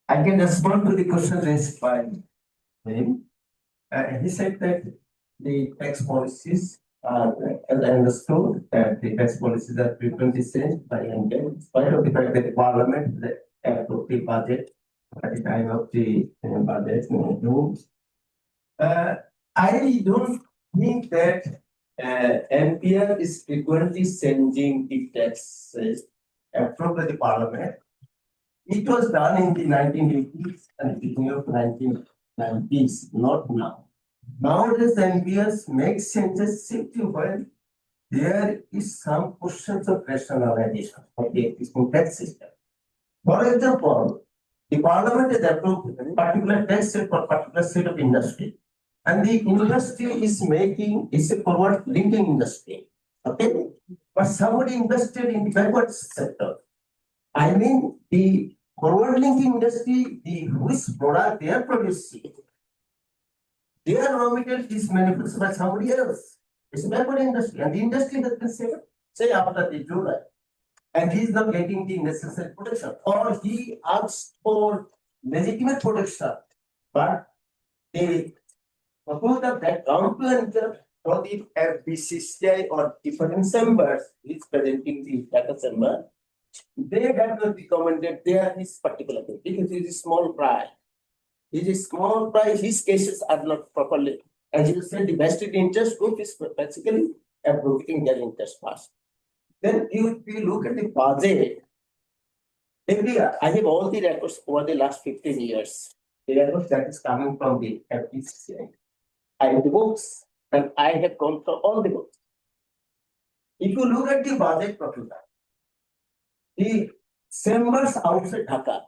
I can respond to the question raised by him. He said that the tax policies are, as I understood, that the tax policies are frequently changed by MK, in spite of the fact that the parliament approved the budget at the time of the budget rules. I don't think that NPR is frequently changing the taxes approved by the parliament. It was done in the 1980s and beginning of 1990s, not now. Nowadays, NPS makes changes simply when there is some questions of rationalization of the existing tax system. For example, the parliament has approved a particular tax rate for a particular set of industry, and the industry is a forward-linking industry. Okay, but somebody invested in the backward sector. I mean, the forward-linking industry, which product they are producing, their raw material is manufactured by somebody else. It's a backward industry, and the industry has been say after the July, and he is not getting the necessary protection, or he asks for legitimate protection, but the proposal that down to enter for the FBCCI or different members is presenting the data chamber. They have not recommended there is particular thing because it is small fry. It is small fry, his cases are not properly. As you said, the vested interest group is basically approving their interest first. Then if you look at the budget, every year, I have all the records over the last 15 years. The records that is coming from the FBCCI. I have the books and I have gone through all the books. If you look at the budget proposal, the chambers outside Dhaka,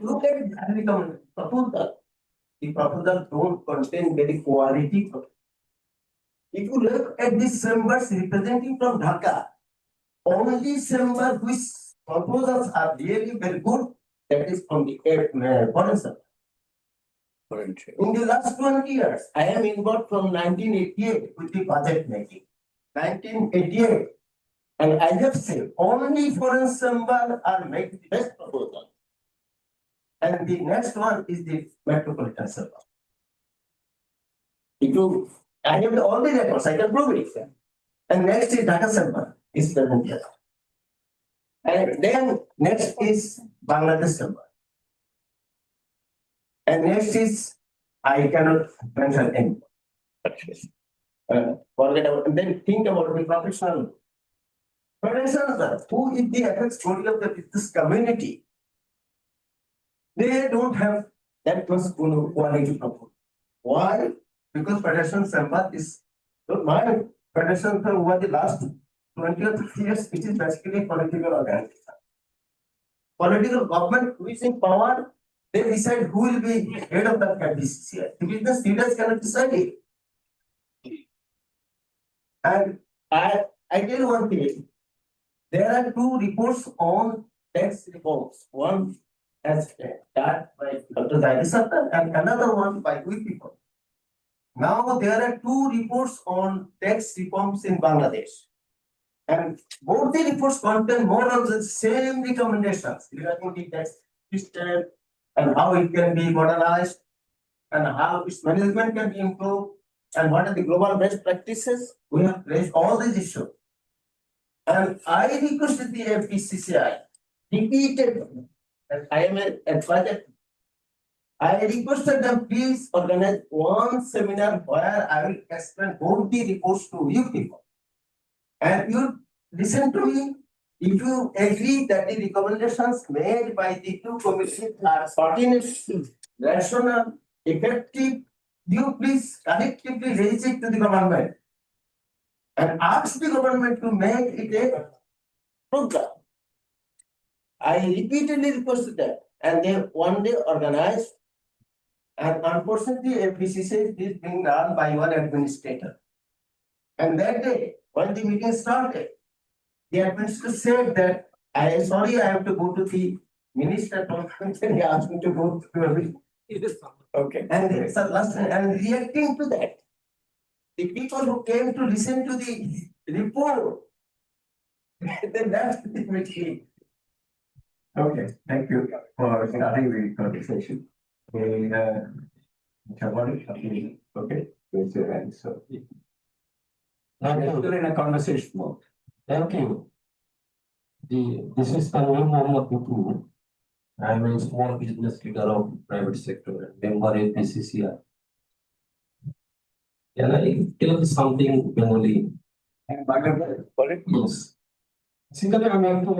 look at the proposal. The proposal don't contain very quality. If you look at the chambers representing from Dhaka, only chamber which proposals are really very good, that is from the foreign sector. In the last 20 years, I am involved from 1988 with the budget making. 1988. And I have said only foreign chamber are making the best proposal. And the next one is the metropolitan chamber. I have all the records, I can prove it. And next is Dhaka chamber, is present here. And then next is Bangladesh chamber. And next is, I cannot mention any. Forget about, and then think about the professional. Professionals, who is the apex body of the business community? They don't have that much quality proposal. Why? Because Federation Chamber is, my Federation over the last 20 or 30 years, it is basically political organization. Political government who is in power, they decide who will be head of the FBCCI. The business leaders cannot decide it. And I tell you one thing, there are two reports on tax reforms. One as done by Dr. Zaidi Sattar and another one by we people. Now there are two reports on tax reforms in Bangladesh. And both the reports contain more or less the same recommendations regarding the tax system and how it can be modernized and how its management can be improved and what are the global best practices. We have raised all these issues. And I requested the FBCCI repeatedly, and I am an advisor. I requested them, please organize one seminar where I will explain both the reports to you people. And you listen to me. If you agree that the recommendations made by the two commissions are pertinent, rational, effective, you please collectively raise it to the government and ask the government to make it a program. I repeatedly requested that, and they one day organized. And unfortunately, FBCCI is being run by one administrator. And that day, when the meeting started, the administrator said that I am sorry, I have to go to the minister conference, and he asked me to go to a meeting. Okay. And so and reacting to that, the people who came to listen to the report, they left the meeting. Okay, thank you for starting the conversation. Okay, raise your hand, so. We're still in a conversation mode. Thank you. This is Tanwir Mohammed Butu. I am a small business leader of private sector, member of PCCI. Can I tell something Bengali? Yes. Basically, আমি একটু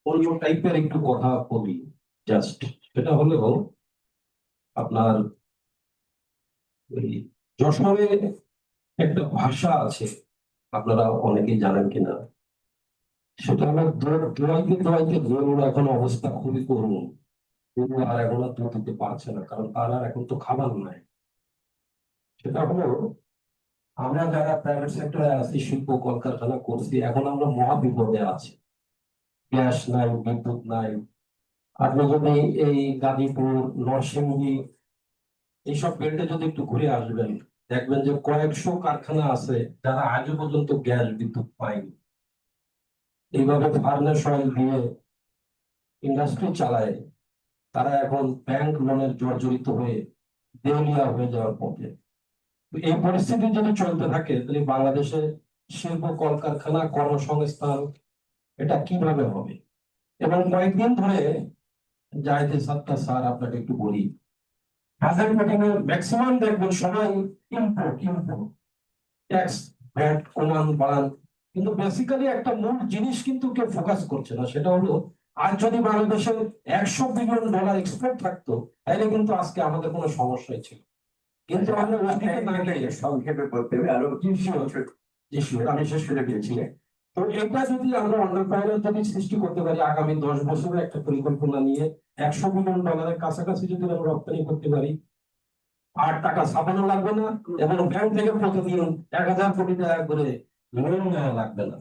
অন্য টাইপের একটু কথা বলি just সেটা হলো আপনার ওই যশোরে একটা ভাষা আছে আপনারা অনেকেই জানেন কিনা সেটা হলো দোয়াইতে দোয়াইতে গরুর এখন অবস্থা খুবই করুণ গরু আর এখনো দুধ দিতে পারছে না কারণ তার আর এখন তো খাবার নাই সেটা হলো আমরা যারা প্রাইভেট সেক্টরে আছি শিল্প কলকারখানা করছি এখন আমরা মহা বিপদে আছি গ্যাস নাই বিদ্যুৎ নাই আপনি যদি এই গাজীপুর নরসিংদী এইসব বেল্টে যদি একটু ঘুরে আসবেন দেখবেন যে কয়েকশো কারখানা আছে যারা আজও পর্যন্ত গ্যাস বিদ্যুৎ পায়নি এইভাবে ফার্নেস অয়েল দিয়ে ইন্ডাস্ট্রি চালায় তারা এখন ব্যাংক লোনের জর্জরিত হয়ে দেউলিয়া হয়ে যাওয়ার পথে এই পরিস্থিতি যদি চলতে থাকে তাহলে বাংলাদেশে শিল্প কলকারখানা কর্মসংস্থান এটা কিভাবে হবে এবং কয়েকদিন ধরে জাহিদ সাত্তার স্যার আপনাকে একটু বলি হাজার মিটিংয়ে ম্যাক্সিমাম দেখবেন সবাই ট্যাক্স ভ্যাট কমান বাড়ান কিন্তু বেসিক্যালি একটা মূল জিনিস কিন্তু কেউ ফোকাস করছে না সেটা হলো আজ যদি বাংলাদেশের $100 বিলিয়ন এক্সপোর্ট থাকতো তাহলে কিন্তু আজকে আমাদের কোনো সমস্যাই ছিল কিন্তু আমরা সংক্ষেপে বলতে হবে আরো আমি শেষ করে দিয়েছি তো এটা যদি আমরা অন্ডারপ্রাইনার যদি সৃষ্টি করতে পারি আগামী 10 বছরে একটা পরিকল্পনা নিয়ে $100 বিলিয়ন কাছাকাছি যদি আমরা রপ্তানি করতে পারি আর টাকা ছাপানো লাগবে না এবং ব্যাংক থেকে প্রতিদিন 1000 কোটি টাকা করে লোন নেওয়া লাগবে না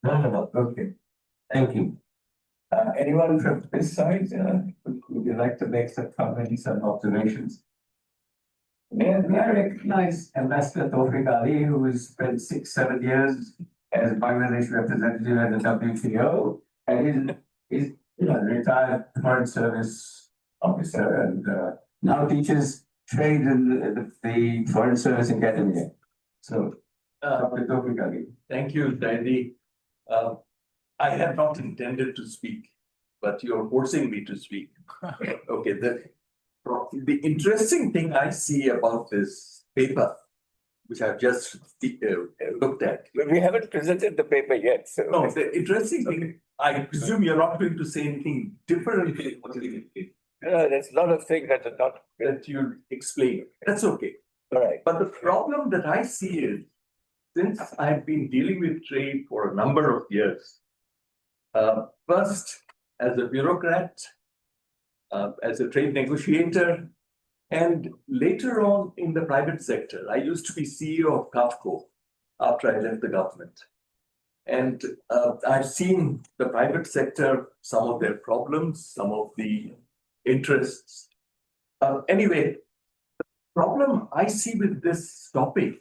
ধন্যবাদ okay thank you anyone from this side would you like to make some comments and observations? May I recognize Ambassador Tawfiq Ali, who has spent 6-7 years as Bangladesh representative at the WTO, and is retired Foreign Service officer, and now teaches trade in the Foreign Service Academy. So, Dr. Tawfiq Ali. Thank you, Dandy. I had not intended to speak, but you're forcing me to speak. Okay, the interesting thing I see about this paper, which I've just looked at. We haven't presented the paper yet, so. No, the interesting thing, I presume you're not going to say anything different. There's a lot of things that are not. That you explain. That's okay. All right. But the problem that I see is, since I've been dealing with trade for a number of years, first as a bureaucrat, as a trade negotiator, and later on in the private sector. I used to be CEO of CAFCO after I left the government. And I've seen the private sector, some of their problems, some of the interests. Anyway, the problem I see with this topic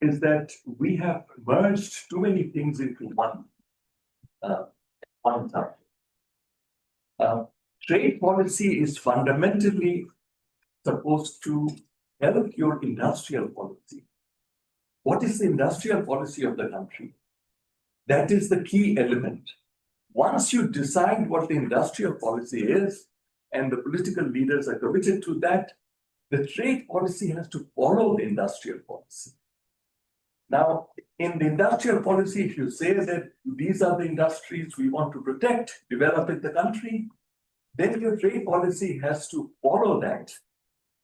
is that we have merged too many things into one topic. Trade policy is fundamentally supposed to help your industrial policy. What is the industrial policy of the country? That is the key element. Once you decide what the industrial policy is, and the political leaders are committed to that, the trade policy has to follow the industrial policy. Now, in the industrial policy, if you say that these are the industries we want to protect, develop in the country, then your trade policy has to follow that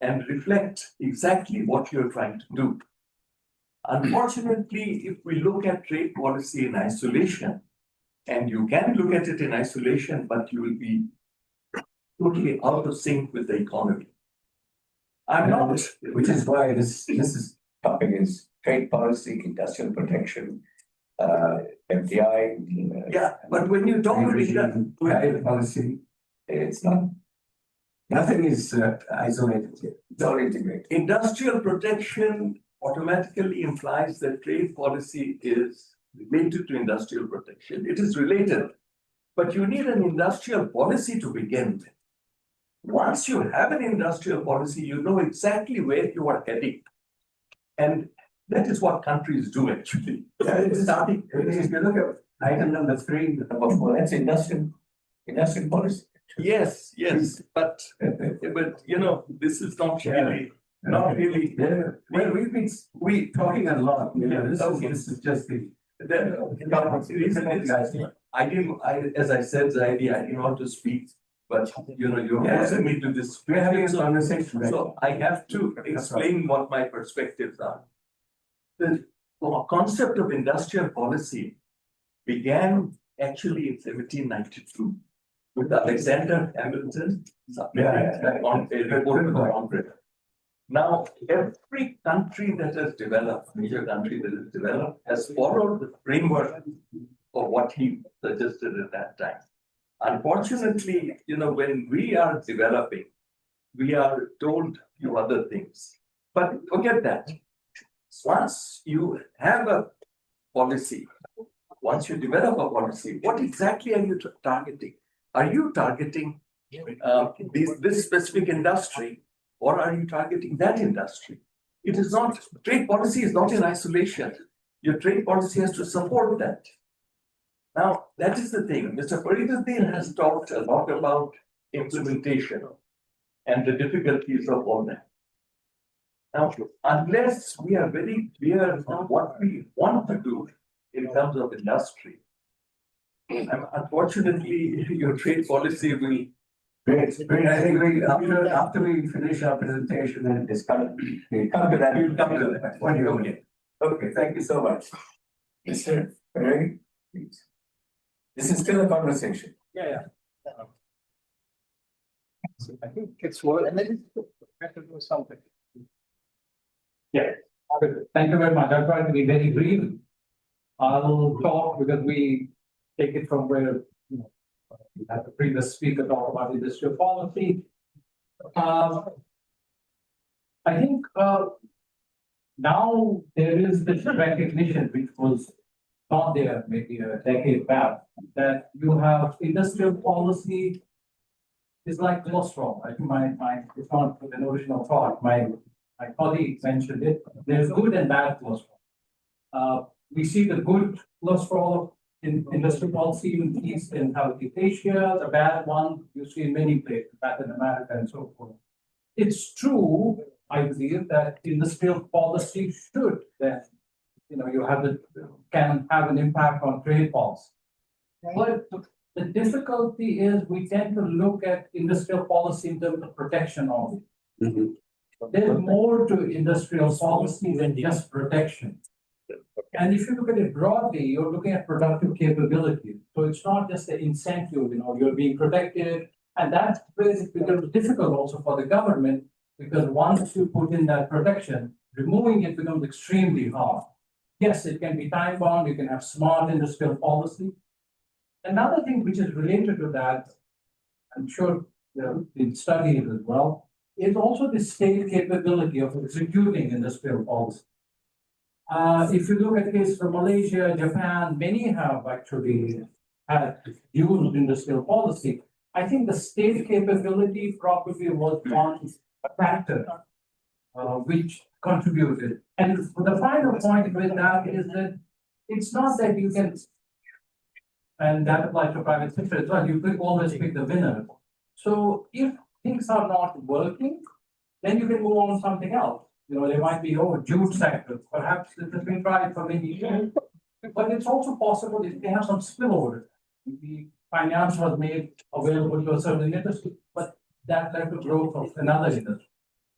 and reflect exactly what you're trying to do. Unfortunately, if we look at trade policy in isolation, and you can look at it in isolation, but you will be totally out of sync with the economy. I'm not. Which is why this topic is trade policy, industrial protection, FDI. Yeah, but when you talk about trade policy, it's not. Nothing is isolated here. It's all integrated. Industrial protection automatically implies that trade policy is related to industrial protection. It is related, But you need an industrial policy to begin with. Once you have an industrial policy, you know exactly where you are heading. And that is what countries do actually. Starting, If you look at item number 3, number 4, that's industrial policy. yes, but you know, this is not really, not really. Yeah, well, we've been, we talking a lot, you know, Okay. this is just the. The reason is, as I said, Zaidi, I didn't want to speak, but you know, you're Yeah. forcing me to this. We're having a conversation, right? So I have to explain what my perspectives are. The concept of industrial policy began actually in 1792 with Alexander Hamilton submitting on a report to the Congress. Now, every country that has developed, major country that has developed, has followed the framework of what he suggested at that time. Unfortunately, you know, when we are developing, we are told few other things. But forget that. Once you have a policy, once you develop a policy, what exactly are you targeting? Are you targeting this specific industry, or are you targeting that industry? It is not, trade policy is not in isolation. Your trade policy has to support that. Now, that is the thing. Mr. Fariduddin has talked a lot about implementation and the difficulties of all that. Now, unless we are very clear on what we want to do in terms of industry, unfortunately, your trade policy will. Great, I think after we finish our presentation and discuss, we'll come to that. We'll come to that. When you okay. Okay, thank you so much. Mr. Perry, please. This is still a conversation. Yeah. So I think it's worth, and then it's better to do something. Yeah, thank you very much. I'll try to be very brief. I'll talk because we take it from where, you know, we had the previous speaker talk about industrial policy. I think now there is this recognition, which was not there maybe a decade back, that you have industrial policy is like cholesterol. I think it's not an original thought. My colleague mentioned it. There's good and bad cholesterol. We see the good cholesterol in industrial policy in East and Southeast Asia. The bad one you see in many places, Latin America and so forth. It's true, I believe, that industrial policy should then, you know, can have an impact on trade policy. But the difficulty is we tend to look at industrial policy in terms of protection only. There's more to industrial policy than just protection. And if you look at it broadly, you're looking at productive capability. So it's not just the incentive, you know, you're being protected. And that's where it becomes difficult also for the government, because once you put in that protection, removing it becomes extremely hard. Yes, it can be time bound, you can have smart industrial policy. Another thing which is related to that, I'm sure in studies as well, is also the state capability of executing industrial policy. If you look at cases from Malaysia, Japan, many have actually had used industrial policy. I think the state capability probably was one factor which contributed. And the final point with that is that it's not that you can, and that applies to private sector as well, you could always pick the winner. So if things are not working, then you can move on to something else. You know, there might be, jute sector, perhaps it has been tried for many years. But it's also possible if they have some spillover. The finance was made available to a certain industry, but that led to growth of another industry.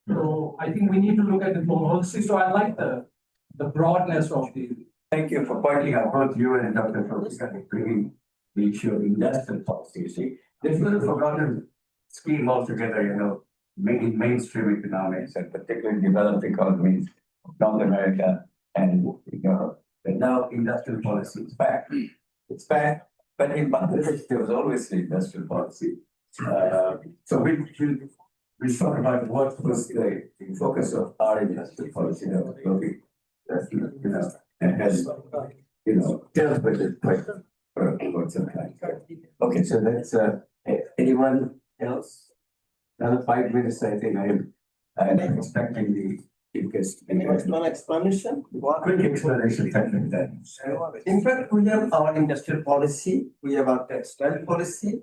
So I think we need to look at it more holistically. So I like the broadness of the. Thank you for pointing out both you and Dr. Fariduddin bringing the issue of industrial policy. You see, this was a forgotten scheme altogether, you know, making mainstream economics and particularly developed economies of North America and Europe. But now industrial policy is back. It's back, but in Bangladesh there was always the industrial policy. So we thought about what was the focus of our industrial policy that was looking, you know, and has, you know, dealt with it quite for some time. Okay, so that's, anyone else? Another 5 minutes, I think I'm expecting the guest. One explanation. Quick explanation, thank you, then. In fact, we have our industrial policy, we have our textile policy,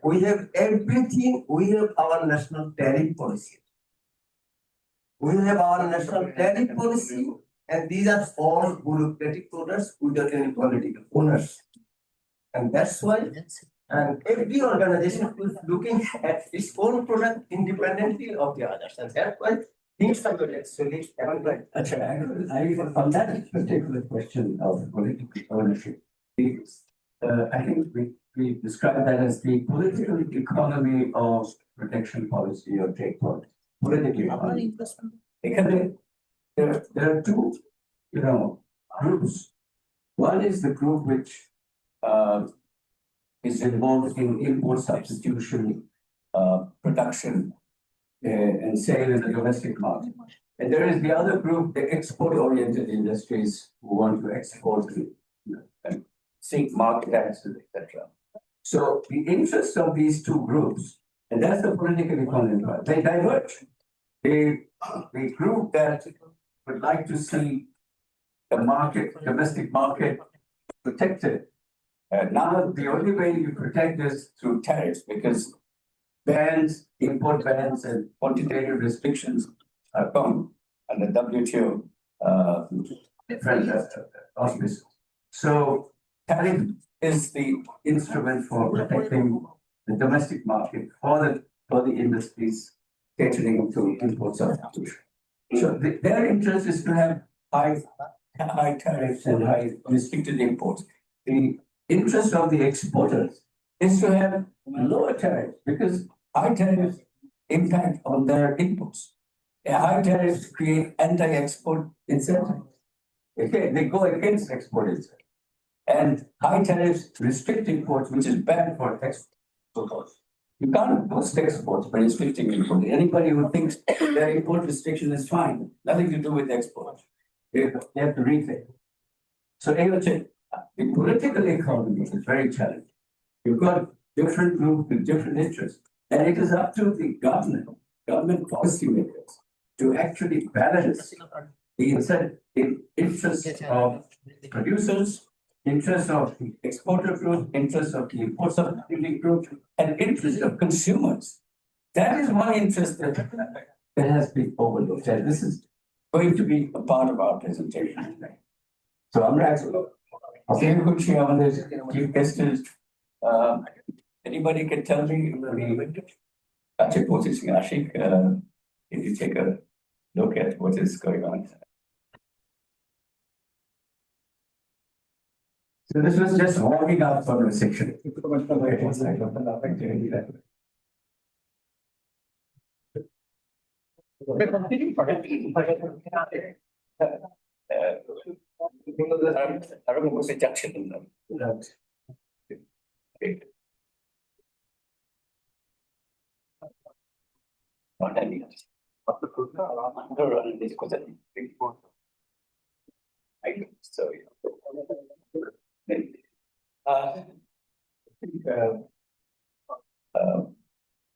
we have everything, we have our national tariff policy. We have our national tariff policy, and these are all bureaucratic orders without any political owners. And that's why, and every organization is looking at its own product independently of the others, and that's why things are good actually. On that particular question of political ownership, I think we describe that as the political economy of protection policy or trade policy. Political economy. Because there are two, groups. One is the group which is involved in import substitution, production, and sale in the domestic market. And there is the other group, the export-oriented industries who want to export and seek market access, etc. So the interests of these two groups, and that's the political economy, they diverge. The group that would like to see the market, domestic market protected. Now, the only way you protect is through tariffs because bans, import bans and quantitative restrictions are gone under WTO auspices. So tariff is the instrument for protecting the domestic market for the industries catering to import substitution. So their interest is to have high tariffs and high restricted imports. The interest of the exporters is to have lower tariffs because high tariffs impact on their inputs. High tariffs create anti-export incentives. Okay, they go against export incentives. And high tariffs restrict imports, which is bad for exports. You can't boost exports by restricting imports. Anybody who thinks their import restriction is fine, nothing to do with exports. They have to rethink. So anyway, the political economy is very challenging. You've got different groups with different interests. And it is up to the government policymakers to actually balance the interests of producers, interests of the exporter group, interests of the import substituting group, and interests of consumers. That is one interest that has been overlooked. And this is going to be a part of our presentation. So I'm Asim Kuchi, our chief guest is, anybody can tell me, Ashik, if you take a look at what is going on. So this was just warming up for the section.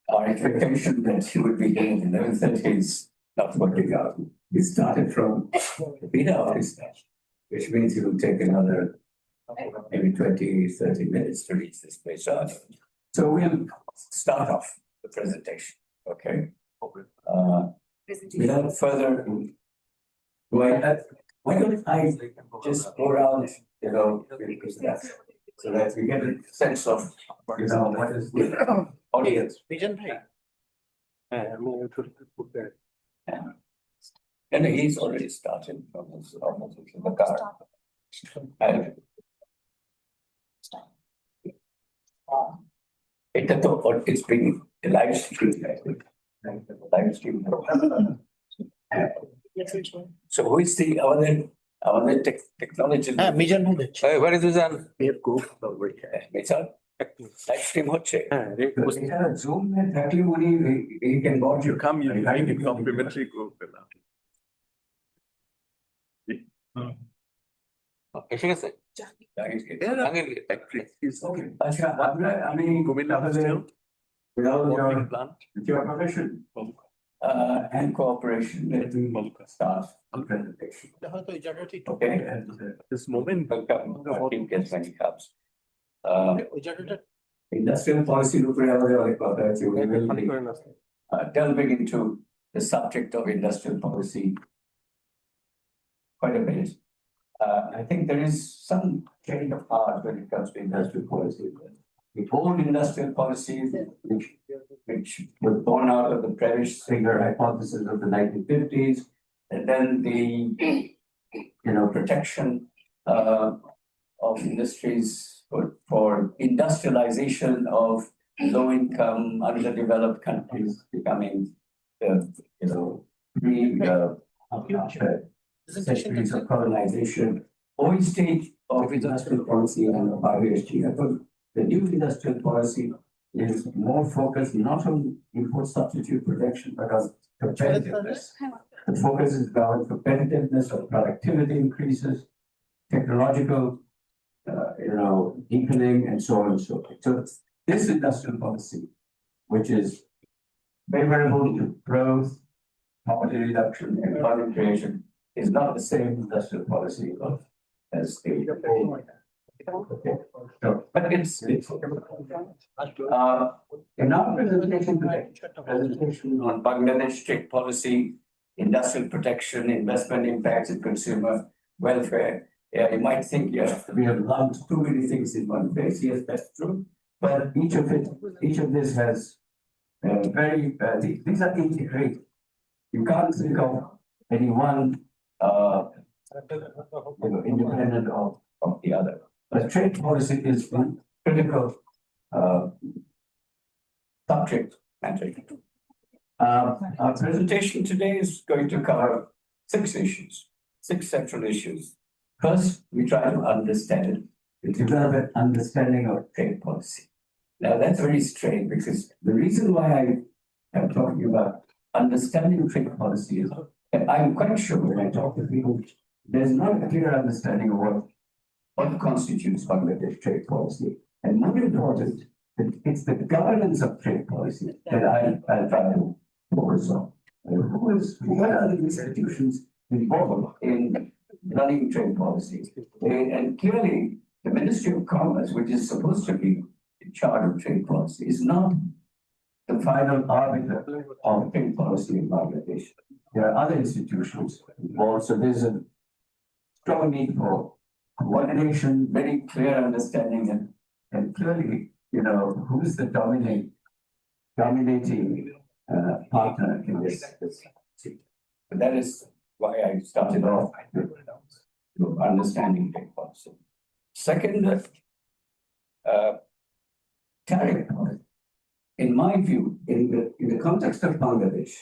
Our expectation that he would be here in 11:30 is not working out. We started from the beta office, which means it will take another maybe 20-30 minutes to reach this place. So we'll start off the presentation, okay? Without further why don't I just go around, so that we get a sense of, what is the audience. And he's already started from his office in the car. And it's been a live stream, I think. Live stream. So who is the our technology? Where is Mizan? Mizan? Live stream হচ্ছে Zoom এ থাকলে উনি he can watch you Come, you complimentary group. এসে গেছে Jahangir factory is Okay. Acha, I mean, Govindam Industrial with all bottling your, plant. with your permission, and cooperation, let me start the presentation. Okay, and This moment. welcome, our team gets many cups. Industrial policy, we will be delving into the subject of industrial policy quite a bit. I think there is some change of heart when it comes to industrial policy. The old industrial policies, which were born out of the Prebisch-Singer hypothesis of the 1950s, and then the, protection of industries for industrialization of low-income, underdeveloped countries becoming, centuries of colonization, old stage of industrial policy and IHG. The new industrial policy is more focused not on import substitute protection, but on competitiveness. The focus is on competitiveness of productivity increases, technological, deepening, and so on and so forth. So this industrial policy, which is favorable to growth, poverty reduction, and employment creation, is not the same industrial policy as the old. Okay. So, but it's in our presentation today, presentation on Bangladesh trade policy, industrial protection, investment impacts, and consumer welfare. Yeah, you might think, yes, we have lumped too many things in one place. Yes, that's true. But each of this has these are integrated. You can't think of any one independent of the other. But trade policy is one critical subject matter. Our presentation today is going to cover six central issues. First, we try to understand it, to develop an understanding of trade policy. Now, that's very strange because the reason why I am talking about understanding trade policy is that I'm quite sure when I talk to people, there's not a clear understanding of what constitutes Bangladesh trade policy. And more important, it's the governance of trade policy that I try to focus on. What are the institutions involved in running trade policy? And clearly, the Ministry of Commerce, which is supposed to be in charge of trade policy, is not the final arbiter of trade policy in Bangladesh. There are other institutions involved, so there's a strong need for coordination, very clear understanding, and clearly, who is the dominating partner in this. But that is why I started off with understanding trade policy. Second, tariff policy. In my view, in the context of Bangladesh,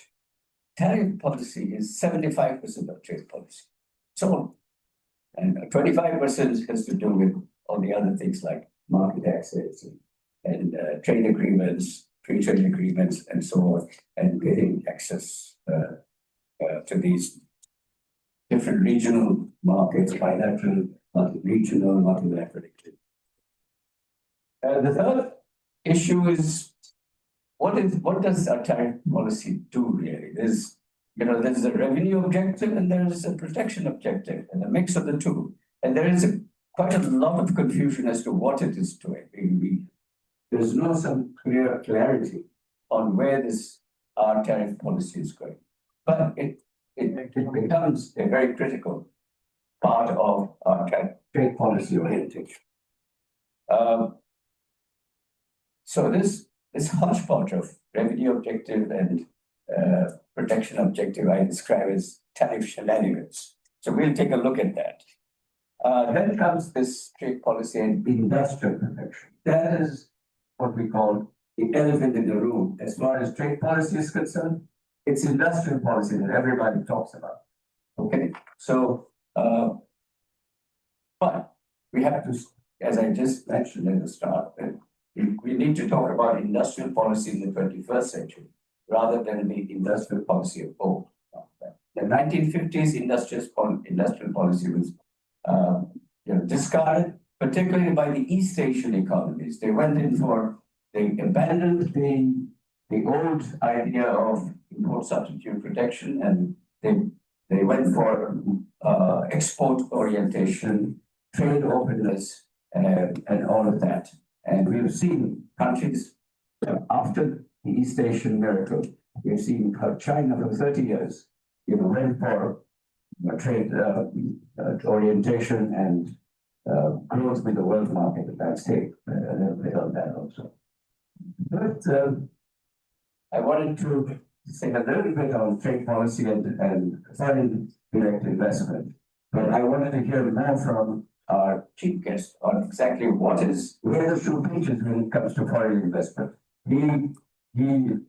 tariff policy is 75% of trade policy. So, and 25% has to do with all the other things like market access and trade agreements, free trade agreements, and so on, and getting access to these different regional markets, bilateral, regional, multilateral. The third issue is what does our tariff policy do really? There's a revenue objective and there is a protection objective and a mix of the two. And there is quite a lot of confusion as to what it is doing. There's no some clarity on where our tariff policy is going. But it becomes a very critical part of our trade policy orientation. So this hodgepodge of revenue objective and protection objective I describe as tariff shenanigans. So we'll take a look at that. Then comes this trade policy and industrial protection. That is what we call the elephant in the room. As far as trade policy is concerned, it's industrial policy that everybody talks about. Okay, so but we have to, as I just mentioned at the start, we need to talk about industrial policy in the 21st century rather than the industrial policy of old. The 1950s industrial policy was, discarded, particularly by the East Asian economies. They abandoned the old idea of import substitute protection, and they went for export orientation, trade openness, and all of that. And we've seen countries after the East Asian miracle, we've seen how China for 30 years, went for trade orientation and growth with the world market. Let's take a little bit on that also. But I wanted to say a little bit on trade policy and foreign direct investment. But I wanted to hear more from our chief guest on exactly where the shoe pinches when it comes to foreign investment. He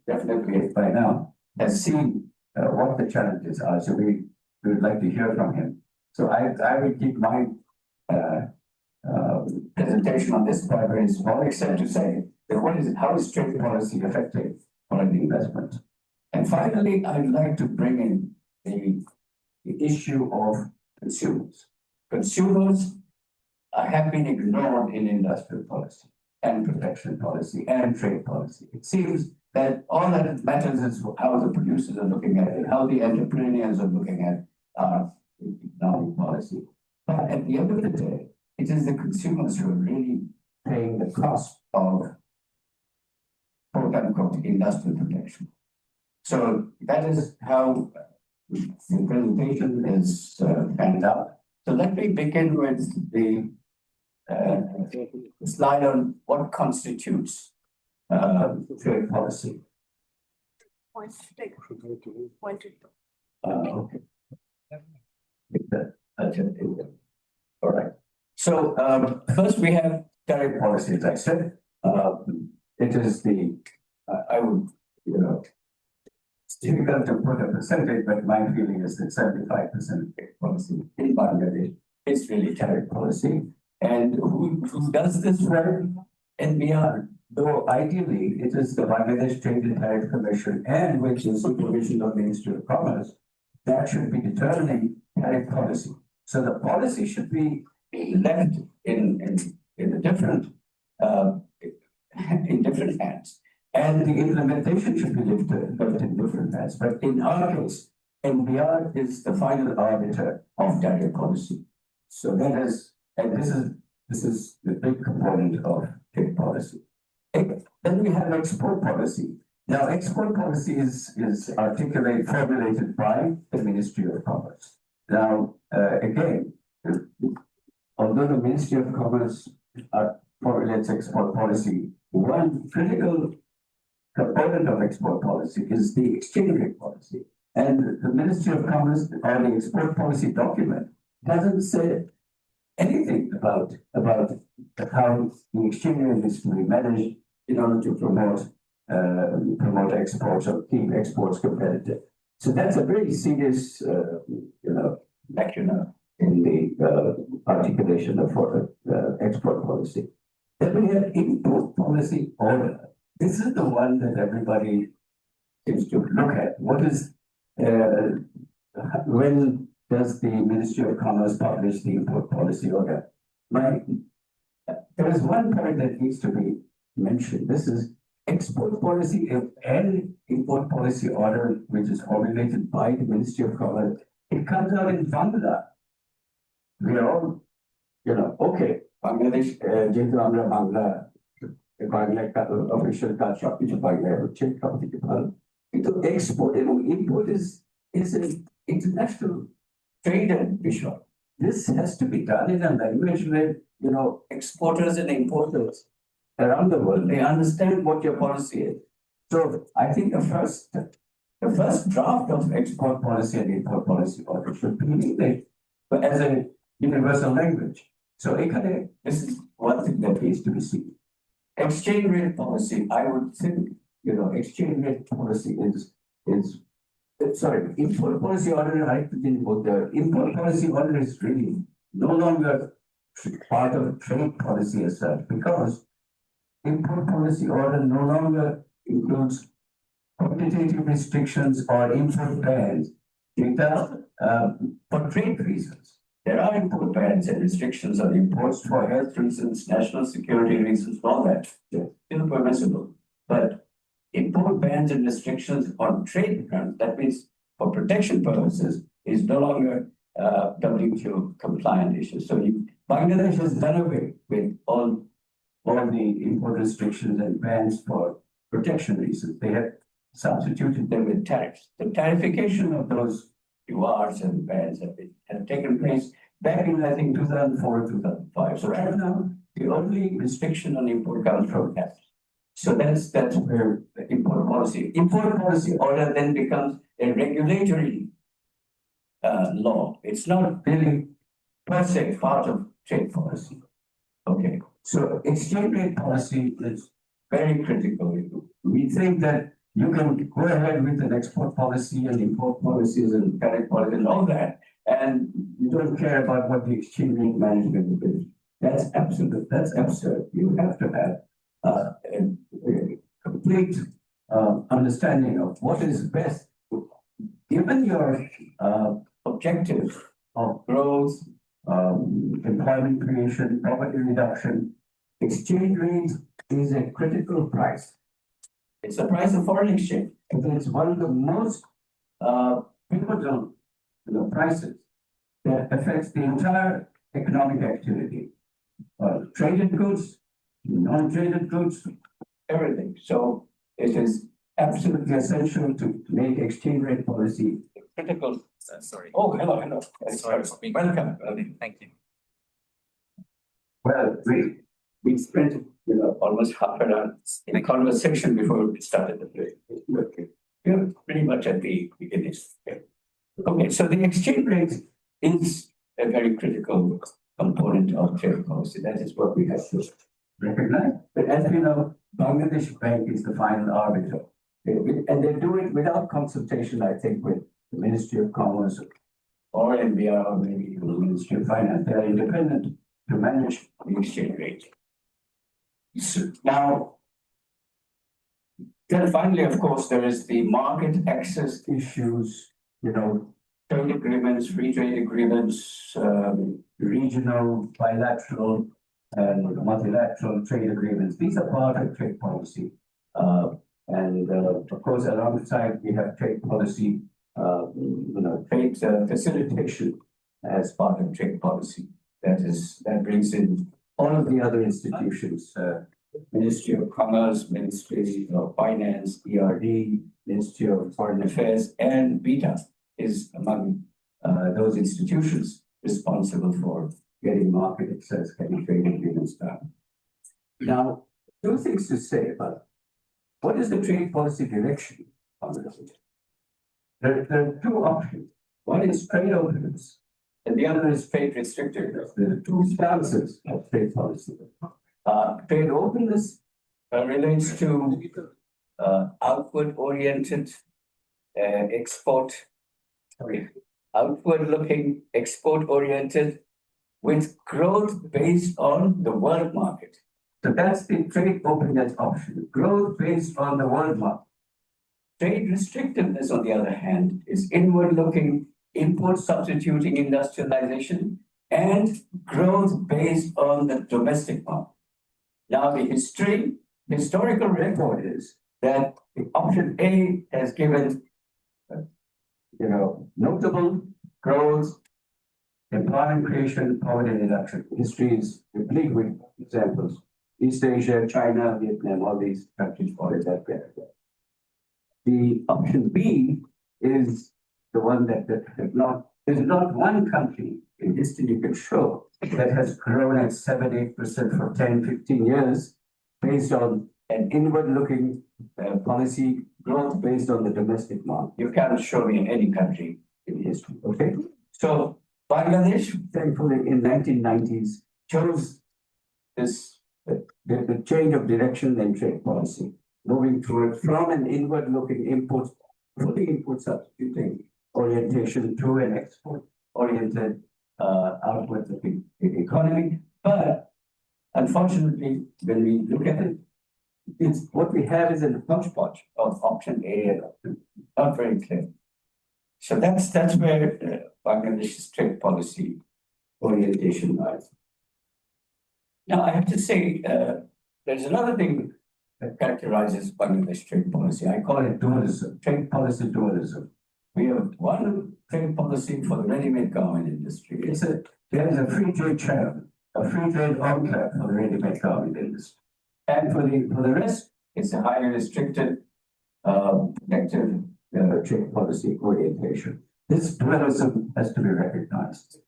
definitely by now has seen what the challenges are. So we would like to hear from him. So I will keep my presentation on this point very small, except to say that how is trade policy affecting foreign investment? And finally, I'd like to bring in the issue of consumers. Consumers have been ignored in industrial policy and protection policy and trade policy. It seems that all that matters is how the producers are looking at it, how the entrepreneurs are looking at economic policy. But at the end of the day, it is the consumers who are really paying the cost of quote unquote industrial protection. So that is how the presentation is panned out. So let me begin with the slide on what constitutes trade policy. Okay. All right. So first we have tariff policy, as I said. It is I would, it's difficult to put a percentage, but my feeling is that 75% trade policy in Bangladesh is really tariff policy. And who does this well? NBR. Though ideally it is the Bangladesh Trade and Tariff Commission, and which is supervision of the Ministry of Commerce, that should be determining tariff policy. So the policy should be left in a different in different hands, and the implementation should be left in different hands. But in our case, NBR is the final arbiter of tariff policy. So that is, and this is the big component of trade policy. Then we have export policy. Now, export policy is formulated by the Ministry of Commerce. Now, again, although the Ministry of Commerce formulates export policy, one critical component of export policy is the exchange rate policy. And the Ministry of Commerce, or the export policy document, doesn't say anything about how the exchange rate is to be managed in order to promote exports or keep exports competitive. So that's a very serious, lacuna in the articulation of export policy. Then we have import policy order. This is the one that everybody seems to look at. What is when does the Ministry of Commerce publish the import policy order? There is one point that needs to be mentioned. This is export policy and import policy order, which is formulated by the Ministry of Commerce. It comes out in Bangla. We are all, okay, Bangladesh, যেহেতু আমরা Bangla official কাজ সবকিছু বাংলায় হচ্ছে, সবকিছু ভালো। কিন্তু export এবং import is an international trade issue. This has to be done in a language where, exporters and importers around the world, they understand what your policy is. So I think the first draft of export policy and import policy order should be in English, but as a universal language. So this is one thing that needs to be seen. Exchange rate policy, I would think, exchange rate policy is sorry, import policy order, the import policy order is really no longer part of trade policy as such, because import policy order no longer includes quantitative restrictions or import bans for trade reasons. There are import bans and restrictions on imports for health reasons, national security reasons, all that. Still permissible. But import bans and restrictions on trade grounds, that means for protection purposes, is no longer WTO compliant issue. So Bangladesh has done away with all the import restrictions and bans for protection reasons. They have substituted them with tariffs. The tarification of those QRs and bans have taken place back in, I think, 2004 or 2005. So right now, the only restriction on import comes from tariffs. So that's where the import policy order then becomes a regulatory law. It's not really per se part of trade policy. Okay, so exchange rate policy is very critical. We think that you can go ahead with an export policy and import policies and tariff policy and all that, and you don't care about what the exchange rate management is. That's absolute. That's absurd. You have to have a complete understanding of what is best, given your objectives of growth, employment creation, poverty reduction. Exchange rate is a critical price. It's the price of foreign exchange. It's one of the most pivotal prices that affects the entire economic activity. Traded goods, non-traded goods, everything. So it is absolutely essential to make exchange rate policy critical. Sorry. Oh, hello. Sorry for being. Welcome. Thank you. Well, we spent almost half an hour in a conversation before we started the play. Okay. You're pretty much at the beginning. Okay, so the exchange rate is a very critical component of trade policy. That is what we have to recognize. But as you know, Bangladesh Bank is the final arbiter. And they do it without consultation, I think, with the Ministry of Commerce or NBR or maybe the Ministry of Finance. They are independent to manage the exchange rate. So now, then finally, of course, there is the market access issues, trade agreements, free trade agreements, regional, bilateral, and multilateral trade agreements. These are part of trade policy. And of course, alongside, we have trade policy, trade facilitation as part of trade policy. That brings in all of the other institutions, Ministry of Commerce, Ministry of Finance, ERD, Ministry of Foreign Affairs, and BITA is among those institutions responsible for getting market access, getting trade agreements done. Now, two things to say about what is the trade policy direction on this? There are two options. One is trade openness, and the other is trade restrictiveness. There are two stances of trade policy. Trade openness relates to outward-oriented outward-looking, export-oriented, with growth based on the world market. So that's the trade openness option, growth based on the world market. Trade restrictiveness, on the other hand, is inward-looking, import substituting industrialization, and growth based on the domestic market. Now, the historical record is that the option A has given, notable growth, employment creation, poverty reduction. History is replete with examples. East Asia, China, Vietnam, all these countries follow that path. The option B is the one there's not one country in history you can show that has grown at 7-8% for 10, 15 years based on an inward-looking policy growth based on the domestic market. You can't show me any country in history, okay? So Bangladesh, thankfully, in 1990s, chose the change of direction in trade policy, moving toward from an inward-looking fully import substituting orientation to an export-oriented, outward-looking economy. But unfortunately, when we look at it, what we have is a hodgepodge of option A and option B, not very clear. So that's where Bangladesh's trade policy orientation lies. Now, I have to say, there's another thing that characterizes Bangladesh trade policy. I call it dualism, trade policy dualism. We have one trade policy for the ready-made garment industry. There is a free trade channel, a free trade enclave for the ready-made garment industry. And for the rest, it's a highly restricted, protective trade policy orientation. This dualism has to be recognized.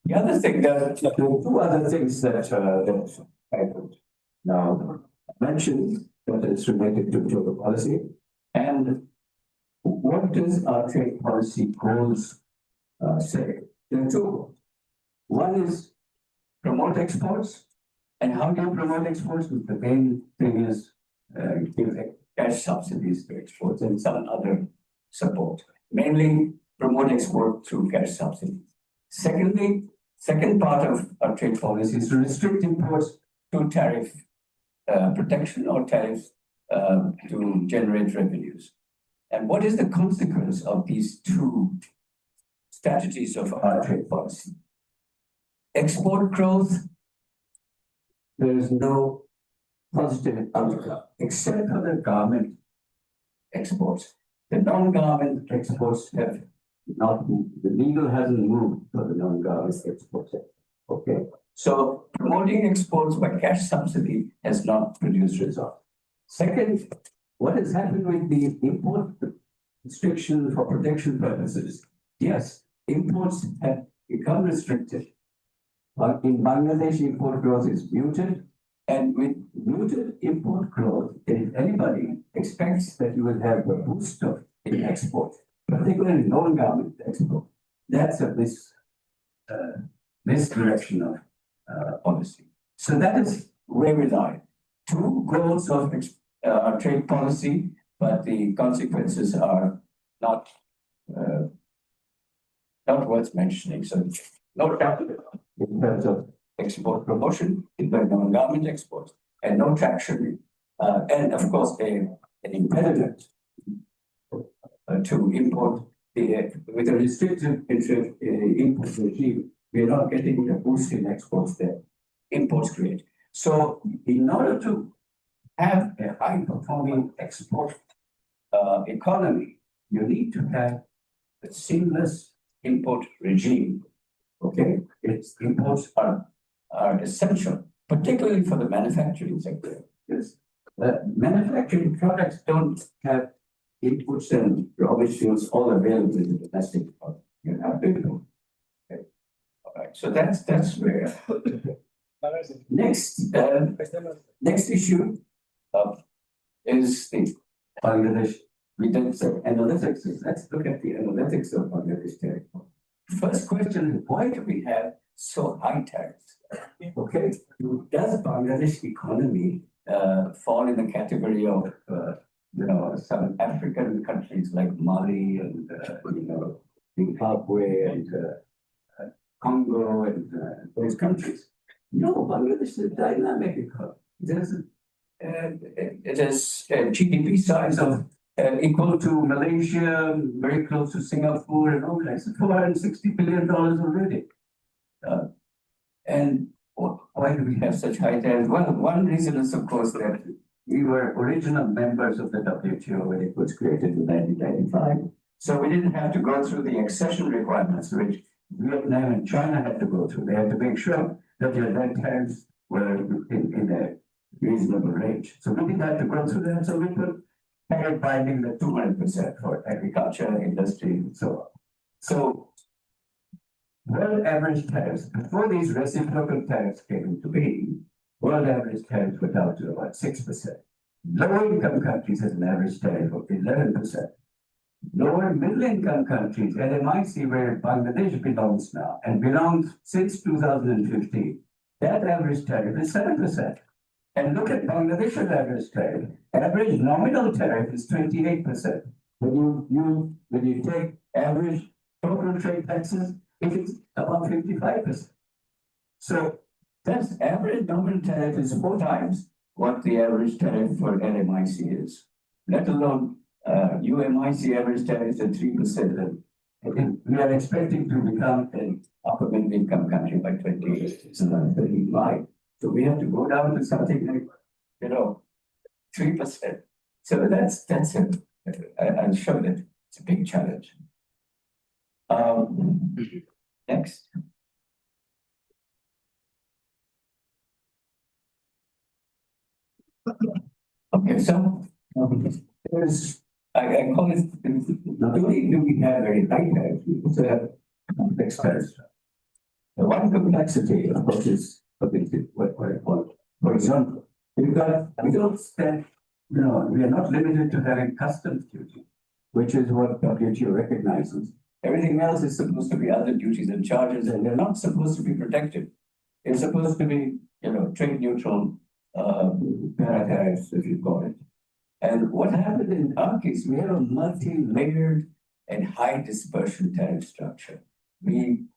The other thing that, there are two other things that I would now mention that is related to trade policy. And what does our trade policy goals say? There are two. One is promote exports. And how do you promote exports? The main thing is give cash subsidies to exports and some other support. Mainly promote export through cash subsidies. Secondly, second part of our trade policy is to restrict imports to tariff protection or tariffs to generate revenues. And what is the consequence of these two strategies of our trade policy? Export growth, there is no positive outcome except for the garment exports. The non-garment exports have not moved. The needle hasn't moved for the non-garment exports. Okay. So promoting exports by cash subsidy has not produced results. Second, what has happened with the import restriction for protection purposes? Yes, imports have become restricted. But in Bangladesh, import growth is muted. And with muted import growth, if anybody expects that you will have a boost of in export, particularly non-garment export, that's a misdirection of policy. So that is where we lie. Two goals of trade policy, but the consequences are not worth mentioning. So no doubt in terms of export promotion, in terms of non-garment exports, and no traction, and of course an impediment to import with a restrictive import regime. We are not getting a boost in exports that imports create. So in order to have a high-performing export economy, you need to have a seamless import regime. Okay, imports are essential, particularly for the manufacturing sector. Because manufacturing products don't have inputs and raw materials all available in the domestic economy. You have to do. Okay. All right. So that's where. Next issue is the Bangladesh. We did some analytics. Let's look at the analytics of Bangladesh territory. First question is, why do we have so high tariffs? Okay, does Bangladesh economy fall in the category of some African countries like Mali and Zimbabwe and Congo and those countries? No, Bangladesh is a dynamic economy. It has a GDP size of equal to Malaysia, very close to Singapore and all that. So $460 billion already. And why do we have such high tariffs? Well, one reason is, of course, that we were original members of the WTO when it was created in 1995. So we didn't have to go through the accession requirements, which Vietnam and China had to go through. They had to make sure that their tariffs were in a reasonable range. So we didn't have to go through that. So we put tariff binding the 200% for agriculture, industry, and so on. So world average tariffs, before these reciprocal tariffs came into being, world average tariffs were down to about 6%. Lower income countries had an average tariff of 11%. Lower middle income countries, LMIC, where Bangladesh belongs now, and belongs since 2015, that average tariff is 7%. And look at Bangladesh's average tariff. Average nominal tariff is 28%. When you take average total trade taxes, it is about 55%. So that's average nominal tariff is 4 times what the average tariff for LMIC is, let alone UMIC average tariffs at 3%. And we are expecting to become an upper middle income country by 2035. So we have to go down to something like, 3%. So that's it. I'll show that it's a big challenge. Next. Okay, so there's, I call it, not only do we have very high tariffs, we also have complex tariffs. The one complexity, of course, is what I call it. For example, we don't spend, we are not limited to having customs duty, which is what WTO recognizes. Everything else is supposed to be other duties and charges, and they're not supposed to be protected. It's supposed to be, trade neutral, para-tariffs, if you call it. And what happened in our case, we have a multi-layered and high dispersion tariff structure. We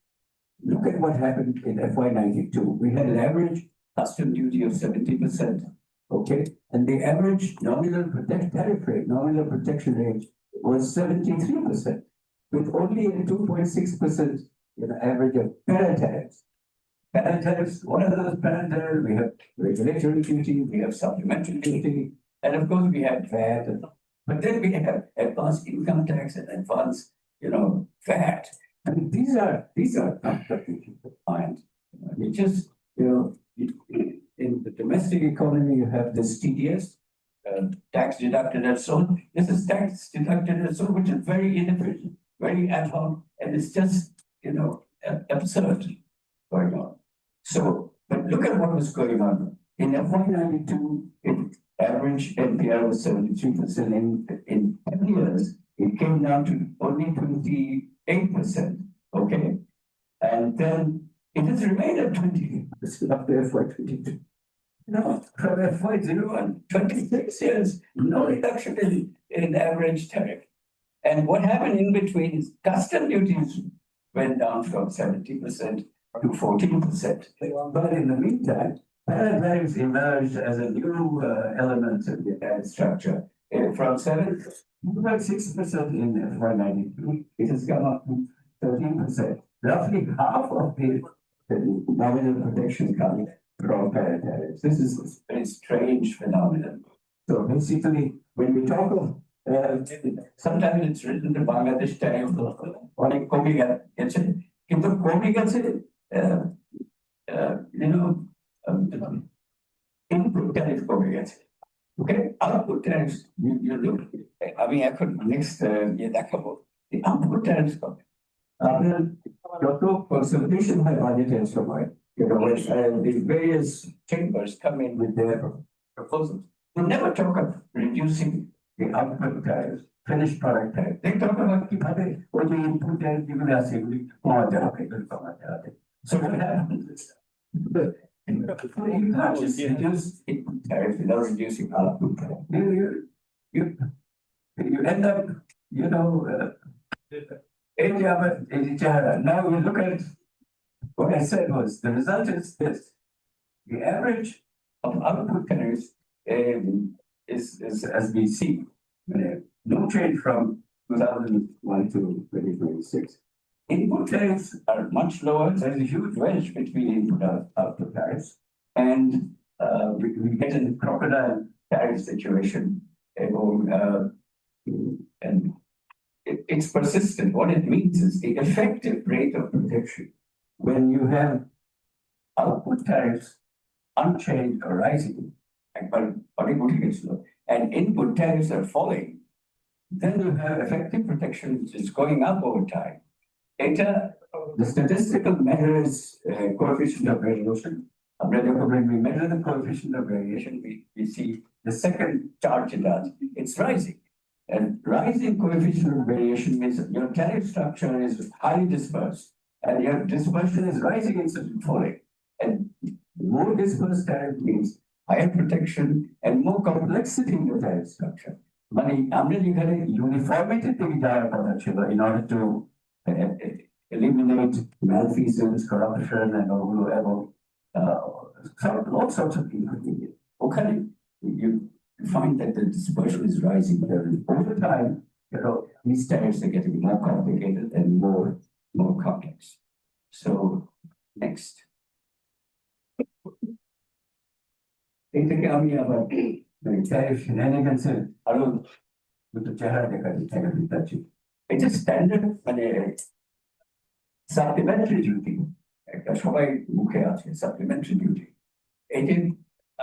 look at what happened in FY92. We had an average custom duty of 70%. Okay, and the average nominal tariff rate, nominal protection rate was 73%, with only a 2.6% average of para-tariffs. Para-tariffs, what are those para-tariffs? We have regulatory duty, we have supplementary duty, and of course we have VAT. But then we have advanced income tax and advanced, VAT. I mean, these are not perfectly defined. It just, in the domestic economy, you have this TDS, tax deducted at sold. This is tax deducted at sold, which is very inefficient, very ad hoc, and it's just, absurd going on. So, but look at what was going on. In FY92, average NPR was 73%. In 10 years, it came down to only 28%. Okay. And then it has remained at 28% up to FY22. No, from FY01, 26 years, no reduction in average tariff. And what happened in between is custom duties went down from 70% to 14%. But in the meantime, para-tariffs emerged as a new element of the tariff structure. From 6% in FY92, it has come up to 13%. Roughly half of the nominal protection coming from para-tariffs. This is a very strange phenomenon. So basically, when we talk of sometimes it's written to Bangladesh tariff অনেক কমে গেছে কিন্তু কমে গেছে input tariff কমে গেছে okay output tariffs you look আমি এখন next দেখাবো the output tariffs কমে আপনার যত consultation হয় বাজেটের সময় the various chambers come in with their proposals. They never talk of reducing the output tariffs, finished product tariff. They talk about কিভাবে ওই যে input tariff যেগুলো আছে এগুলি কমাতে হবে So what happens is you can't just reduce input tariff without reducing output tariff. You end up, now we look at what I said was the result is this. The average of output tariffs is as we see, no change from 2001 to 2026. Input tariffs are much lower. There's a huge wedge between input and output tariffs. And we get a crocodile tariff situation. And it's persistent. What it means is the effective rate of protection. When you have output tariffs unchanged or rising, and input tariffs are falling, then you have effective protection which is going up over time. The statistical measure is coefficient of variation. When we measure the coefficient of variation, we see the second chart it does, it's rising. And rising coefficient of variation means your tariff structure is highly dispersed. And your dispersion is rising instead of falling. And more dispersed tariff means higher protection and more complexity in the tariff structure. Uniformity in order to eliminate malfeasance, corruption, and all sorts of inconvenience. Okay, you find that the dispersion is rising. Over time, these tariffs are getting more complicated and more complex. So, next. এই থেকে আমি আবার tariff shenanigans এর আরো দুটো চেহারা দেখাতে চাচ্ছি। এটা স্ট্যান্ডার্ড মানে সাপ্লিমেন্টারি ডিউটি একটা সবাই মুখে আছে সাপ্লিমেন্টারি ডিউটি। এই যে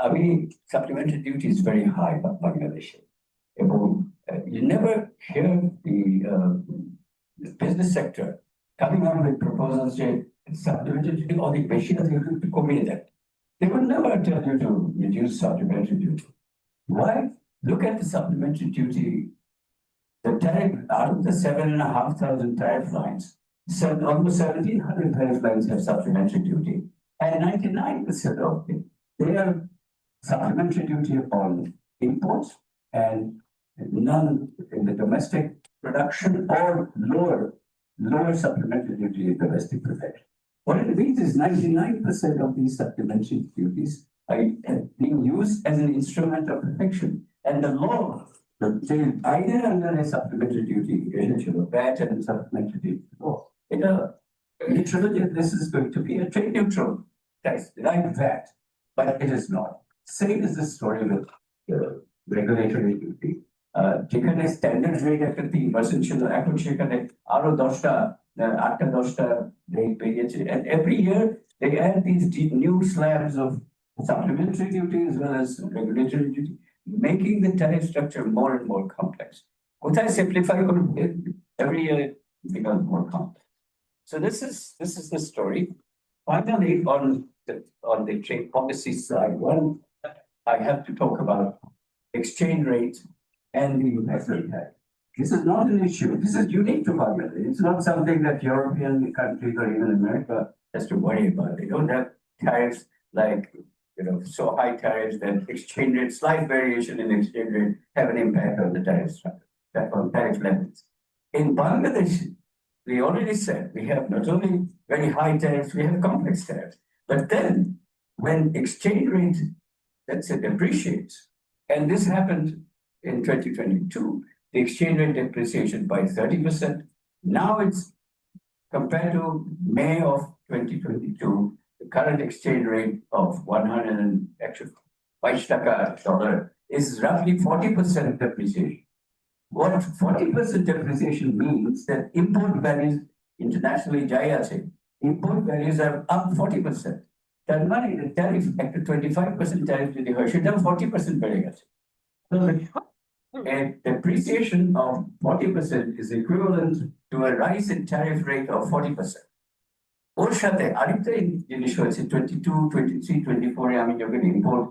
আমি supplementary duty is very high বাংলাদেশে এবং you never hear the business sector coming up with proposals যে সাপ্লিমেন্টারি ডিউটি অনেক বেশি আছে একটু কমিয়ে দেয়। They would never tell you to reduce supplementary duty. Why? Look at the supplementary duty. The tariff out of the 7,500 tariff lines, almost 1,700 tariff lines have supplementary duty, and 99% of them they are supplementary duty on imports and none in the domestic production or lower supplementary duty in domestic production. What it means is 99% of these supplementary duties are being used as an instrument of protection. And the law, either under a supplementary duty, VAT and supplementary duty law, literally this is going to be a trade neutral tax, like VAT, but it is not. Same is the story with regulatory duty. যেখানে standard rate একটা 3% ছিল এখন সেখানে আরো 10টা rate বেরিয়েছে and every year they add these new slabs of supplementary duty as well as regulatory duty, making the tariff structure more and more complex. Kothai simplify every year it becomes more complex. So this is the story. Finally, on the trade policy side, one I have to talk about exchange rate and the universal tax. This is not an issue. This is unique to Bangladesh. It's not something that European countries or even America has to worry about. They don't have tariffs like, so high tariffs that exchange rate, slight variation in exchange rate have an impact on the tariff structure, on tariff levels. In Bangladesh, we already said we have not only very high tariffs, we have complex tariffs. But then when exchange rate, let's say, depreciates, and this happened in 2022, the exchange rate depreciation by 30%. Now it's compared to May of 2022, the current exchange rate of 100 and actually $5 is roughly 40% depreciation. What 40% depreciation means that import values internationally import values are up 40%. That money, the tariff after 25% tariff to the Hershey, 40% better. So a depreciation of 40% is equivalent to a rise in tariff rate of 40%. ওর সাথে আরেকটা জিনিস হয়েছে 22, 23, 24 আমি যখন import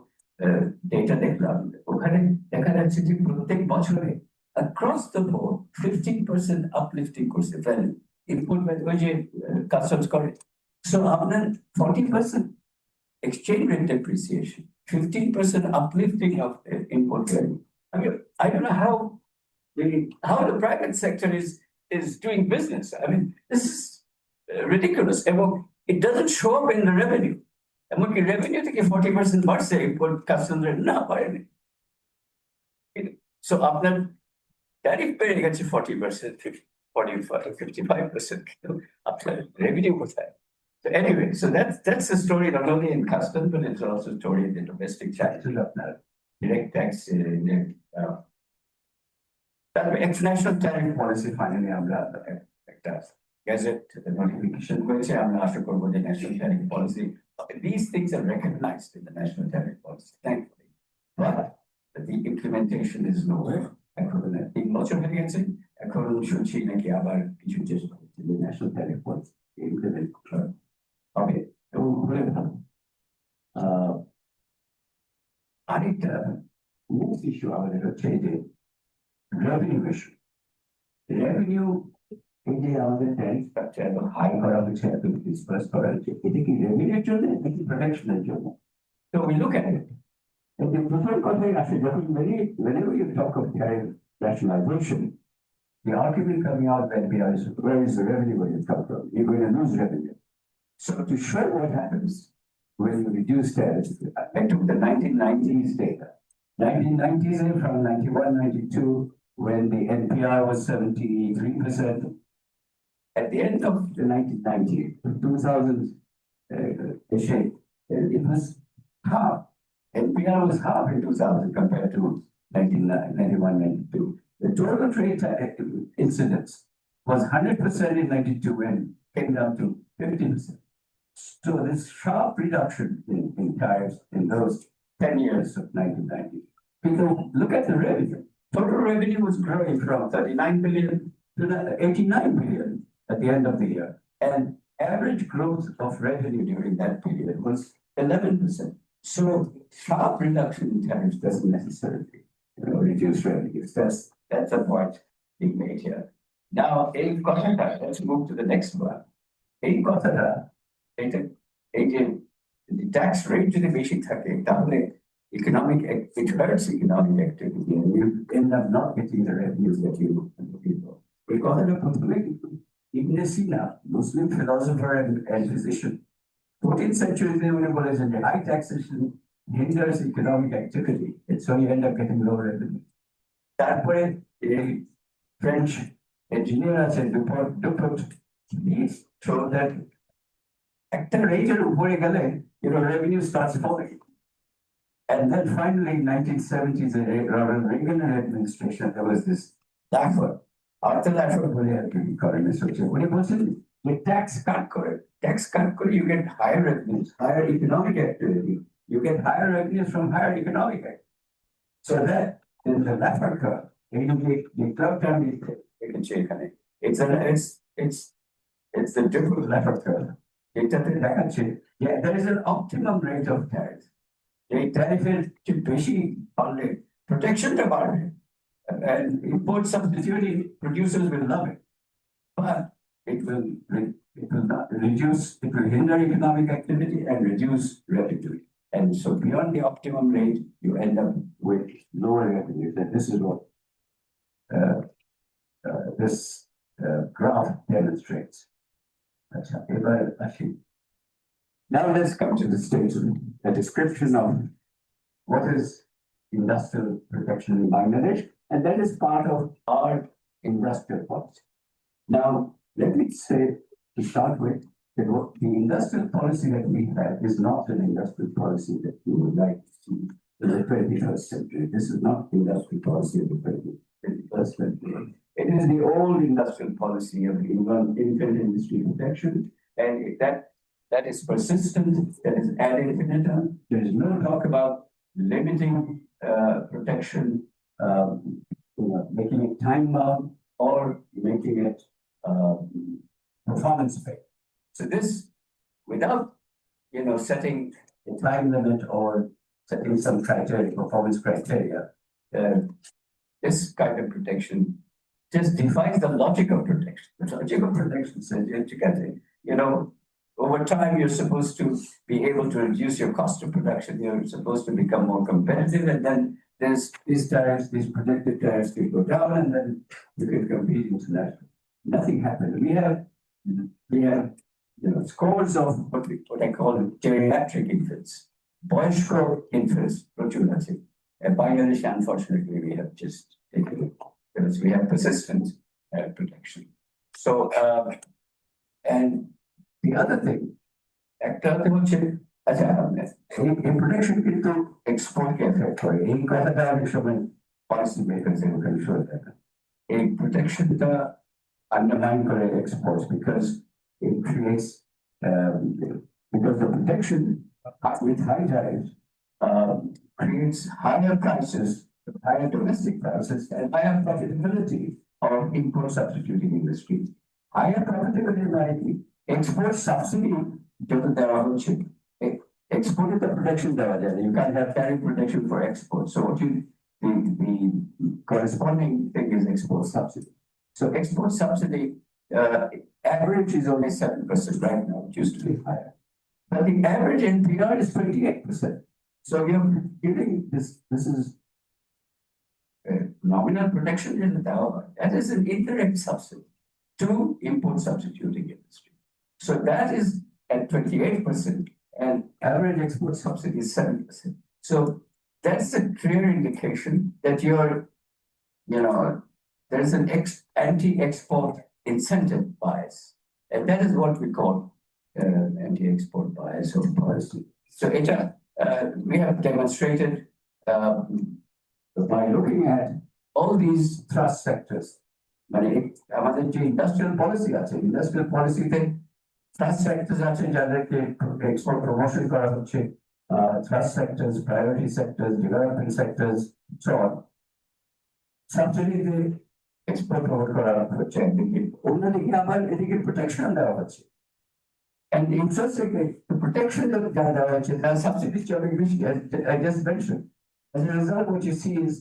data দেখলাম ওখানে দেখা যাচ্ছে যে প্রত্যেক বছরে across the board 15% uplifting করছে ভ্যালু ইম্পোর্ট ভ্যালু ওই যে কাস্টমস করে সো আপনার 40% exchange rate depreciation, 15% uplifting of import value. I mean, I don't know how the private sector is doing business. I mean, this is ridiculous. It doesn't show up in the revenue. এমনকি revenue থেকে 40% বাড়ছে import customs rate না বাড়েনি। So আপনার tariff বেড়ে গেছে 40%, 55%, আপনার revenue কোথায়? So anyway, so that's the story not only in customs, but it's also a story in the domestic taxes of direct tax. International tariff policy finally আমরা একটা gazette notification করেছে আমরা আশা করব যে national tariff policy. These things are recognized in the national tariff policy, thankfully, but the implementation is nowhere. এখন 3 বছর হয়ে গেছে এখন শুনছি নাকি আবার কিছু চেষ্টা হচ্ছে the national tariff policy implement করা হবে এবং খুবই ভালো। আরেকটা next issue আমাদের হচ্ছে যে revenue issue. Revenue এই যে আমাদের ট্যাক্স স্ট্রাকচার এত হাই করা হচ্ছে এত ডিসপার্স করা হচ্ছে এটা কি রেভিনিউর জন্য নাকি প্রোটেকশনের জন্য? So we look at it. And the প্রথম কথাই আসে যখন whenever you talk of tariff rationalization, the argument coming out that where is the revenue going to come from? You're going to lose revenue. So to show what happens when you reduce tariffs, I took the 1990s data. 1990s and from 91, 92, when the NPR was 73%. At the end of the 1990, 2000 shape, it was half. NPR was half in 2000 compared to 1991, 92. The total trade incidence was 100% in 92 and came down to 50%. So this sharp reduction in tariffs in those 10 years of 1990. People look at the revenue. Total revenue was growing from 39 billion to 89 billion at the end of the year. And average growth of revenue during that period was 11%. So sharp reduction in tariffs doesn't necessarily reduce revenues. That's the point being made here. Now, in Kolkata, let's move to the next one. In Kolkata, the tax rate to the basic economic, it hurts economic activity, and you end up not getting the revenues that you looking for. Because of Ibn Sina, Muslim philosopher and physician, 14th century is in the high taxation hinders economic activity, and so you end up getting low revenue. That way, a French engineer said Dupont, he showed that accelerated revenue starts falling. And then finally, in 1970s, Ronald Reagan administration, there was this Laffer. After Laffer, when it wasn't the tax cut, you get higher revenues, higher economic activity. You get higher revenues from higher economic activity. So that in the Laffer curve, the club time you can check on it. It's the different Laffer curve. Yeah, there is an optimum rate of tariff. The tariff is basically only protection department and import substituting producers will love it. But it will not reduce, it will hinder economic activity and reduce revenue. And so beyond the optimum rate, you end up with lower revenues. And this is what this graph demonstrates. Now let's come to the statement, a description of what is industrial protection in Bangladesh, and that is part of our industrial policy. Now, let me say to start with that the industrial policy that we have is not an industrial policy that we would like to see in the 21st century. This is not the industrial policy of the 21st century. It is the old industrial policy of infant industry protection, and that is persistent, that is ad infinitum. There is no talk about limiting protection, making it time bound or making it performance based. So this, without setting a time limit or setting some criteria, performance criteria, this kind of protection just defies the logic of protection. The logic of protection says over time, you're supposed to be able to reduce your cost of production. You're supposed to become more competitive, and then there's these tariffs, these protected tariffs can go down, and then you can compete internationally. Nothing happened. We have scores of what I call geriatric infants, boyishko infants, protruding. And Bangladesh, unfortunately, we have just taken it because we have persistent protection. So, and the other thing, in protection কিন্তু export কে affect করে এই কথাটা অনেক সময় policy makers can show that এই protectionটা undermine করে exports because it creates because the protection with high tariffs creates higher prices, higher domestic prices, and higher profitability of import substituting industry. Higher profitability export subsidy given their ownership. Exported the protection there. You can't have tariff protection for export. So what the corresponding thing is export subsidy. So export subsidy average is only 7% right now. It used to be higher. But the average NPR is 28%. So you're giving this is nominal protection in the tower. That is an indirect subsidy to import substituting industry. So that is at 28%, and average export subsidy is 7%. So that's a clear indication that you're, there's an anti-export incentive bias. And that is what we call anti-export bias or policy. So we have demonstrated by looking at all these thrust sectors. মানে আমাদের যে industrial policy আছে, industrial পলিসিতে thrust sectors আছে যাদেরকে export promotion করা হচ্ছে, thrust sectors, priority sectors, development sectors, so on. সাবসিডিতে এক্সপোর্ট প্রমোট করা হচ্ছে একদিকে, অন্যদিকে আবার এদিকে প্রোটেকশন দেওয়া হচ্ছে। And the interest rate, the protection that the subsidies I just mentioned. As a result, what you see is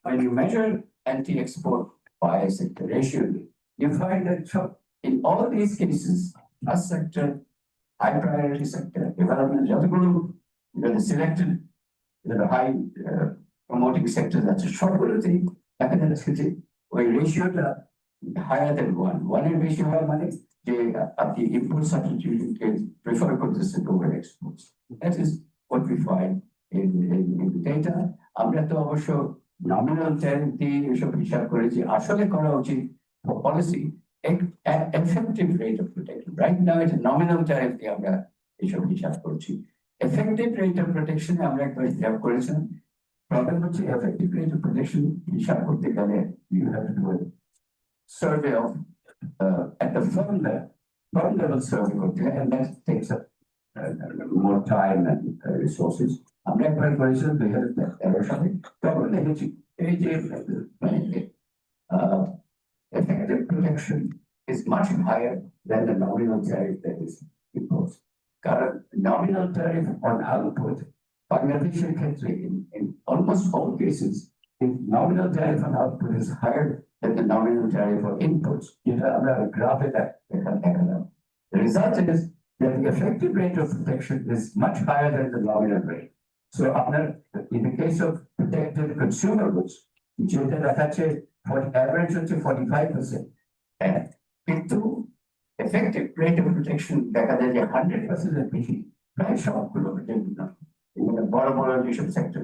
when you measure anti-export bias ratio, you find that in all these cases, trust sector, high priority sector, development, the selected, the high promoting sectors, that's a short thing, where ratio higher than one in ratio of money. At the import substitution case, prefer consistent over exports. That is what we find in the data. আমরা তো অবশ্য nominal tariff দিয়ে এসব হিসাব করেছি, আসলে করা উচিত policy effective rate of protection. Right now it's a nominal tariff দিয়ে আমরা এসব হিসাব করছি। Effective rate of protection আমরা একবার হিসাব করেছিলাম। Problem হচ্ছে effective rate of protection হিসাব করতে গেলে you have to do a survey of at the firm level survey করতে হয়, and that takes up more time and resources. আমরা একবার করেছিলাম 2013 সালে, তখন দেখেছি এই যে effective protection is much higher than the nominal tariff that is imposed. কারণ nominal tariff on output বাংলাদেশের ক্ষেত্রে in almost all cases, the nominal tariff on output is higher than the nominal tariff for inputs. The result is that the effective rate of protection is much higher than the nominal rate. So in the case of protected consumer goods, which is for average of 45%, and into effective rate of protection, that is 100% of the price shock below the bottom sector,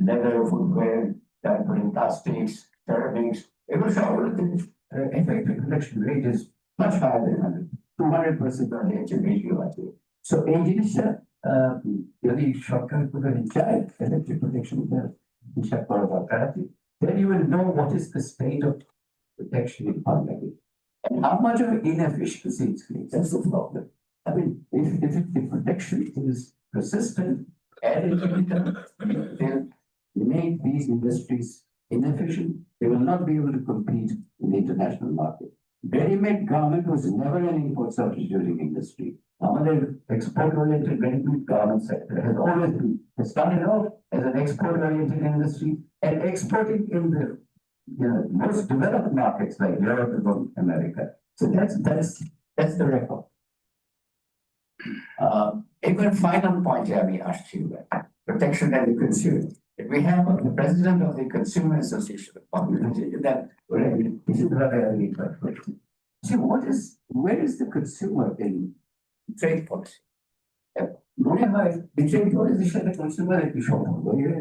leather, footwear, plastics, ceramics, effective protection rate is much higher than 200% on the ratio. So, যদি সরকার চায় effective protection হিসাব করা দরকার আছে, then you will know what is the state of protection in Bangladesh and how much of inefficiency it's creating. That's the problem. I mean, if the protection is persistent and they'll make these industries inefficient, they will not be able to compete in the international market. Ready-made garment was never an import substituting industry. Our export-oriented ready-made garment sector has always been. It started off as an export-oriented industry and exporting in the most developed markets like Europe and America. So that's the record. Even final point here, we asked you protection and the consumer. We have the president of the Consumer Association of Bangladesh that this is what I need. See, where is the consumer in trade policy? The trade policy should be consumer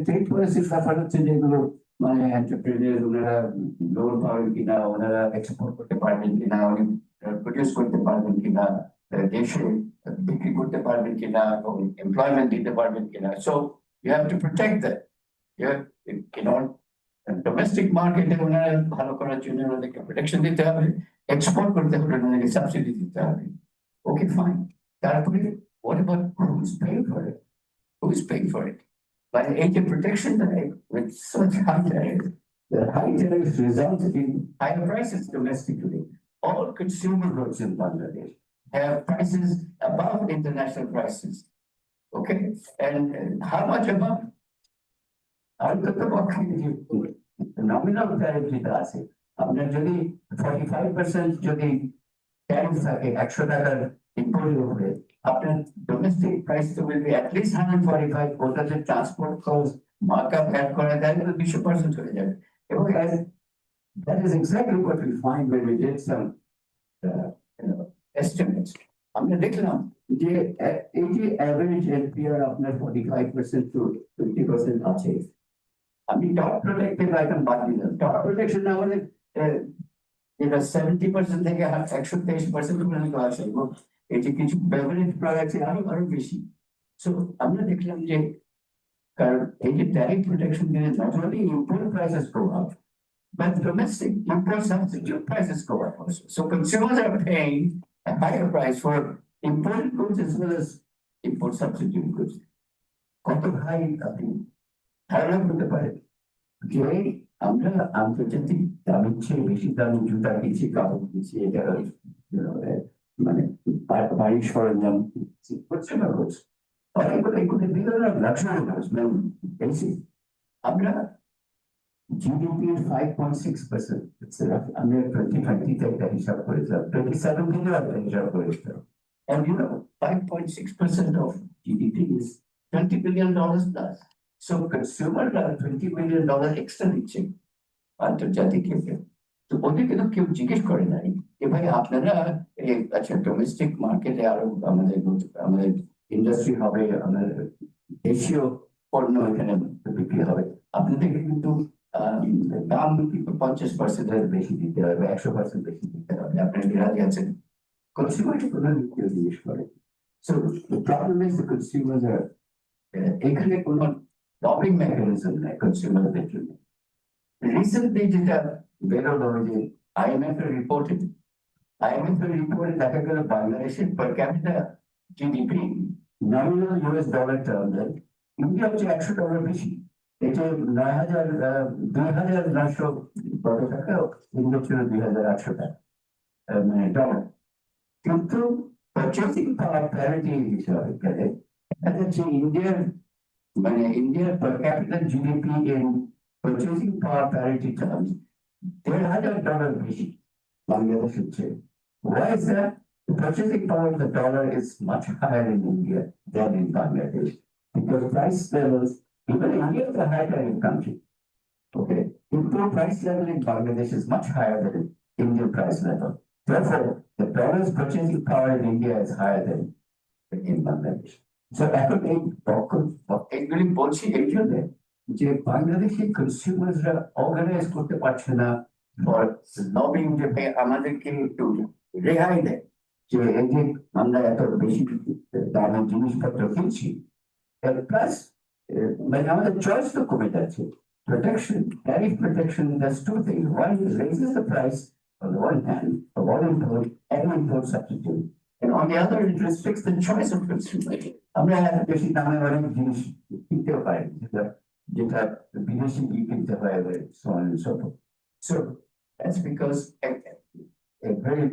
trade policy entrepreneurs loan power export department produce department employment department. So you have to protect that. Domestic market ভালো করার জন্য ওদেরকে protection দিতে হবে, export করতে হলে ওদেরকে subsidy দিতে হবে। ওকে ফাইন, তারপরে what about who's paying for it? Who's paying for it? By the protection with such high tariffs, the high tariffs resulted in higher prices domestically. All consumer goods in Bangladesh have prices above international prices. Okay, and how much above? Nominal tariff যেটা আছে, আপনার যদি 45% যদি tariff থাকে 100 টাকার ইম্পোর্টের উপরে, আপনার domestic price তো will be at least 145, ওটাতে ট্রান্সপোর্ট কস্ট মার্কআপ অ্যাড করে তাহলে তো 200% হয়ে যাবে। এবং that is exactly what we find when we did some estimates. আমরা দেখলাম যে এই যে অ্যাভারেজ এনপিআর আপনার 45% টু 20% আছে, আমি টপ প্রোটেক্টেড আইটেম বাদ দিলাম, টপ প্রোটেকশন আমাদের এটা 70% থেকে 123% পর্যন্ত আছে, এবং এই যে কিছু বেভারেজ প্রোডাক্টস আরো বেশি। সো আমরা দেখলাম যে কারণ এই যে ট্যারিফ প্রোটেকশন দিলে not only import prices go up, but domestic import substitute prices go up also. So consumers are paying a higher price for imported goods as well as import substitute goods. কত high আপনি ধারণা করতে পারেন যে আমরা আন্তর্জাতিক দামের চেয়ে বেশি দামি জুতা কিনছি, কাপড় কিনছি, এটা মানে বাড়ির সরঞ্জাম হচ্ছে না হচ্ছে এগুলো বিভিন্ন লাক্সারি গুডস, মানে বেশি আমরা GDP 5.6%. আমরা 2020 তে একটা হিসাব করেছিলাম, 2017 একটা হিসাব করেছিলাম, and you know 5.6% of GDP is $20 billion plus. So consumer $20 billion extra দিচ্ছে আন্তর্জাতিক ক্ষেত্রে। তো ওদেরকে তো কেউ জিজ্ঞেস করে নাই যে ভাই আপনারা আচ্ছা ডোমেস্টিক মার্কেটে আরো আমাদের ইন্ডাস্ট্রি হবে, আমাদের দেশীয় পণ্য এখানে বিক্রি হবে, আপনাদের কিন্তু দাম কিন্তু 50% বেশি দিতে হবে, 100% বেশি দিতে হবে, আপনার রাজি আছেন? কনজিউমার কোনো কেউ জিজ্ঞেস করে। So the problem is the consumers আর এখানে কোনো লবিং মেকানিজম নেই কনজিউমারদের জন্য। রিসেন্টলি যেটা বেরোলো যে IMF এর রিপোর্টে দেখা গেল বাংলাদেশের পার capital GDP nominal US dollar টার্মে ইন্ডিয়া হচ্ছে $100 বেশি, এটা 2,900 কত টাকা, ইন্ডিয়া ছিল 2,800 টাকা মানে ডলার। কিন্তু পারচেসিং পাওয়ার প্যারিটি হিসাবে গেলে দেখা যাচ্ছে ইন্ডিয়ার per capital GDP in purchasing power parity terms $1,000 বেশি বাংলাদেশের চেয়ে। Why is that? The purchasing power of the dollar is much higher in India than in Bangladesh, because price levels, even India is a high tariff country. Okay, import price level in Bangladesh is much higher than Indian price level. Therefore, the dollar's purchasing power in India is higher than in Bangladesh. So এখন এইগুলি বলছি এই জন্য যে Bangladeshi কনজিউমাররা organise করতে পারছে না for lobbying, যে আমাদেরকে একটু রেহাই দেয়, যে এই যে আমরা এত বেশি দামের জিনিসপত্র কিনছি, প্লাস মানে আমাদের চয়েস তো কমে যাচ্ছে। Protection, tariff protection does two things. One, it raises the price on the one hand of all import and import substitute, and on the other, it restricts the choice of consumers. আমরা বেশি দামে অনেক জিনিস কিনতে পারি যেটা বিদেশি কিনতে হয়, so on and so forth. So that's because a very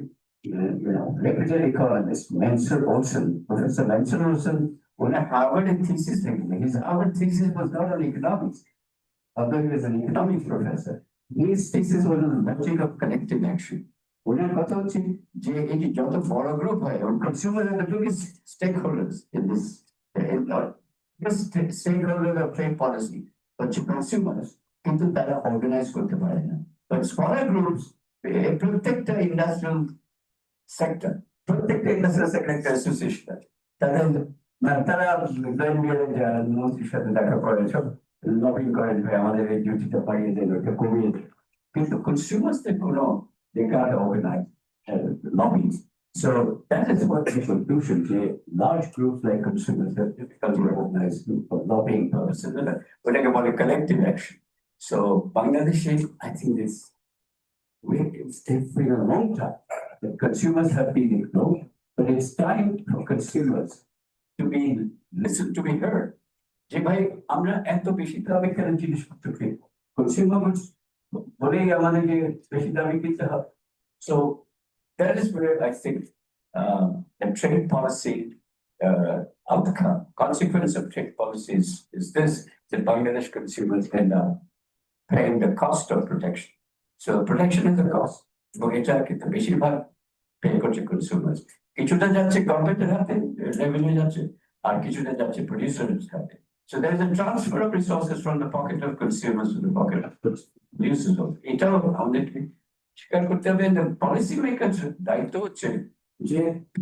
reputed economist, Professor Mansur Olson, on a Harvard thesis, his Harvard thesis was not on economics, although he was an economics professor. His thesis was on the logic of collective action. ওনার কথা হচ্ছে যে এই যে যত বড় group হয়, consumers are the biggest stakeholders in this, stakeholders of trade policy, হচ্ছে consumers, কিন্তু তারা অর্গানাইজ করতে পারে না। But smaller groups, প্রত্যেকটা ইন্ডাস্ট্রিয়াল সেক্টর একটা অ্যাসোসিয়েশন, তারা মন্ত্রীর সাথে দেখা করে, সব লবিং করেন, আমাদের এই ডিউটিটা বাড়িয়ে দেন, ওটা কমিয়ে দেন, কিন্তু কনজিউমার্সদের কোনো they can't organize lobbies. So that is what the conclusion, large groups like consumers have difficulty organized for lobbying purposes, but like about a collective action. So Bangladesh, I think it's taken a long time. The consumers have been ignored, but it's time for consumers to be listened, to be heard. যে ভাই আমরা এত বেশি দামে কেন জিনিসপত্র কিনব, consumer বলেই আমাদেরকে বেশি দামে কিনতে হবে। So that is where I think the trade policy outcome, consequence of trade policies is this: that Bangladesh consumers end up paying the cost of protection. So protection is a cost, এবং এটা কিন্তু বেশিরভাগ pay করছে consumers. কিছুটা যাচ্ছে গভর্নমেন্টের হাতে, revenue যাচ্ছে, আর কিছুটা যাচ্ছে প্রডিউসারের হাতে। So there is a transfer of resources from the pocket of consumers to the pocket of producers. এটাও আমাদেরকে স্বীকার করতে হবে। পলিসি মেকার দায়িত্ব হচ্ছে যে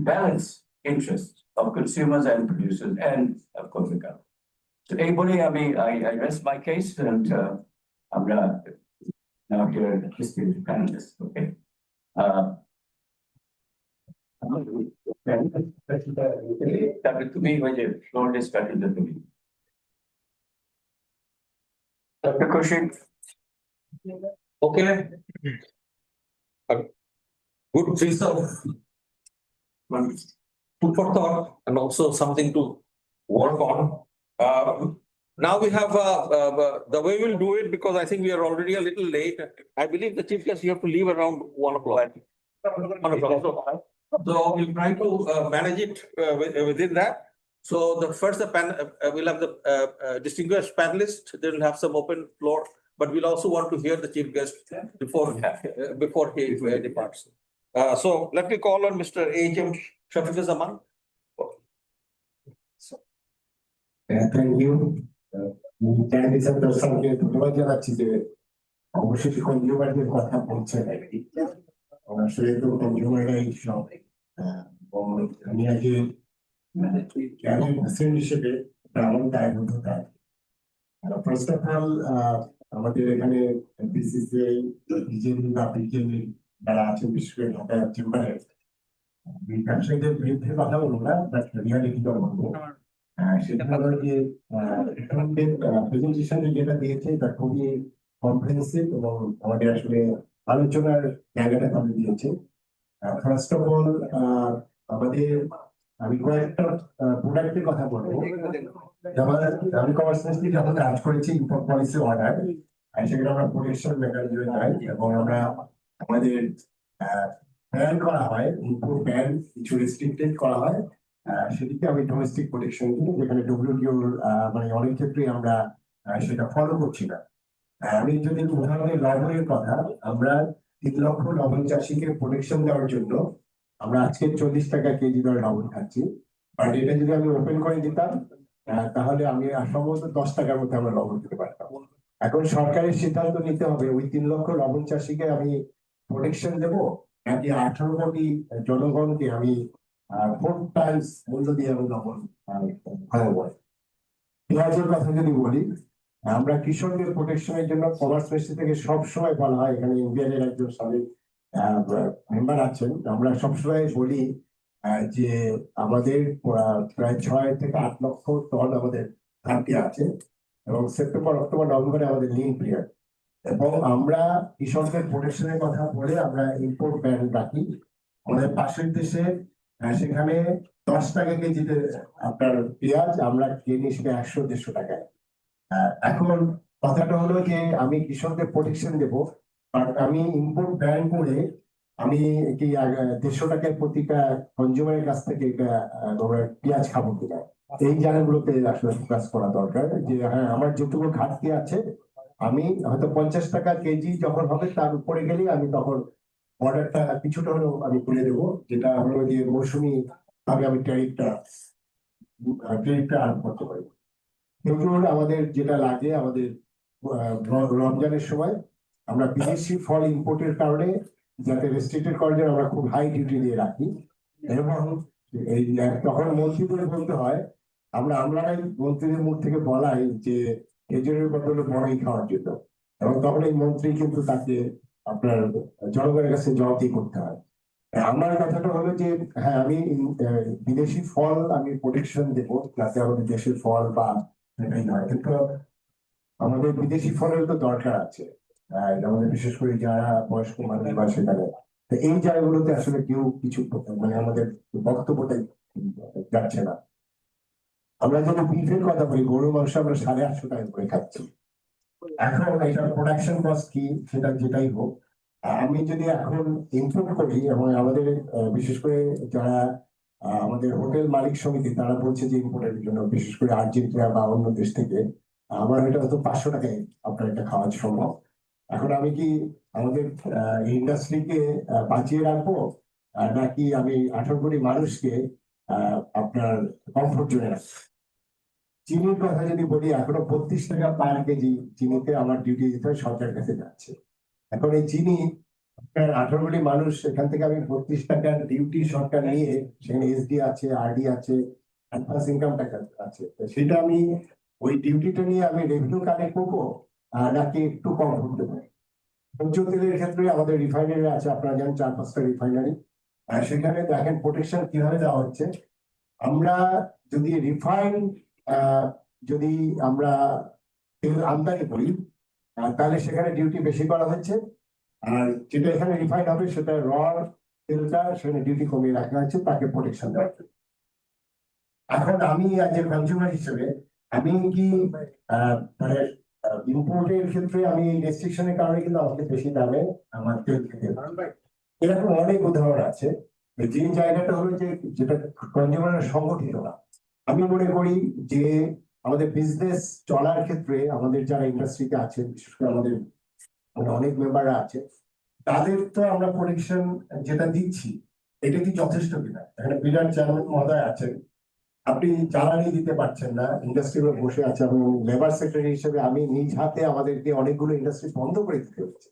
balance interests of consumers and producers and of course the government. So everybody, I rest my case and I'm gonna now hear the distinguished panelists, okay? Dr. Tumi, when you floor is Dr. Tumi. Dr. Kushik. Okay. Good piece of food for thought and also something to work on. Now we have, the way we'll do it, because I think we are already a little late. I believe the chief guest, you have to leave around 1 o'clock. 1 o'clock. So we'll try to manage it within that. So the first, we'll have the distinguished panelists, they'll have some open floor, but we'll also want to hear the chief guest before he departs. So let me call on Mr. H.M. Shafiquuzzaman. Thank you. Candidate দর্শককে ধন্যবাদ জানাচ্ছি যে অবশ্যই কনজিউমারদের কথা বলছেন আসলে তো কনজিউমাররাই সব এবং আমি আগে প্রেসিডেন্ট হিসেবে আমার দায়বদ্ধতা ফার্স্ট অফ অল আমাদের এখানে বিসিসিআই বিজেপি বা বিজেপি যারা আছেন বিশেষ করে ঢাকা চেম্বারে ব্যবসায়ীদের বিরুদ্ধে কথা বলবো না বাট রিয়ালিটিটা বলবো সেটা হলো যে প্রেজেন্টেশনে যেটা দিয়েছে তা খুবই কম্প্রিহেনসিভ এবং আমাদের আসলে আলোচনার জায়গাটা করে দিয়েছে ফার্স্ট অফ অল আমাদের আমি কয়েকটা প্রোডাক্টের কথা বলবো যেমন আমি কমার্স মিনিস্ট্রি যখন কাজ করেছি ইম্পোর্ট পলিসি অর্ডার সেখানে আমরা প্রোটেকশন মেকানিজমে যাই এবং আমরা আমাদের ব্যান করা হয় ইম্পোর্ট ব্যান কিছু রেস্ট্রিক্টেড করা হয় সেদিকে আমি ডোমেস্টিক প্রোটেকশন দিই যেখানে ডব্লিউটিও মানে অনেক ক্ষেত্রে আমরা সেটা ফলো করছি না আমি যদি উদাহরণের লবণের কথা আমরা 3 লক্ষ লবণ চাষিকে প্রোটেকশন দেওয়ার জন্য আমরা আজকে 40 টাকা কেজি দরে লবণ খাচ্ছি বাট এটা যদি আমি ওপেন করে দিতাম তাহলে আমি সম্ভবত 10 টাকার মধ্যে আমরা লবণ দিতে পারতাম এখন সরকারের সিদ্ধান্ত নিতে হবে ওই 3 লক্ষ লবণ চাষিকে আমি প্রোটেকশন দেবো নাকি 18 কোটি জনগণকে আমি 4 টাইমস মূল্য দিয়ে আমি লবণ খাওয়াবো পেঁয়াজের কথা যদি বলি আমরা কৃষকদের প্রোটেকশনের জন্য কমার্স মিনিস্ট্রি থেকে সবসময় বলা হয় এখানে ইন্ডিয়ানের একজন সাবেক মেম্বার আছেন আমরা সবসময় বলি যে আমাদের প্রায় 6 থেকে 8 লক্ষ টন আমাদের ঘাটতি আছে এবং সেপ্টেম্বর অক্টোবর নভেম্বরে আমাদের লিন পিরিয়ড এবং আমরা কৃষকদের প্রোটেকশনের কথা বলে আমরা ইম্পোর্ট ব্যান রাখি আমাদের পাশের দেশে সেখানে 10 টাকা কেজিতে আপনার পেঁয়াজ আমরা কিনি সেটা 100-150 টাকায় এখন কথাটা হলো যে আমি কৃষকদের প্রোটেকশন দেবো বাট আমি ইম্পোর্ট ব্যান করে আমি কি 150 টাকায় প্রতিটা কনজিউমারের কাছ থেকে পেঁয়াজ খাবো কিনা এই জায়গাগুলোতে আসলে ফোকাস করা দরকার যে হ্যাঁ আমার যেটুকু ঘাটতি আছে আমি হয়তো 50 টাকা কেজি যখন হবে তার উপরে গেলে আমি তখন অর্ডারটা কিছুটা হলেও আমি তুলে দেবো যেটা হলো যে মৌসুমি ভাবে আমি ট্যারিফটা আরোপ করতে পারি এগুলো আমাদের যেটা লাগে আমাদের রমজানের সময় আমরা বিদেশি ফল ইম্পোর্টের কারণে যাতে রেস্ট্রিক্টেড করিডর আমরা খুব হাই ডিউটি দিয়ে রাখি এবং এই তখন মন্ত্রীদের বলতে হয় আমরাই মন্ত্রীদের মুখ থেকে বলাই যে খেজুরের বদলে বড়ই খাওয়ার জন্য এবং তখন এই মন্ত্রী কিন্তু তাকে আপনার জনগণের কাছে জবাবদিহি করতে হয় আমার কথাটা হলো যে হ্যাঁ আমি বিদেশি ফল আমি প্রোটেকশন দেবো যাতে আমাদের দেশের ফল বা এটাই নয় কিন্তু আমাদের বিদেশি ফলের তো দরকার আছে আমাদের বিশেষ করে যারা বয়স্ক মানুষ বা সেখানে এই জায়গাগুলোতে আসলে কেউ কিছু মানে আমাদের বক্তব্যটাই যাচ্ছে না আমরা যদি বিফের কথা বলি গরুর মাংস আমরা 850 টাকা করে খাচ্ছি এখন এটা প্রোডাকশন কস্ট কি সেটা যেটাই হোক আমি যদি এখন ইম্পোর্ট করি এবং আমাদের বিশেষ করে যারা আমাদের হোটেল মালিক সমিতি তারা বলছে যে ইম্পোর্টের জন্য বিশেষ করে আর্জেন্টিনা বা অন্য দেশ থেকে আমার এটা হয়তো 500 টাকায় আপনার এটা খাওয়া সম্ভব এখন আমি কি আমাদের ইন্ডাস্ট্রিকে বাঁচিয়ে রাখবো নাকি আমি 18 কোটি মানুষকে আপনার কমফোর্ট জোনে রাখবো চিনির কথা যদি বলি এখনো 32 টাকা পার কেজি চিনিতে আমার ডিউটি দিতে হয় সরকারের কাছে যাচ্ছে এখন এই চিনি 18 কোটি মানুষ, এখান থেকে আমি 32 টাকার ডিউটি সরকার নিয়ে, সেখানে এসডি আছে, আরডি আছে, অ্যাডভান্স ইনকাম ট্যাক্স আছে, তো সেটা আমি ওই ডিউটিটা নিয়ে আমি রেভিনিউ কালেক্ট করবো নাকি একটু কম করতে পারি। ভোজ্য তেলের ক্ষেত্রে আমাদের রিফাইনারি আছে, আপনারা জানেন 4-5টা রিফাইনারি, সেখানে দেখেন প্রোটেকশন কিভাবে দেওয়া হচ্ছে। আমরা যদি রিফাইন যদি আমরা তেল আমদানি করি, তাহলে সেখানে ডিউটি বেশি করা হচ্ছে, আর যেটা এখানে রিফাইন হবে সেটা তেলটা সেখানে ডিউটি কমিয়ে রাখা হচ্ছে, তাকে প্রোটেকশন দেওয়া হচ্ছে। এখন আমি আজ এ কনজিউমার হিসেবে আমি কি মানে ইম্পোর্টের ক্ষেত্রে আমি রেস্ট্রিকশনের কারণে কিন্তু আমাকে বেশি দামে আমার তেল খেতে হবে। এরকম অনেক উদাহরণ আছে, যে জায়গাটা হলো যে যেটা কনজিউমার সংগঠিত না। আমি মনে করি যে আমাদের বিজনেস চলার ক্ষেত্রে আমাদের যারা ইন্ডাস্ট্রিতে আছে, বিশেষ করে আমাদের অনেক মেম্বাররা আছে, তাদের তো আমরা প্রোটেকশন যেটা দিচ্ছি এটা কি যথেষ্ট কিনা। এখানে বিরাট চেয়ারম্যান মহোদয় আছেন, আপনি জ্বালানি দিতে পারছেন না, ইন্ডাস্ট্রি বসে আছে, এবং লেবার সেক্রেটারি হিসেবে আমি নিজ হাতে আমাদেরকে অনেকগুলো ইন্ডাস্ট্রি বন্ধ করে দিতে হচ্ছে।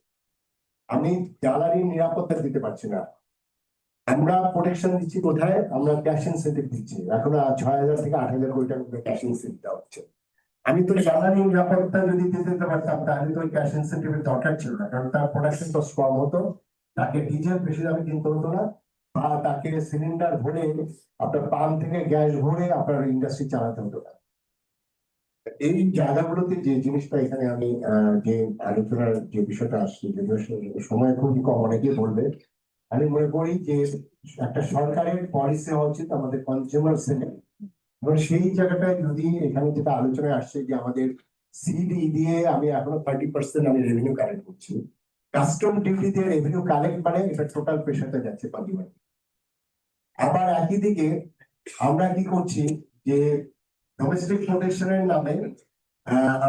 আমি জ্বালানির নিরাপত্তা দিতে পারছি না। আমরা প্রোটেকশন দিচ্ছি কোথায়? আমরা ক্যাশ ইনসেন্টিভ দিচ্ছি, এখন 6,000 থেকে 8,000 কোটি টাকা করে ক্যাশ ইনসেন্টিভ দেওয়া হচ্ছে। আমি তো জ্বালানি নিরাপত্তা যদি দিতে পারতাম তাহলে তো ওই ক্যাশ ইনসেন্টিভের দরকার ছিল না, কারণ তার প্রোডাকশন তো স্ট্রং হতো, তাকে ডিজেল বেশি দামে কিনতে হতো না, বা তাকে সিলিন্ডার ভরে আপনার পাম্প থেকে গ্যাস ভরে আপনার ইন্ডাস্ট্রি চালাতে হতো না। এই জায়গাগুলোতে যে জিনিসটা এখানে আমি যে আলোচনার যে বিষয়টা আসছে, যদিও সময় খুবই কম, অনেকে বলবে, আমি মনে করি যে একটা সরকারের পলিসি হওয়া উচিত আমাদের কনজিউমার সেন্টার। এবং সেই জায়গাটায় যদি এখানে যেটা আলোচনায় আসছে যে আমাদের সিডি দিয়ে আমি এখনো 30% আমি রেভিনিউ কালেক্ট করছি, কাস্টম ডিউটি দিয়ে রেভিনিউ কালেক্ট মানে এটা টোটাল প্রেশারটা যাচ্ছে কনজিউমার। আবার একই দিকে আমরা কি করছি যে ডোমেস্টিক প্রোটেকশনের নামে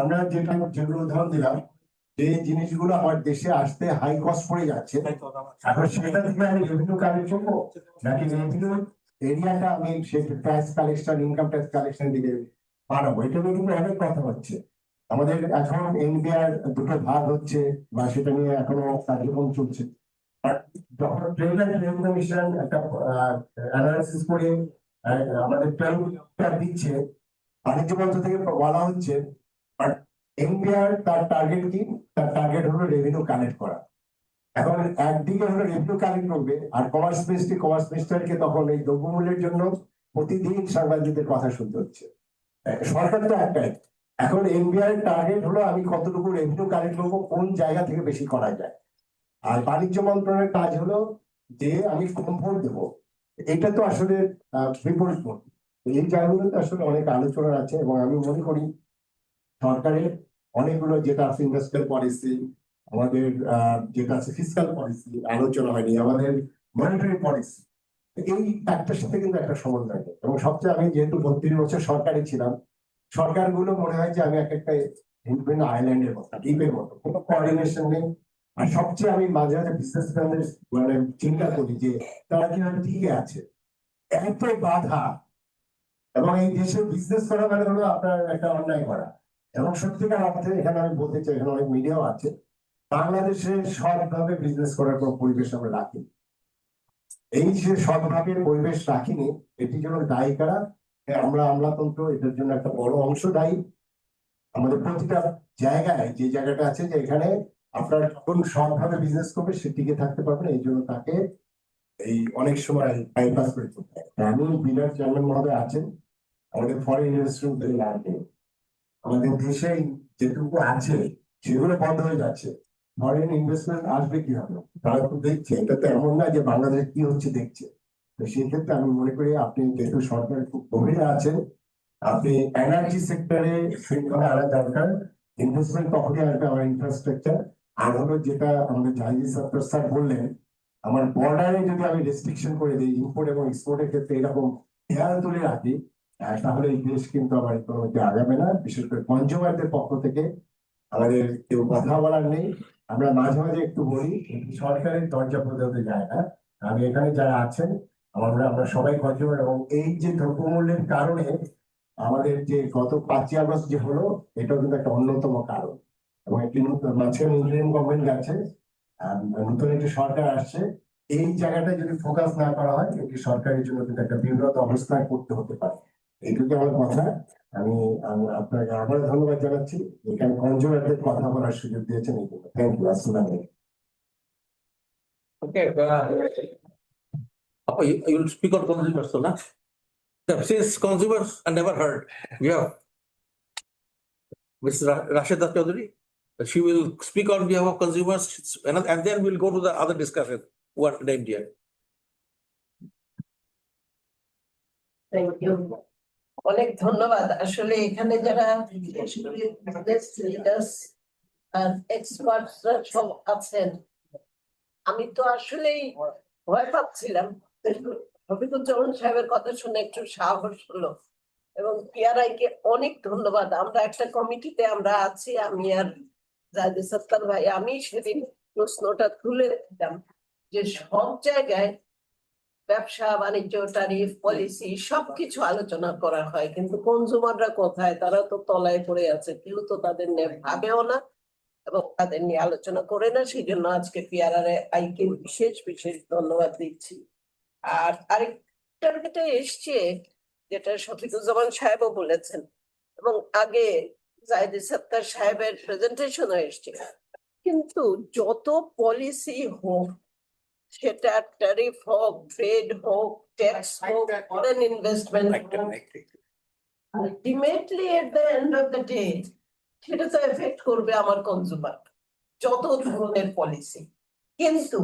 আমরা যেগুলো উদাহরণ দিলাম, যে জিনিসগুলো আমার দেশে আসতে হাই কস্ট পড়ে যাচ্ছে, এখন সেটা থেকে আমি রেভিনিউ কালেক্ট করবো নাকি রেভিনিউ এরিয়াটা আমি সেই ট্যাক্স কালেকশন, ইনকাম ট্যাক্স কালেকশনের দিকে বাড়াবো। এটা নিয়ে কিন্তু অনেক কথা হচ্ছে। আমাদের এখন এনবিআর দুটো ভাগ হচ্ছে, বা সেটা নিয়ে এখনো কার্যক্রম চলছে। আর যখন ট্রেড অ্যান্ড রেভিনিউ কমিশন একটা অ্যানালাইসিস করে আমাদের ট্রেনটা দিচ্ছে, বাণিজ্য মন্ত্রক থেকে বলা হচ্ছে এনবিআর তার টার্গেট কি? তার টার্গেট হলো রেভিনিউ কালেক্ট করা। এখন একদিকে হলো রেভিনিউ কালেক্ট করবে, আর কমার্স মিনিস্টারকে তখন এই দ্রব্যমূল্যের জন্য প্রতিদিন সাংবাদিকদের কথা শুনতে হচ্ছে। সরকার তো একটাই, এখন এনবিআর টার্গেট হলো আমি কতটুকু রেভিনিউ কালেক্ট করবো, কোন জায়গা থেকে বেশি করা যায়। আর বাণিজ্য মন্ত্রণালয়ের কাজ হলো যে আমি কমফোর্ট দেবো। এটা তো আসলে বিপরীত মত। এই জায়গাগুলোতে আসলে অনেক আলোচনা আছে, এবং আমি মনে করি সরকারের অনেকগুলো যেটা আছে ইন্ডাস্ট্রিয়াল পলিসি, আমাদের যেটা আছে ফিসকাল পলিসি আলোচনা হয়নি, আমাদের মনিটারি পলিসি, এই একটার সাথে কিন্তু একটা সমন্বয় নেই। এবং সবচেয়ে আমি যেহেতু 32 বছর সরকারে ছিলাম, সরকারগুলো মনে হয় যে আমি একটা ইন্ডিপেন্ডেন্ট আইল্যান্ডের মতো, দ্বীপের মতো, কোনো কোঅর্ডিনেশন নেই। আর সবচেয়ে আমি মাঝে মাঝে বিজনেসম্যানদের মানে চিন্তা করি যে তারা কিভাবে টিকে আছে, এত বাধা। এবং এই দেশে বিজনেস করা মানে হলো আপনার একটা অন্যায় করা। এবং সত্যিকার অর্থে এখানে আমি বলতে চাই, এখানে অনেক মিডিয়াও আছে, বাংলাদেশে সৎভাবে বিজনেস করার কোনো পরিবেশ আমরা রাখিনি। এই যে সৎভাবে পরিবেশ রাখিনি, এটির জন্য দায়ী কারা? আমরা আমলাতন্ত্র এটার জন্য একটা বড় অংশ দায়ী। আমাদের প্রতিটা জায়গায় যে জায়গাটা আছে যে এখানে আপনার কোন সৎভাবে বিজনেস করবে সে টিকে থাকতে পারবে না, এই জন্য তাকে এই অনেক সময় বাইপাস করে চলতে হয়। আমি বিরাট চেয়ারম্যান মহোদয় আছেন, আমাদের ফরেন ইনভেস্টমেন্ট লাগবে, আমাদের দেশে যেটুকু আছে সেগুলো বন্ধ হয়ে যাচ্ছে, ফরেন ইনভেস্টমেন্ট আসবে কিভাবে? তারা তো দেখছে, এটা তো এমন না যে বাংলাদেশে কি হচ্ছে দেখছে। তো সেই ক্ষেত্রে আমি মনে করি আপনি যেহেতু সরকার খুব গভীরে আছেন, আপনি এনার্জি সেক্টরে শৃঙ্খলা আনা দরকার। ইনভেস্টমেন্ট তখনই আসবে আমার ইনফ্রাস্ট্রাকচার। আর হলো যেটা আমাদের জাহিদ সত্তর স্যার বললেন, আমার বর্ডারে যদি আমি রেস্ট্রিকশন করে দিই ইম্পোর্ট এবং এক্সপোর্টের ক্ষেত্রে এরকম দেয়াল তুলে রাখি, তাহলে এই দেশ কিন্তু আমার ইকোনমিতে আগাবে না। বিশেষ করে কনজিউমারদের পক্ষ থেকে আমাদের কেউ কথা বলার নেই। আমরা মাঝে মাঝে একটু বলি, সরকারের দরজা পর্যন্ত যায় না। আমি এখানে যারা আছেন আমরা সবাই কনজিউমার, এবং এই যে দ্রব্যমূল্যের কারণে আমাদের যে গত 5ই আগস্ট যে হলো, এটাও কিন্তু একটা অন্যতম কারণ। এবং একটি মাঝখানে ইন্টারিম গভর্নমেন্ট গেছে, নতুন একটি সরকার আসছে, এই জায়গাটা যদি ফোকাস না করা হয় এটি সরকারের জন্য কিন্তু একটা বিব্রত অবস্থা করতে হতে পারে। এইটুকু আমার কথা। আমি আপনাকে আবার ধন্যবাদ জানাচ্ছি এখানে কনজিউমারদের কথা বলার সুযোগ দিয়েছেন এই জন্য। Thank you. আসসালামু আলাইকুম। Okay, you'll speak on consumers, so na? Since consumers are never heard, we have Ms. Rashida Chaudhary. She will speak on behalf of consumers and then we'll go to the other discussion, who are named here. Thank you. অনেক ধন্যবাদ। আসলে এখানে যারা এক্সপার্টসরা সব আছেন, আমি তো আসলেই ভয় পাচ্ছিলাম। শফিকুজ্জামান সাহেবের কথা শুনে একটু সাহস হলো এবং পিআরআই কে অনেক ধন্যবাদ। আমরা একটা কমিটিতে আমরা আছি, আমি আর জাহিদ সত্তার ভাই, আমি সেদিন প্রশ্নটা তুলে দিতাম যে সব জায়গায় ব্যবসা বাণিজ্য ট্যারিফ পলিসি সবকিছু আলোচনা করা হয়, কিন্তু কনজিউমাররা কোথায়? তারা তো তলায় পড়ে আছে, কেউ তো তাদের নিয়ে ভাবেও না এবং তাদের নিয়ে আলোচনা করে না। সেই জন্য আজকে পিআরআই কে বিশেষ বিশেষ ধন্যবাদ দিচ্ছি। আর আরেকটা যেটা এসছে, যেটা শফিকুজ্জামান সাহেবও বলেছেন এবং আগে জাহিদ সত্তার সাহেবের প্রেজেন্টেশনও এসছে, কিন্তু যত পলিসি হোক, সেটা ট্যারিফ হোক, ট্রেড হোক, ট্যাক্স হোক, foreign investment, ultimately at the end of the day সেটা তো এফেক্ট করবে আমার কনজিউমার, যত ধরনের পলিসি। কিন্তু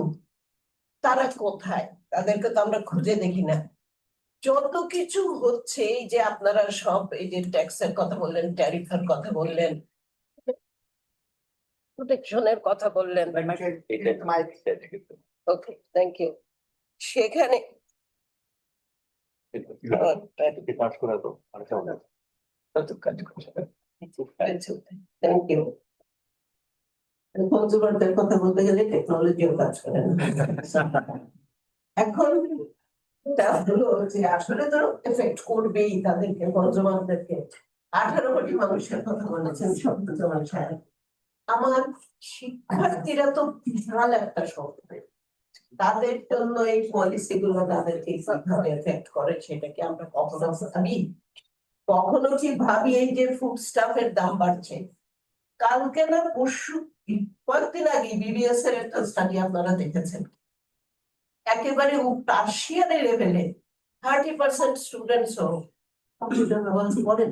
তারা কোথায়? তাদেরকে তো আমরা খুঁজে দেখি না। যত কিছু হচ্ছে, এই যে আপনারা সব এই যে ট্যাক্সের কথা বললেন, ট্যারিফের কথা বললেন, প্রোটেকশনের কথা বললেন, ওকে থ্যাংক ইউ। সেখানে থ্যাংক ইউ। কনজিউমারদের কথা বলতে গেলে টেকনোলজিও কাজ করে না। এখন হলো যে আসলে তো এফেক্ট করবেই তাদেরকে, কনজিউমারদেরকে। 18 কোটি মানুষের কথা বলেছেন শফিকুজ্জামান সাহেব। আমার শিক্ষার্থীরা তো বিশাল একটা সংখ্যা, তাদের জন্য এই পলিসি গুলো তাদেরকে কিভাবে এফেক্ট করে সেটা কি আমরা কখনো ভাবি? কখনো কি ভাবি এই যে ফুড স্টাফের দাম বাড়ছে? কালকে না পরশু, কয়েকদিন আগে বিবিএস এর একটা স্টাডি আপনারা দেখেছেন, একেবারে টারশিয়ারি লেভেলে 30% স্টুডেন্টস কম্পিউটার ব্যবহার করেন।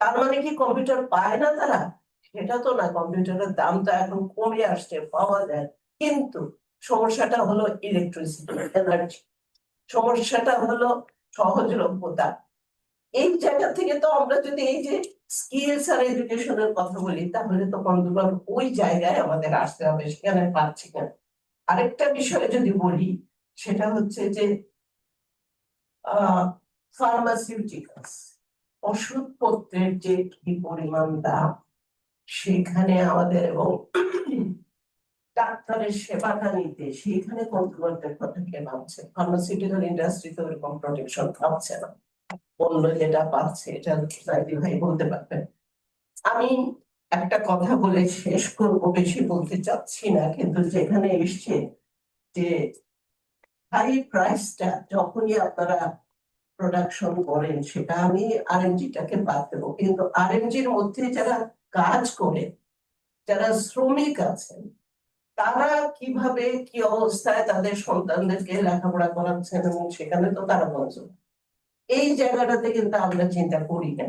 তার মানে কি কম্পিউটার পায় না তারা? সেটা তো না, কম্পিউটারের দাম তো এখন কমে আসছে, পাওয়া যায়, কিন্তু সমস্যাটা হলো ইলেকট্রিসিটি, এনার্জি, সমস্যাটা হলো সহজলভ্যতা। এই জায়গা থেকে তো আমরা যদি এই যে স্কিলস আর এডুকেশনের কথা বলি, তাহলে তো কনজিউমার ওই জায়গায় আমাদের আসতে হবে, সেখানে পাচ্ছি না। আরেকটা বিষয় যদি বলি, সেটা হচ্ছে যে ফার্মাসিউটিক্যালস, ওষুধপত্রের যে কি পরিমাণ দাম, সেখানে আমাদের এবং ডাক্তারের সেবাটা নিতে সেখানে কনজিউমারদের কথা কে ভাবছে? ফার্মাসিউটিক্যাল ইন্ডাস্ট্রিতে ওরকম প্রোটেকশন পাচ্ছে না, অন্য যেটা পাচ্ছে এটা জাহিদ ভাই বলতে পারবেন। আমি একটা কথা বলে শেষ করবো, বেশি বলতে চাচ্ছি না, কিন্তু যেখানে এসছে যে হাই প্রাইসটা যখনই আপনারা প্রোডাকশন করেন, সেটা আমি আরএমজিটাকে বাদ দেবো, কিন্তু আরএমজির মধ্যে যারা কাজ করে, যারা শ্রমিক আছেন, তারা কিভাবে কি অবস্থায় তাদের সন্তানদেরকে লেখাপড়া করাচ্ছেন, এবং সেখানে তো তারা বলছেন এই জায়গাটাতে কিন্তু আমরা চিন্তা করি না।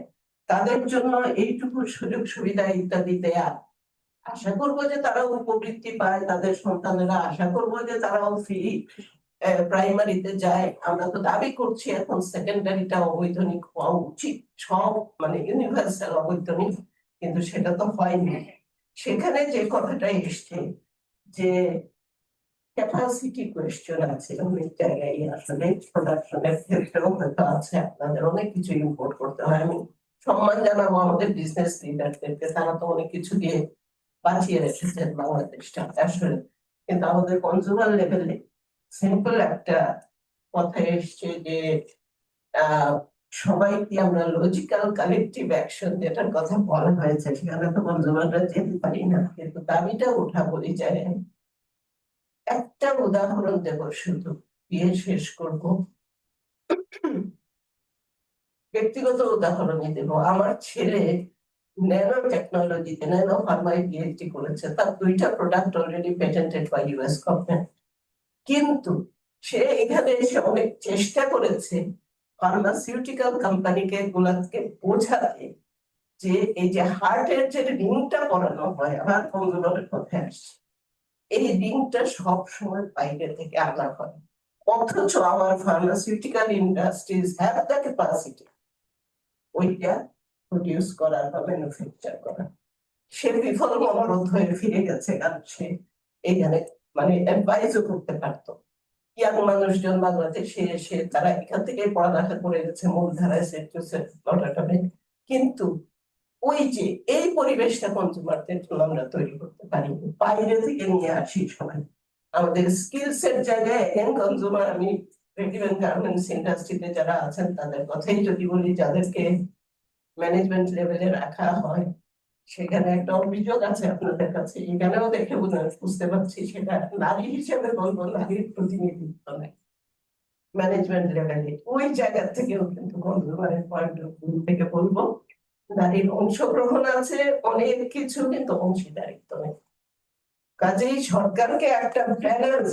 তাদের জন্য এইটুকু সুযোগ সুবিধা ইত্যাদি দেয়া, আশা করবো যে তারা উপবৃত্তি পায়, তাদের সন্তানেরা আশা করবো যে তারাও ফ্রি প্রাইমারিতে যায়। আমরা তো দাবি করছি এখন সেকেন্ডারিটা অবৈতনিক হওয়া উচিত, সব মানে ইউনিভার্সাল অবৈতনিক, কিন্তু সেটা তো হয়নি। সেখানে যে কথাটা এসছে যে ক্যাপাসিটি কোয়েশ্চেন আছে অনেক জায়গায়, আসলে প্রোডাকশনের ক্ষেত্রেও হয়তো আছে, আপনাদের অনেক কিছু ইম্পোর্ট করতে হয়। আমি সম্মান জানাবো আমাদের বিজনেস লিডারদেরকে, তারা তো অনেক কিছু দিয়ে বাঁচিয়ে রেখেছেন বাংলাদেশটা আসলে। কিন্তু আমাদের কনজিউমার লেভেলে সিম্পল একটা কথা এসছে যে সবাইকে আমরা লজিক্যাল কালেকটিভ অ্যাকশন যেটার কথা বলা হয়েছে সেখানে তো কনজিউমাররা যেতে পারি না, কিন্তু দাবিটা ওঠা বলি যায়। একটা উদাহরণ দেব শুধু, দিয়ে শেষ করব। ব্যক্তিগত উদাহরণই দেব। আমার ছেলে ন্যানো টেকনোলজিতে, ন্যানো ফার্মায় পিএইচডি করেছে, তার 2টা product already patented by US government. কিন্তু সে এখানে এসে অনেক চেষ্টা করেছে ফার্মাসিউটিক্যাল কোম্পানিকে গুলাকে বোঝাতে যে এই যে হার্টের যে রিংটা পরানো হয়, আমার কনজিউমারের কথায় আসছে, এই রিংটা সব সময় বাইরে থেকে আনা হয়, অথচ আমার pharmaceutical industries have the capacity ওইটা প্রডিউস করার বা ম্যানুফ্যাকচার করার। সে বিফল মনোরোধ হয়ে ফিরে গেছে, কারণ সে এখানে মানে অ্যাডভাইসও করতে পারতো। ইয়াং মানুষজন বাংলাদেশে এসে তারা এখান থেকে পড়ালেখা করে গেছে মূলধারায় লটাটমে, কিন্তু ওই যে এই পরিবেশটা কনজিউমারদের জন্য আমরা তৈরি করতে পারিনি, বাইরে থেকে নিয়ে আসি সবাই। আমাদের স্কিলস এর জায়গায় কনজিউমার, আমি রেডিমেড গার্মেন্টস ইন্ডাস্ট্রিতে যারা আছেন তাদের কথাই যদি বলি, যাদেরকে ম্যানেজমেন্ট লেভেলে রাখা হয়, সেখানে একটা অভিযোগ আছে আপনাদের কাছে, এখানেও দেখে বুঝতে পারছি সেটা নারী হিসেবে বলবো, নারীর প্রতিনিধিত্ব নেই ম্যানেজমেন্ট লেভেলে। ওই জায়গা থেকেও কিন্তু কনজিউমারের পয়েন্ট অফ ভিউ থেকে বলবো নারীর অংশগ্রহণ আছে অনেক কিছু, কিন্তু অংশীদারিত্ব নেই। কাজেই সরকারকে একটা ব্যালেন্স,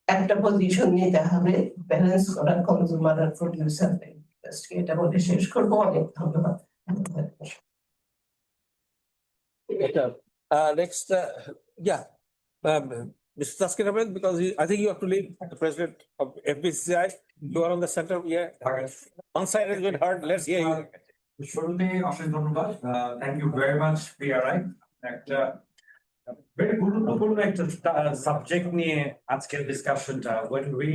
একটা পজিশন নিতে হবে, ব্যালেন্স করার কনজিউমার আর প্রডিউসার। এটা বলে শেষ করবো। অনেক ধন্যবাদ। Next, yeah, Mr. Taskir Ahmed, because I think you have to leave the president of FBCCI. You are on the center, yeah. One side has been heard, let's hear you. শুরুতে অশেষ ধন্যবাদ। Thank you very much PRI. একটা very গুরুত্বপূর্ণ একটা subject নিয়ে আজকের ডিসকাশনটা। when we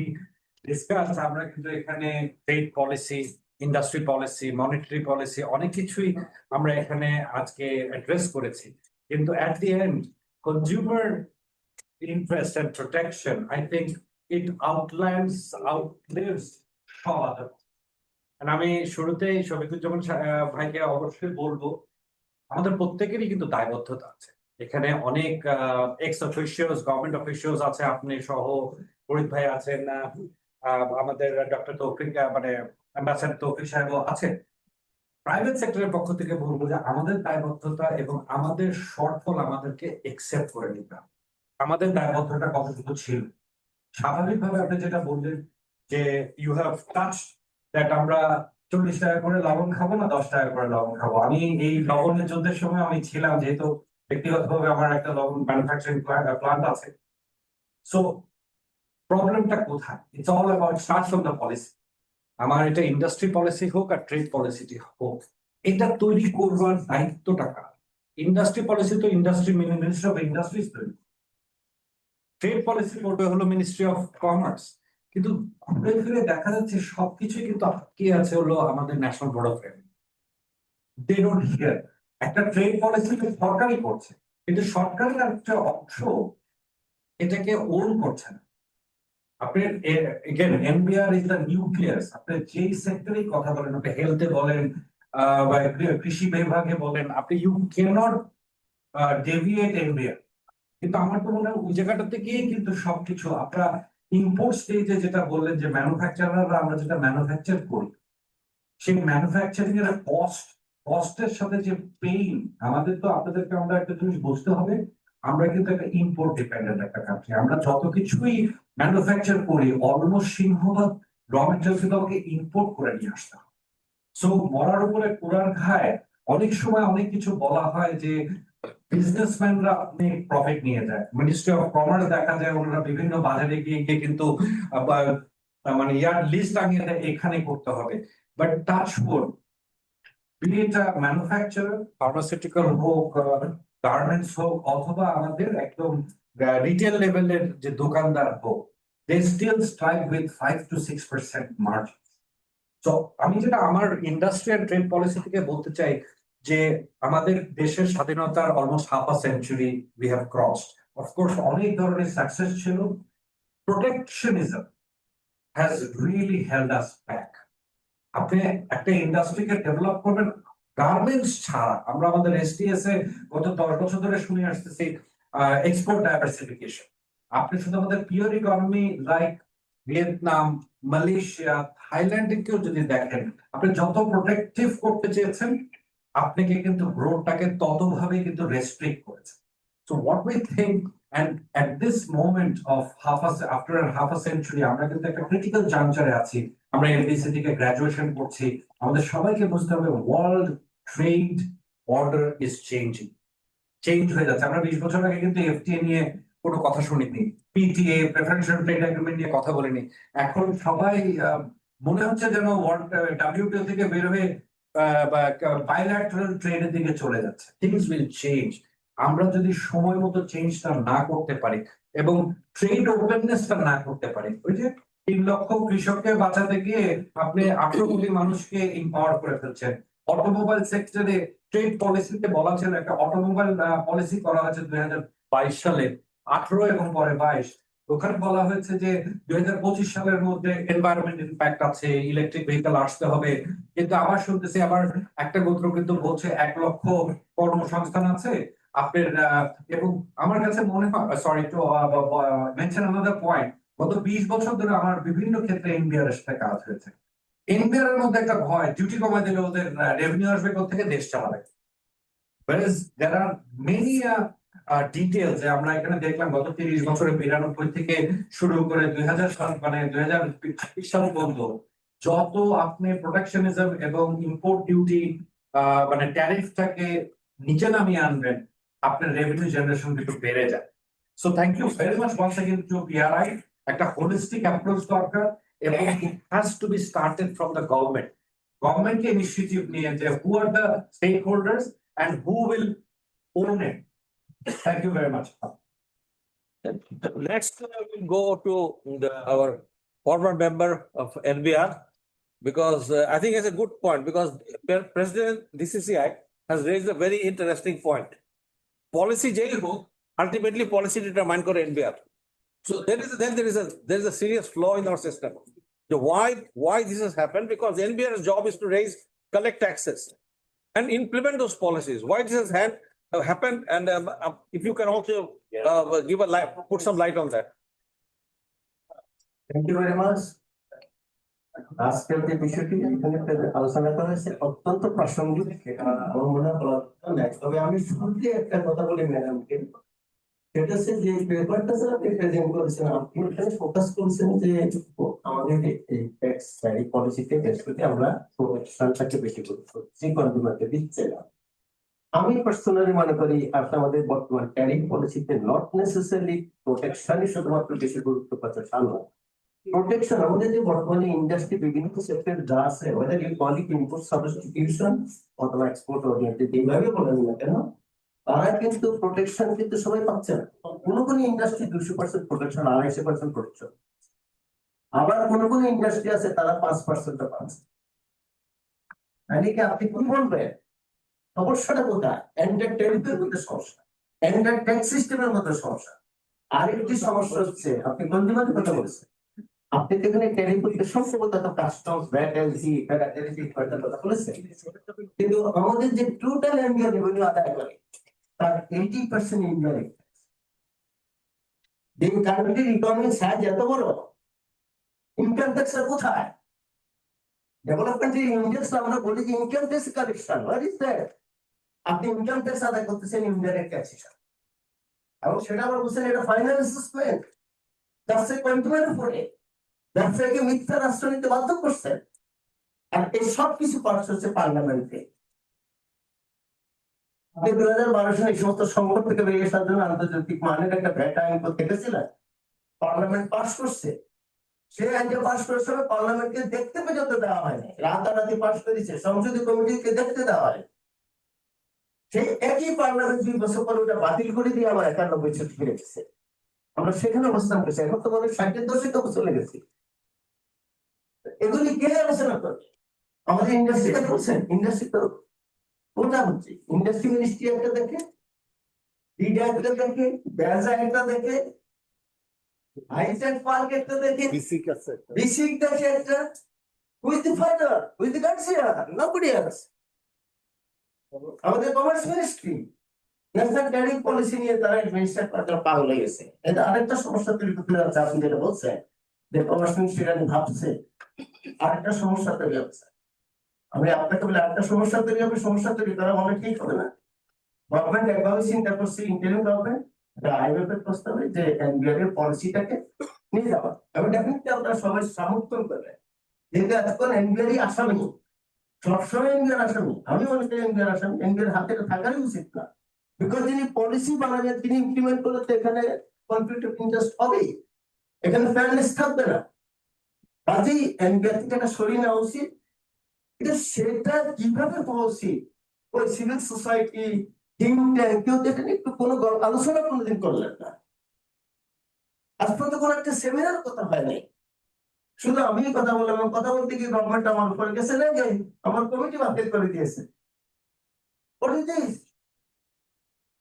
discuss, আমরা কিন্তু এখানে trade policy, industry policy, monetary policy অনেক কিছুই আমরা এখানে আজকে অ্যাড্রেস করেছি, কিন্তু at the end consumer interest and protection, I think it outlives সব other. আমি শুরুতেই শফিকুজ্জামান ভাইকে অবশ্যই বলবো, আমাদের প্রত্যেকেরই কিন্তু দায়বদ্ধতা আছে এখানে। অনেক এক্স অফিসিয়ালস, গভর্নমেন্ট অফিসিয়ালস আছে, আপনি সহ ফরিদ ভাই আছেন, আমাদের ডক্টর তৌফিক মানে অ্যাম্বাসেডর তৌফিক সাহেবও আছেন। প্রাইভেট সেক্টরের পক্ষ থেকে বলবো যে আমাদের দায়বদ্ধতা এবং আমাদের শর্টফল আমাদেরকে একসেপ্ট করে নিতে হবে। আমাদের দায়বদ্ধতা কতটুকু ছিল? স্বাভাবিকভাবে আপনি যেটা বললেন যে ইউ হ্যাভ টাচ দ্যাট আমরা 40 টাকা করে লবণ খাবো না 10 টাকা করে লবণ খাবো। আমি এই লবণের যুদ্ধের সময় আমি ছিলাম, যেহেতু ব্যক্তিগতভাবে আমার একটা লবণ ম্যানুফ্যাকচারিং প্লান্ট আছে। সো প্রবলেমটা কোথায়? It's all about start from the policy. আমার এটা ইন্ডাস্ট্রি পলিসি হোক আর ট্রেড পলিসিটি হোক, এটা তৈরি করবার দায়িত্বটা কার? ইন্ডাস্ট্রি পলিসি তো ইন্ডাস্ট্রি মিনিস্ট্রি অফ ইন্ডাস্ট্রিজ তৈরি, ট্রেড পলিসি করবে হলো মিনিস্ট্রি অফ কমার্স। কিন্তু ঘুরে ফিরে দেখা যাচ্ছে সবকিছুই কিন্তু আটকে আছে হলো আমাদের National Board of Revenue. They don't hear. একটা ট্রেড পলিসি সরকারই করছে, কিন্তু সরকারের একটা অংশ এটাকে ওন করছে না। আপনার again NBR is the nucleus. আপনি যেই সেক্টরেই কথা বলেন, আপনি হেলথে বলেন বা কৃষি বিভাগে বলেন, আপনি ইউ ক্যানট ডেভিয়েট এনবিআর। কিন্তু আমার তো মনে হয় ওই জায়গাটা থেকেই কিন্তু সবকিছু আমরা ইম্পোর্ট স্টেজে যেটা বললেন যে ম্যানুফ্যাকচারাররা আমরা যেটা ম্যানুফ্যাকচার করি, সেই ম্যানুফ্যাকচারিং এর কস্টের সাথে যে পেইন, আমাদের তো আপনাদেরকে আমরা একটা জিনিস বুঝতে হবে, আমরা কিন্তু একটা ইম্পোর্ট ডিপেন্ডেন্ট একটা কান্ট্রি। আমরা যত কিছুই ম্যানুফ্যাকচার করি অলমোস্ট সিংহভাগ র মেটেরিয়াল কিন্তু আমাকে ইম্পোর্ট করে নিয়ে আসতে হবে। সো মরার উপরে কুড়ার খায়। অনেক সময় অনেক কিছু বলা হয় যে বিজনেসম্যানরা আপনি প্রফিট নিয়ে যায়, মিনিস্ট্রি অফ কমার্স দেখা যায় ওনারা বিভিন্ন বাজারে গিয়ে কিন্তু মানে ইয়ার লিস্ট টাঙিয়ে দেয় এখানে করতে হবে। But touch wood, be it manufacturer, pharmaceutical হোক, গার্মেন্টস হোক, অথবা আমাদের একদম রিটেল লেভেলের যে দোকানদার হোক, they still strive with 5 to 6% margin. তো আমি যেটা আমার ইন্ডাস্ট্রি এন্ড ট্রেড পলিসি থেকে বলতে চাই যে আমাদের দেশের স্বাধীনতার almost half a century we have crossed. Of course অনেক ধরনের সাকসেস ছিল, protectionism has really held us back. আপনি একটা ইন্ডাস্ট্রিকে ডেভেলপ করবেন গার্মেন্টস ছাড়া। আমরা আমাদের এসটিএস এ গত 10 বছর ধরে শুনে আসতেছি এক্সপোর্ট ডাইভার্সিফিকেশন। আপনি শুধু আমাদের pure economy like Vietnam, Malaysia, থাইল্যান্ডে কেউ যদি দেখেন, আপনি যত প্রোটেক্টিভ করতে চেয়েছেন আপনাকে কিন্তু গ্রোথটাকে ততভাবে কিন্তু রেস্ট্রিক্ট করেছে। So what we think, and at this moment of after half a century, আমরা কিন্তু একটা ক্রিটিক্যাল জাংচারে আছি। আমরা এলবিসি থেকে গ্রাজুয়েশন করছি, আমাদের সবাইকে বুঝতে হবে world trade order is changing, change হয়ে যাচ্ছে। আমরা 20 বছর আগে কিন্তু এফটিএ নিয়ে কোনো কথা শুনিনি, পিটিএ প্রেফারেন্সিয়াল ট্রেড এগ্রিমেন্ট নিয়ে কথা বলিনি। এখন সবাই মনে হচ্ছে যেন ডাব্লিউটিও থেকে বের হয়ে বায়োল্যাটারাল ট্রেডের দিকে চলে যাচ্ছে। Things will change. আমরা যদি সময় মতো চেঞ্জটা না করতে পারি এবং ট্রেড ওপেননেসটা না করতে পারি, ওই যে 3 লক্ষ কৃষককে বাঁচাতে গিয়ে আপনি 18 কোটি মানুষকে এম্পাওয়ার করে ফেলছেন। অটোমোবাইল সেক্টরে ট্রেড পলিসিতে বলা ছিল একটা অটোমোবাইল পলিসি করা হয়েছে 2022 সালে, 18 এবং পরে 22। ওখানে বলা হয়েছে যে 2025 সালের মধ্যে এনভায়রনমেন্ট ইম্প্যাক্ট আছে, ইলেকট্রিক ভেহিকল আসতে হবে। কিন্তু আবার শুনতেছি আবার একটা গোত্র কিন্তু বলছে 1 লক্ষ কর্মসংস্থান আছে আপনার। এবং আমার কাছে মনে হয়, sorry to mention another point, গত 20 বছর ধরে আমার বিভিন্ন ক্ষেত্রে এনবিআর এর সাথে কাজ হয়েছে। এনবিআর এর মধ্যে একটা ভয়, ডিউটি কমাই দিলে ওদের রেভিনিউ আসবে কোথা থেকে, দেশ চালাবে। Whereas there are many details যে আমরা এখানে দেখলাম গত 30 বছরে 92 থেকে শুরু করে 2000 সাল মানে 2020 সাল পর্যন্ত যত আপনি প্রোটেকশনিজম এবং ইম্পোর্ট ডিউটি মানে ট্যারিফটাকে নিচে নামিয়ে আনবেন, আপনার রেভিনিউ জেনারেশন কিন্তু বেড়ে যায়। So thank you very much once again to PRI. একটা হোলিস্টিক অ্যাপ্রোচ দরকার এবং it has to be started from the government. গভর্নমেন্টকে ইনিশিয়েটিভ নিয়ে যে who are the stakeholders and who will own it. Thank you very much. Next, we'll go to our former member of NBR, because I think it's a good point, because President DCCI has raised a very interesting point. Policy jail ho, ultimately policy determined kore NBR. So there is a serious flaw in our system. So why this has happened? Because NBR's job is to collect taxes and implement those policies. Why this has happened, and if you can also give a light, put some light on that. Thank you very much. আজকের যে বিষয়টি এখানে আলোচনা করা হয়েছে অত্যন্ত প্রাসঙ্গিক, আমার মনে হয়। তবে আমি শুরুতে একটা কথা বলি ম্যাডামকে, সেটা হচ্ছে যে পেপারটা স্যার আপনি প্রেজেন্ট করেছেন, আপনি এখানে ফোকাস করেছেন যে আমাদের এই ট্যাক্স পলিসিতে বেসিক্যালি আমরা প্রোটেকশনটাকে বেশি গুরুত্ব দিচ্ছি, কনজিউমারকে দিচ্ছে না। আমি পার্সোনালি মনে করি আসলে আমাদের বর্তমান ট্যারিফ পলিসিতে নট নেসেসারিলি প্রোটেকশনই শুধুমাত্র বেশি গুরুত্ব পাচ্ছে তা নয়। প্রোটেকশন আমাদের যে বর্তমানে ইন্ডাস্ট্রি বিভিন্ন সেক্টর যা আছে, ওদের ইকোনমিক ইনপুট সাবস্টিটিউশন অথবা এক্সপোর্ট ওরিয়েন্টেড এইভাবে বলেন না কেন, তারা কিন্তু প্রোটেকশন কিন্তু সবাই পাচ্ছে না। কোন ইন্ডাস্ট্রি 200% প্রোটেকশন, 250% প্রোটেকশন, আবার কোন ইন্ডাস্ট্রি আছে তারা 5% পাচ্ছে। মানে কি আপনি কি বলবেন সমস্যাটা কোথায়? এন্টার ট্যারিফের মধ্যে সমস্যা, এন্টার ট্যাক্স সিস্টেমের মধ্যে সমস্যা। আরেকটি সমস্যা হচ্ছে আপনি কনজিউমারের কথা বলছেন, আপনি এখানে ট্যারিফ করতে সম্ভবত কাস্টমস, ভ্যাট, এলসি, কথা বলেছেন, কিন্তু আমাদের যে টোটাল ইন্ডিয়া রেভিনিউ আদায় করে তার 80% ইনডাইরেক্ট। যে কান্ট্রির ইকোনমিক সাইজ এত বড়, ইনকাম ট্যাক্স কোথায়? ডেভেলপমেন্ট ইন্ডেক্স আমরা বলি যে income tax collection, what is that? আপনি ইনকাম ট্যাক্স আদায় করতেছেন ইনডাইরেক্ট ট্যাক্সেশন, এবং সেটা আবার বলছেন এটা ফাইনাল অ্যাসেসমেন্ট, ট্যাক্সে কন্ট্রোলের উপরে ব্যবসায়ীকে মিথ্যা রাষ্ট্র নিতে বাধ্য করছেন। আর এই সব কিছু পাস হচ্ছে পার্লামেন্টে। আপনি 2012 সালে এই সমস্ত সংকট থেকে বেরিয়ে আসার জন্য আন্তর্জাতিক মানের একটা ভ্যাট আইন করতে গেছিলেন, পার্লামেন্ট পাস করছে। সেই আইনটা পাস করার সময় পার্লামেন্টকে দেখতে পর্যন্ত দেওয়া হয়নি, রাতারাতি পাস করেছে, সংসদীয় কমিটিকে দেখতে দেওয়া হয়। সেই একই পার্লামেন্ট 2 বছর পরে ওটা বাতিল করে দিয়ে আবার 91 সিট ফিরে গেছে। আমরা সেখানে অবস্থান করছি, এখন তো মনে হয় 60-এর দশকে চলে গেছি। এগুলি কে আলোচনা করবে? আমাদের ইন্ডাস্ট্রিটা বলছেন, ইন্ডাস্ট্রি তো কোনটা হচ্ছে, ইন্ডাস্ট্রি মিনিস্ট্রি একটা দেখে, ডিডা একটা দেখে, বেজা একটা দেখে, হাইটেক পার্ক একটা দেখে, বিসিক দেখে একটা, Who is the father? Who is the guardian? Nobody else. আমাদের commerce ministry national tariff policy নিয়ে তারা অ্যাডমিনিস্ট্রেট করার পাগল হয়ে গেছে। এটা আরেকটা সমস্যা তৈরি করতে যাচ্ছে, আপনি যেটা বলছেন যে কমার্স মিনিস্ট্রি এটা ভাবছে, আরেকটা সমস্যা তৈরি হচ্ছে। আমি আপনাকে বলি আরেকটা সমস্যা তৈরি হবে, সমস্যা তৈরি করা মানে ঠিক হবে না। গভর্নমেন্ট একভাবে চিন্তা করছে, ইন্টারিম গভর্নমেন্ট আইএমএফ এর প্রস্তাবে যে এনবিআর এর পলিসিটাকে নিয়ে যাওয়া, আমি ডেফিনেটলি আপনারা সবাই সমর্থন করবেন। যেহেতু এতক্ষণ এনবিআরই আসামি, সবসময় এনবিআর আসামি, আমি মনে করি এনবিআর আসামি, এনবিআর হাতে থাকারই উচিত না। বিকজ যিনি পলিসি বানাবেন, তিনি ইমপ্লিমেন্ট করলে তো এখানে কনফ্লিক্ট অফ ইন্টারেস্ট হবেই, এখানে ফেয়ারনেস থাকবে না। কাজেই এনবিআর থেকে একটা সরিয়ে নেওয়া উচিত। কিন্তু সেটা কিভাবে হওয়া উচিত, ওই সিভিল সোসাইটি থিঙ্ক ট্যাঙ্ক কেউ দেখেন একটু কোনো আলোচনা কোনোদিন করলেন না। আজ পর্যন্ত কোনো একটা সেমিনার কথা হয় নাই, শুধু আমি কথা বললাম, কথা বলতে গিয়ে গভর্নমেন্ট আমার উপরে গেছে না, যে আমার কমিটি বাতিল করে দিয়েছে,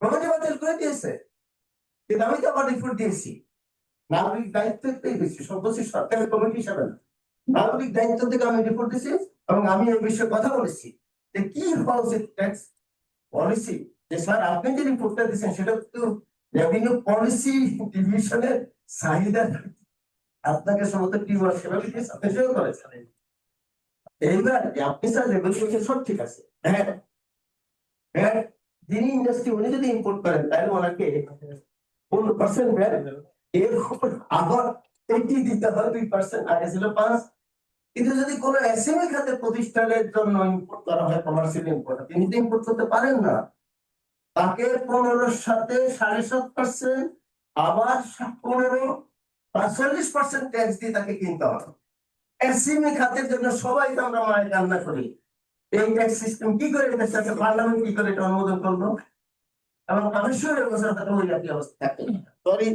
কমিটি বাতিল করে দিয়েছে। কিন্তু আমি তো আমার রিপোর্ট দিয়েছি, নাগরিক দায়িত্ব একটাই দিয়েছি, সর্বোচ্চ সরকারের কমিটি হিসাবে না, নাগরিক দায়িত্ব থেকে আমি রিপোর্ট দিয়েছি এবং আমি এই বিষয়ে কথা বলেছি যে কি হওয়া উচিত ট্যাক্স পলিসি। যে স্যার আপনি যে রিপোর্টটা দিচ্ছেন সেটা তো রেভিনিউ পলিসি ডিভিশনের চাহিদা, আপনাকে সমস্ত কি সেভাবে আপনি সেও করেছেন। এইবার আপনি স্যার লেভেল করছেন সব ঠিক আছে, হ্যাঁ হ্যাঁ, যিনি ইন্ডাস্ট্রি উনি যদি ইম্পোর্ট করেন তাহলে ওনাকে 15% ভ্যাট, এর উপর আবার 80 দিতে হয়, 2%, আগে ছিল 5। কিন্তু যদি কোনো এসএমই খাতে প্রতিষ্ঠানের জন্য ইম্পোর্ট করা হয়, কমার্শিয়াল ইম্পোর্ট, তিনি তো ইম্পোর্ট করতে পারেন না, তাকে 15-র সাথে 7.5%, আবার 15 বা 40% ট্যাক্স দিয়ে তাকে কিনতে হবে। এসএমই খাতের জন্য সবাই তো আমরা মায়ের কান্না করি, এই ট্যাক্স সিস্টেম কি করে এটা চাচ্ছে, পার্লামেন্ট কি করে এটা অনুমোদন করলো, এবং কমিশনের বছর তাকে ওই একই অবস্থা থাকতে সরি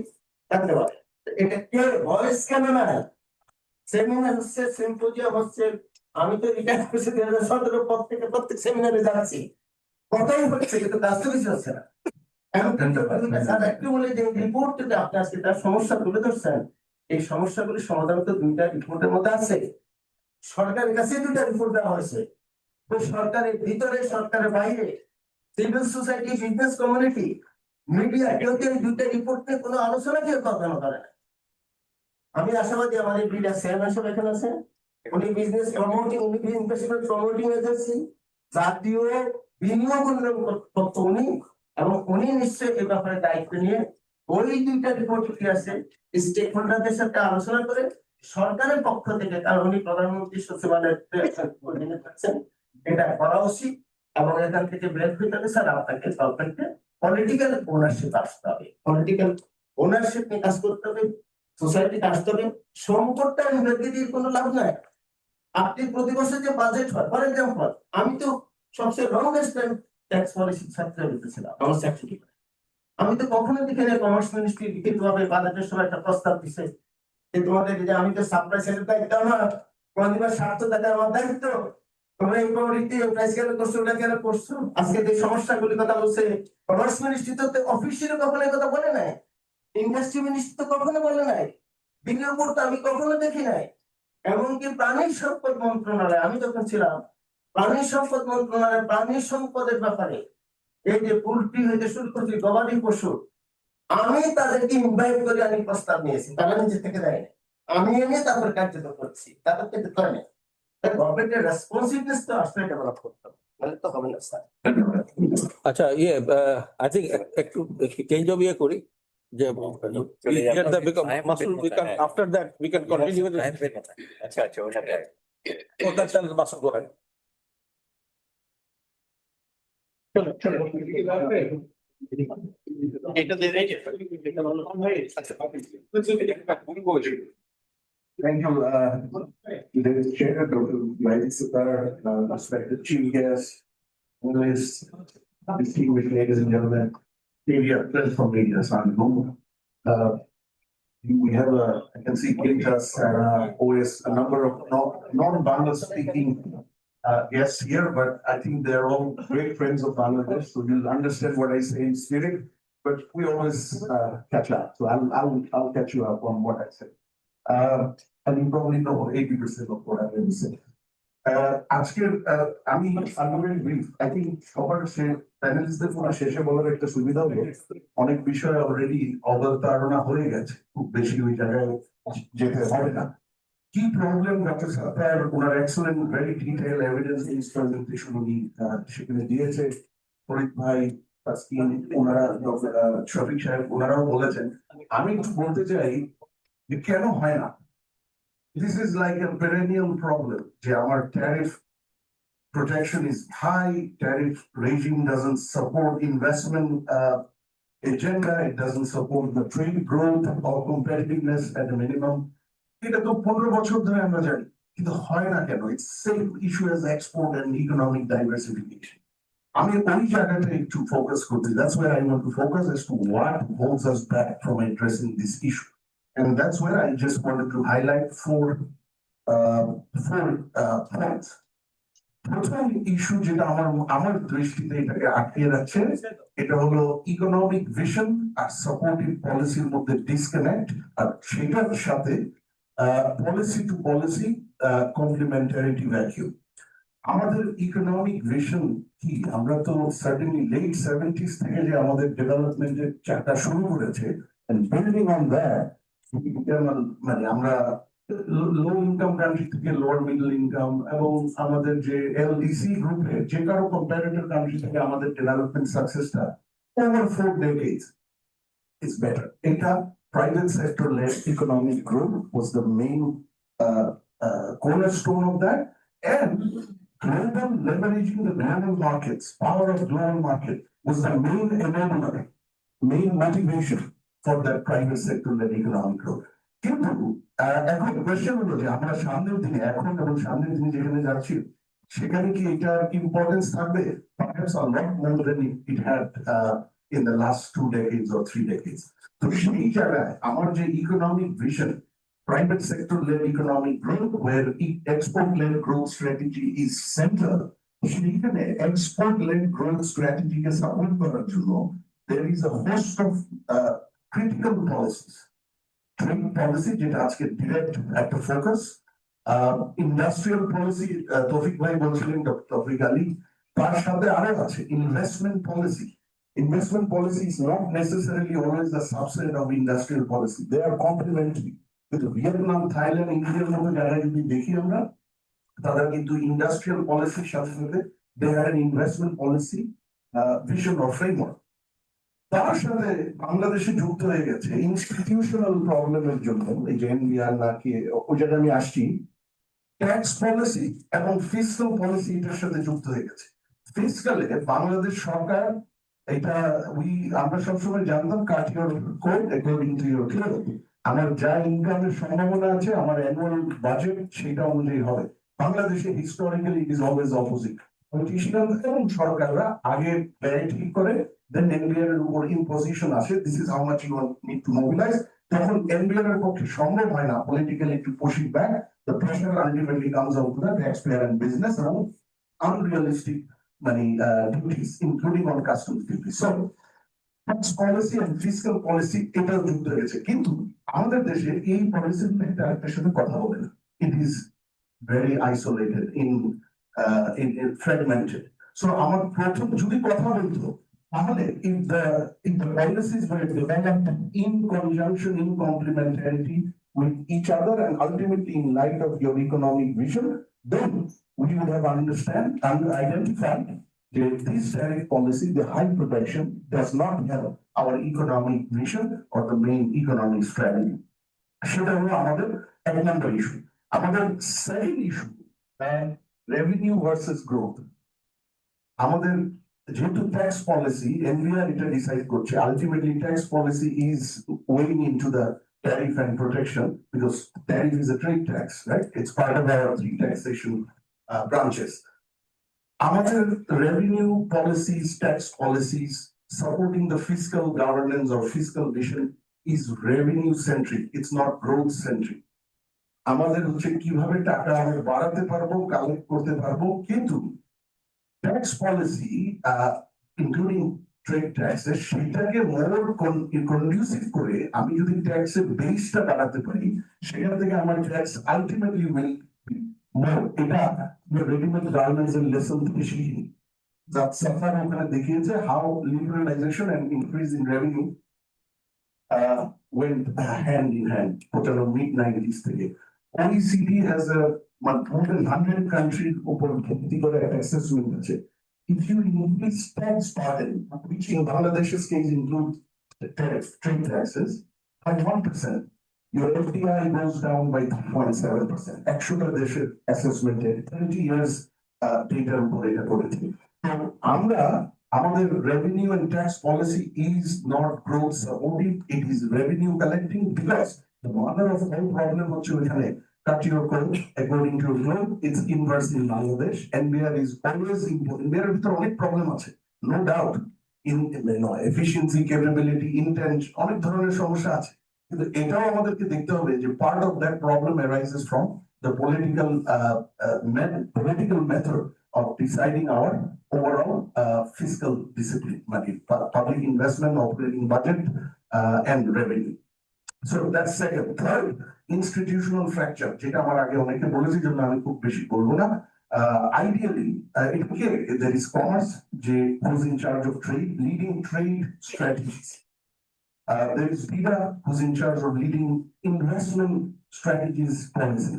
থাকতে পারে। এটা কে ভয়েস কেন না, সেমিনার হচ্ছে, সিম্পোজিয়াম হচ্ছে, আমি তো রিটায়ার করেছি 2017 পর থেকে প্রত্যেক সেমিনারে যাচ্ছি, কথাই হচ্ছে কিন্তু কাজ তো কিছু হচ্ছে না। একটু বলে যে রিপোর্টে আপনি আজকে তার সমস্যা তুলে ধরছেন, এই সমস্যাগুলি সমাধান তো 2টা রিপোর্টের মধ্যে আছে, সরকারের কাছে 2টা রিপোর্ট দেওয়া হয়েছে, তো সরকারের ভিতরে সরকারের বাইরে civil society, business community, media, কেউ কেউ 2টা রিপোর্ট নিয়ে কোনো আলোচনা কেউ কখনো করে না। আমি আশাবাদী আমাদের বিডা চেয়ারম্যান সাহেব এখানে আছেন, উনি বিজনেস প্রমোটিং, উনি ইনভেস্টমেন্ট প্রমোটিং এজেন্সি, জাতীয় বিনিয়োগ উন্নয়ন কর্তৃপক্ষ উনি, এবং উনি নিশ্চয়ই এই ব্যাপারে দায়িত্ব নিয়ে ওই 2টা রিপোর্ট কি আছে স্টেক হোল্ডারদের সাথে আলোচনা করে সরকারের পক্ষ থেকে, কারণ উনি প্রধানমন্ত্রী সচিবালয়ের থাকছেন, এটা করা উচিত। এবং এখান থেকে বের হয়ে গেলে স্যার আপনাকে সরকারকে পলিটিক্যাল ওনারশিপ আসতে হবে, পলিটিক্যাল ওনারশিপ নিয়ে কাজ করতে হবে, সোসাইটিতে আসতে হবে। সম্পদটা ইনভেস্ট দিয়ে কোনো লাভ নাই। আপনি প্রতি বছর যে বাজেট হয়, ফর এক্সাম্পল আমি তো সবচেয়ে লংগেস্ট টাইম ট্যাক্স পলিসি ছাত্র ছিলাম আমার চাকরি, আমি তো কখনো দেখিনি কমার্স মিনিস্ট্রি লিখিতভাবে বাজেটের সময় একটা প্রস্তাব দিচ্ছে যে তোমাদের যে আমি তো সাপ্লাই সাইডের দায়িত্ব আমার, প্রতিবার স্বার্থ দেখা আমার দায়িত্ব, তোমরা এই কমিটি প্রাইস কেন করছো, ওটা কেন করছো, আজকে যে সমস্যাগুলি কথা বলছে কমার্স মিনিস্ট্রি তো অফিসিয়ালি কখনো এই কথা বলে নাই, ইন্ডাস্ট্রি মিনিস্ট্রি তো কখনো বলে নাই, বিনিয়োগ তো আমি কখনো দেখি নাই। এমনকি প্রাণী সম্পদ মন্ত্রণালয় আমি যখন ছিলাম, প্রাণী সম্পদ মন্ত্রণালয় প্রাণী সম্পদের ব্যাপারে এই যে পোল্ট্রি হইতে শুরু করছি গবাদি পশু, আমি তাদেরকে ইনভাইট করে আমি প্রস্তাব নিয়েছি, তারা নিজে থেকে দেয় না, আমি এনে তারপর কার্যকর করছি, তাদের থেকে করে না। গভর্নমেন্টের রেসপন্সিবিলিটি তো আসলে ডেভেলপ করতে হবে, নাহলে তো হবে না স্যার। আচ্ছা আই থিঙ্ক একটু চেঞ্জ অফ করি যে Masood, we can after that we can continue with আচ্ছা আচ্ছা ওটাকে Masood, go ahead. এটা দিয়ে Thank you, the chair, Dr. Mehdi Sitar, respected chief guests, analysts, distinguished ladies and gentlemen, media, platform media, we have I can see Kintas and OS, a number of non-Bangla speaking guests here, but I think they're all great friends of Bangladesh, so you'll understand what I say in spirit, but we always catch up, so I'll catch you up on what I say. And you probably know 80% of what I'm going to say. আজকের আমি I think সবার প্যানেলিস্টদের পুরো শেষে বলার একটা সুবিধা হলো অনেক বিষয় অলরেডি অবতারণা হয়ে গেছে, খুব বেশি ওই জায়গায় যেতে হবে না। কি প্রবলেম ডক্টর সাত্তার ওনার excellent very detail evidence based presentation উনি সেখানে দিয়েছে, ফরিদ ভাই তাসকিন ওনারা শফিক সাহেব ওনারাও বলেছেন। আমি একটু বলতে চাই যে কেন হয় না। This is like a perennial problem. Our tariff protection is high, tariff regime doesn't support investment agenda, it doesn't support the trade growth or competitiveness at a minimum. এটা তো 15 বছর ধরে আমরা জানি, কিন্তু হয় না কেন? It's same issue as export and economic diversification. আমি ওই জায়গাটা একটু focus করতে, that's where I want to focus as to what holds us back from addressing this issue. And that's where I just wanted to highlight four points. প্রথম issue যেটা আমার দৃষ্টিতে এটাকে আটকে রাখছে, এটা হলো ইকোনমিক ভিশন আর সাপোর্টিভ পলিসির মধ্যে ডিসকানেক্ট, আর সেটার সাথে পলিসি টু পলিসি কমপ্লিমেন্টারিটি ভ্যাকিউম। আমাদের ইকোনমিক ভিশন কি? আমরা তো সার্টেনলি লেট 70s থেকে যে আমাদের ডেভেলপমেন্টের চাকা শুরু করেছে, and building on that মানে আমরা লো ইনকাম কান্ট্রি থেকে লোয়ার মিডল ইনকাম, এবং আমাদের যে এলডিসি গ্রুপের যে কারো কম্পারেটর কান্ট্রি থেকে আমাদের development সাকসেসটা over 4 decades is better. Eta private sector led economic growth was the main cornerstone of that, and global leveraging the global markets, power of global market was the main enabler, main motivation for that private sector led economic growth. কিন্তু এখন question হলো যে আমরা সামনের দিনে এখন এবং সামনের দিনে যেখানে যাচ্ছি সেখানে কি এটার ইম্পর্টেন্স থাকবে? Perhaps a lot more than it had in the last 2 decades or 3 decades. তো সেই জায়গায় আমার যে economic vision, private sector led economic growth where export led growth strategy is central, সেখানে export led growth strategy কে support করার জন্য there is a host of critical policies. Trade policy যেটা আজকে ডিরেক্ট একটা ফোকাস, ইন্ডাস্ট্রিয়াল পলিসি তৌফিক ভাই বলছিলেন, doctor তৌফিক আলী, তার সাথে আরো আছে investment policy. Investment policy is not necessarily always a subset of industrial policy. They are complementary. With Vietnam, Thailand, India মতো জায়গায় যদি দেখি আমরা, তারা কিন্তু ইন্ডাস্ট্রিয়াল পলিসির সাথে সাথে they had an investment policy vision or framework. তার সাথে বাংলাদেশে যুক্ত হয়ে গেছে ইনস্টিটিউশনাল প্রবলেমের জন্য, এই যে এনবিআর নাকি ওই জায়গায় আমি আসছি, ট্যাক্স পলিসি এবং ফিসকাল পলিসি এটার সাথে যুক্ত হয়ে গেছে। ফিসকালে বাংলাদেশ সরকার এটা আমরা সবসময় জানতাম cut your code according to your cloth, আমার যা ইনকামের সম্ভাবনা আছে আমার অ্যানুয়াল বাজেট সেটা অনুযায়ী হবে। বাংলাদেশে historically it is always opposite. Politician এবং সরকাররা আগে ব্যয় ঠিক করে, then NBR এর উপর ইম্পোজিশন আসে, this is how much you need to mobilize. তখন NBR এর পক্ষে সম্ভব হয় না politically to push it back. The pressure ultimately comes out to the taxpayer and business এবং unrealistic money duties, including on customs duties. So tax policy and fiscal policy এটা যুক্ত হয়েছে, কিন্তু আমাদের দেশে এই পলিসির একটা আরেকটার সাথে কথা বলে না। It is very isolated in fragmented. So আমার প্রথম যদি কথা বলতো তাহলে if the policies were developed in conjunction, in complementarity with each other and ultimately in light of your economic vision, then we would have identified that this tariff policy, the high protection, does not help our economic vision or the main economic strategy. সেটা হলো আমাদের এক নম্বর issue. আমাদের second issue revenue versus growth. আমাদের যেহেতু tax policy NBR এটা decide করছে, ultimately tax policy is weighing into the tariff and protection, because tariff is a trade tax, right? It's part of our 3 taxation branches. আমাদের revenue policies, tax policies supporting the fiscal governance or fiscal vision is revenue centric, it's not growth centric. আমাদের হচ্ছে কিভাবে টাকা আমরা বাড়াতে পারবো, collect করতে পারবো, কিন্তু tax policy including trade taxes সেটাকে মোর কন্ডিউসিভ করে আমি যদি ট্যাক্সের বেসটা বাড়াতে পারি, সেখান থেকে আমার ট্যাক্স আলটিমেটলি উইল more, এটা ready-made garments and lesson থেকে শিখিনি। That Safar ওখানে দেখিয়েছে how liberalization and increase in revenue went hand in hand, ওটার mid-90s থেকে। OECD has a more than 100 countries উপর ভিত্তি করে একটা assessment আছে। If you increase tax burden, which in Bangladesh's case includes the tariff, trade taxes, by 1%, your FDI goes down by 3.7%. Actual দেশের assessment 30 years data উপরে এটা করেছে। তো আমরা আমাদের revenue and tax policy is not growth supportive, it is revenue collecting because the mother of all problem হচ্ছে ওইখানে cut your coat according to law, it's inverse in Bangladesh, NBR is always important. NBR ভিতরে অনেক problem আছে, no doubt, in efficiency, capability, intent, অনেক ধরনের সমস্যা আছে। কিন্তু এটাও আমাদেরকে দেখতে হবে যে part of that problem arises from the political method of deciding our overall fiscal discipline, মানে public investment, operating budget, and revenue. So that's second. Third, institutional fracture, যেটা আমার আগে অনেকে বলেছে জন্য আমি খুব বেশি বলবো না। Ideally, there is commerce, who's in charge of trade, leading trade strategies. There is BIDA, who's in charge of leading investment strategies policy.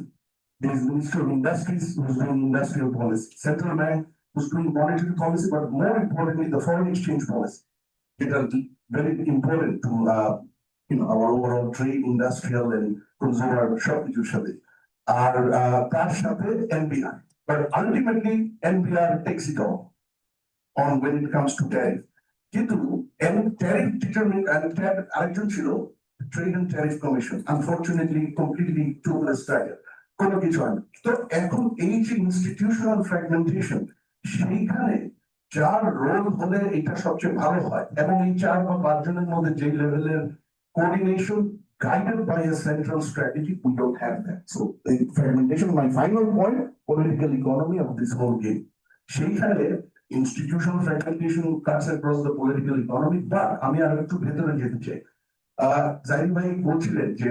There is Minister of Industries, who's doing industrial policy. Central Bank, who's doing monetary policy, but more importantly, the foreign exchange policy. It is very important to our overall trade, industrial and consumer সবকিছুর সাথে আর তার সাথে NBR, but ultimately NBR takes it all on when it comes to tariff. কিন্তু tariff determine আরেকজন ছিল Trade and Tariff Commission, unfortunately completely toothless tiger, কোনো কিছু হয় না। তো এখন এই যে institutional fragmentation, সেইখানে যার রোল হলে এটা সবচেয়ে ভালো হয় এবং এই 4 বা 5 জনের মধ্যে যে লেভেলের coordination guided by a central strategy, we don't have that. So the fragmentation, my final point, political economy of this whole game. সেইখানে institutional fragmentation cuts across the political economy, but আমি আর একটু ভেতরে যেতে চাই। জাহিদ ভাই বলছিলেন যে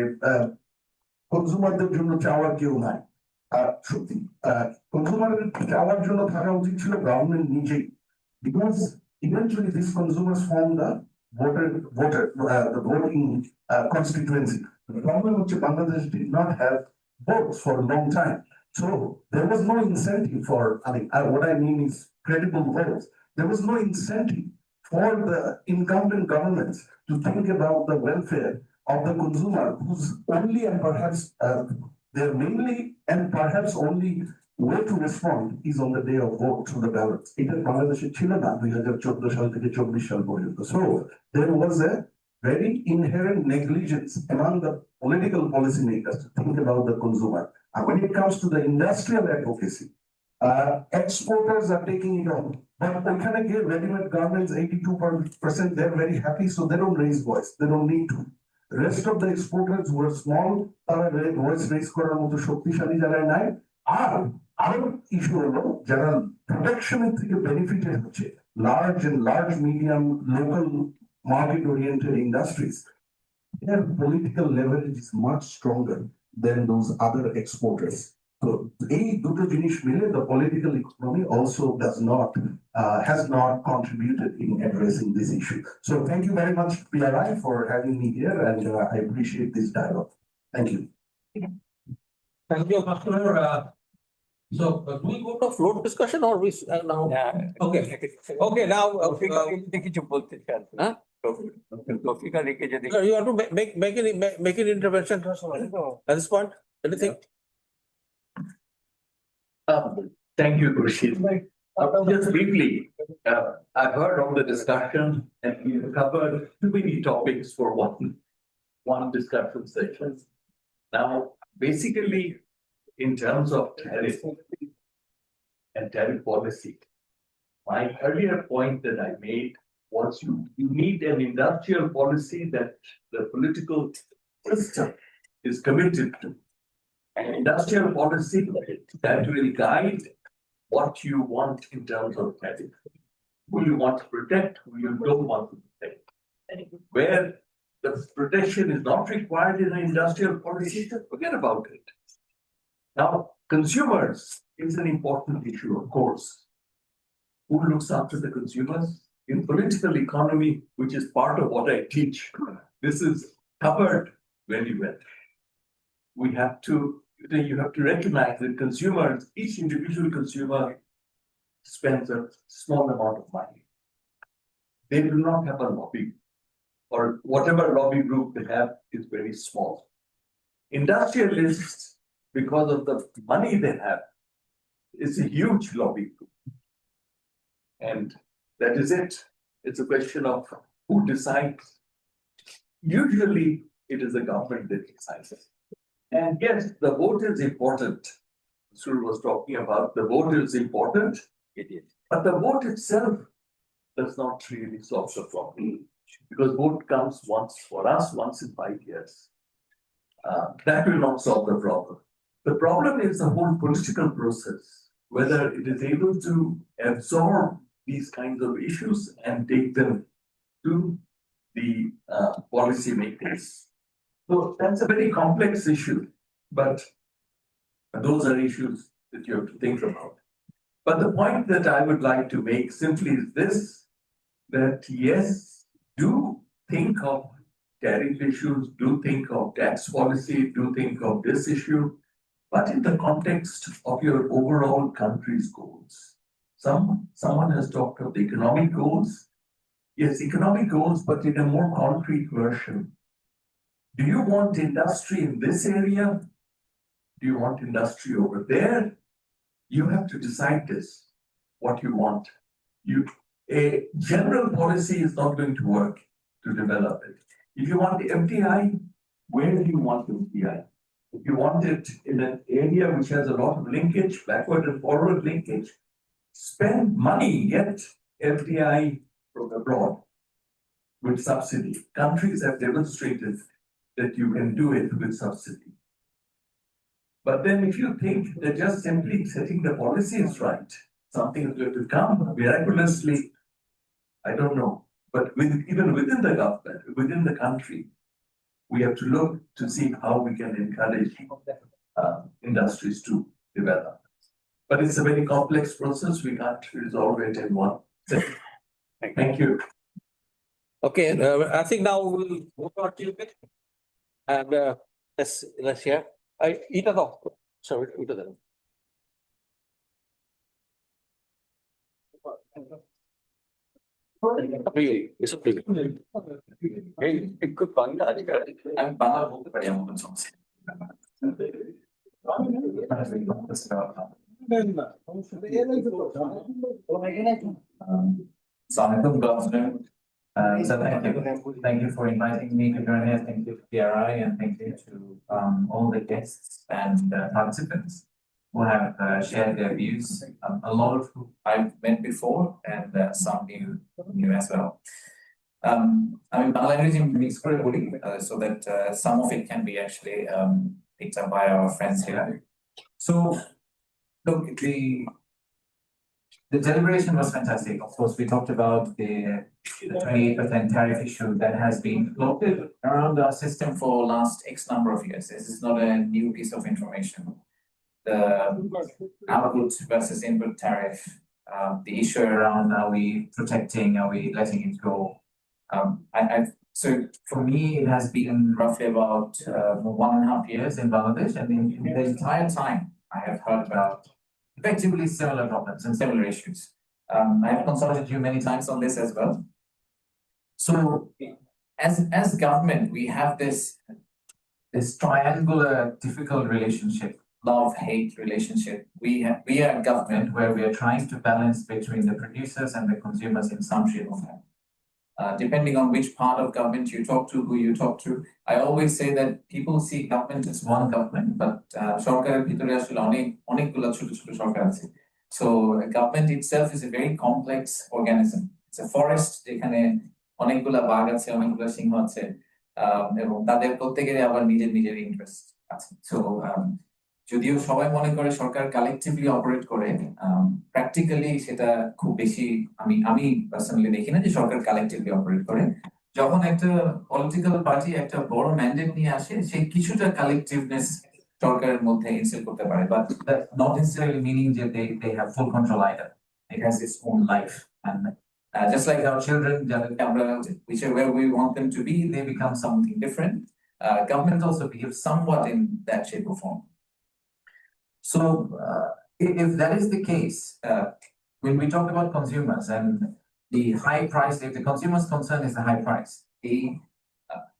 কনজিউমারদের জন্য চাওয়ার কেউ নাই। সত্যি কনজিউমারের চাওয়ার জন্য থাকা উচিত ছিল গভর্নমেন্ট নিজেই, because eventually these consumers form the the voting constituency. The problem which Bangladesh did not have votes for a long time. So there was no incentive for, what I mean is credible votes. There was no incentive for the incumbent governments to think about the welfare of the consumer, who's only and perhaps their mainly and perhaps only way to respond is on the day of vote to the ballots. It is Bangladesh ছিল না 2014 সাল থেকে 24 সাল পর্যন্ত. So there was a very inherent negligence among the political policymakers to think about the consumer. And when it comes to the industrial advocacy, exporters are taking it on. But ওখানে গিয়ে ready-made garments 82%, they're very happy, so they don't raise voice. They don't need to. The rest of the exporters who are small, তারা voice raise করার মতো শক্তিশালী যারা নাই, আর আরো issue হলো যারা প্রোটেকশনের থেকে বেনিফিটেড হচ্ছে, large, medium, local market-oriented industries. Their political leverage is much stronger than those other exporters. So এই দুটো জিনিস মিলে the political economy also has not contributed in addressing this issue. So thank you very much, PRI, for having me here, and I appreciate this dialogue. Thank you. Thank you, Master. So do we go to float discussion or we now? Okay, now. কিছু বলতে চান? Huh? টপিকা রেখে যদি You want to make an intervention at this point? Anything? Thank you, Khurshid. Just briefly, I've heard of the discussion and we've covered too many topics for one discussion session. Now, basically, in terms of tariff and tariff policy, my earlier point that I made was you need an industrial policy that the political system is committed to. An industrial policy that will guide what you want in terms of tariff. Who you want to protect, who you don't want to protect. Where the protection is not required in an industrial policy, forget about it. Now, Consumers is an important issue, of course. Who looks after the consumers? In political economy, which is part of what I teach, this is covered very well. We have to, you have to recognize that consumers, each individual consumer spends a small amount of money. They do not have a lobby, or whatever lobby group they have is very small. Industrialists, because of the money they have, is a huge lobby group. And that is it. It's a question of who decides. Usually it is the government that decides. And yes, the vote is important. Surya was talking about the vote is important. It is. But the vote itself does not really solve the problem. Because vote comes once for us, once in 5 years. That will not solve the problem. The problem is the whole political process, whether it is able to absorb these kinds of issues and take them to the policy makers. So that's a very complex issue, but those are issues that you have to think about. But the point that I would like to make simply is this, that yes, do think of tariff issues, do think of tax policy, do think of this issue, but in the context of your overall country's goals. Someone has talked of the economic goals. Yes, economic goals, but in a more concrete version. Do you want industry in this area? Do you want industry over there? You have to decide this, what you want. A general policy is not going to work to develop it. If you want the FDI, where do you want the FDI? If you want it in an area which has a lot of linkage, backward and forward linkage, spend money, get FDI from abroad with subsidy. Countries have demonstrated that you can do it with subsidy. But then if you think that just simply setting the policy is right, something is going to come miraculously, I don't know. But even within the government, within the country, we have to look to see how we can encourage industries to develop. But it's a very complex process. We can't resolve it in one session. Thank you. Okay, I think now we'll move on to it. And let's hear. Ita daw. Sorry, Ita daw. It's a big. আমি বাংলা বলতে পারি এমন কোনো সমস্যা Assalamualaikum, good afternoon. So thank you for inviting me to join here. Thank you to PRI and thank you to all the guests and participants who have shared their views. A lot of who I've met before and some new as well. I mean, Bangla English mix করে বলি so that some of it can be actually picked up by our friends here. So, look, the deliberation was fantastic. Of course, we talked about the 28% tariff issue that has been floated around our system for last X number of years. This is not a new piece of information. The output versus input tariff, the issue around are we protecting, are we letting it go? So for me, it has been roughly about 1.5 years in Bangladesh, and in the entire time, I have heard about effectively similar problems and similar issues. I have consulted you many times on this as well. So, as government, we have this triangular, difficult relationship, love-hate relationship. We are a government where we are trying to balance between the producers and the consumers in some shape or form. Depending on which part of government you talk to, who you talk to, I always say that people see government as one government, but সরকারের ভিতরে আসলে অনেকগুলো ছোট ছোট সরকার আছে. So government itself is a very complex organism. It's a forest যেখানে অনেকগুলা বাঘ আছে, অনেকগুলা সিংহ আছে, এবং তাদের প্রত্যেকেরই আবার নিজের ইন্টারেস্ট আছে. So যদিও সবাই মনে করে সরকার কালেকটিভলি অপারেট করে, প্র্যাকটিক্যালি সেটা খুব বেশি আমি পার্সোনালি দেখি না যে সরকার কালেকটিভলি অপারেট করে। যখন একটা পলিটিক্যাল পার্টি একটা বড় ম্যান্ডেট নিয়ে আসে, সেই কিছুটা কালেকটিভনেস সরকারের মধ্যে ইনস্টল করতে পারে, বাট নট নেসেসারিলি মিনিং যে they have full control either. It has its own life, and just like our children, যাদেরকে আমরা whichever we want them to be, they become something different. Government also behaves somewhat in that shape or form. So, if that is the case, when we talk about consumers and the high price, if the consumer's concern is the high price,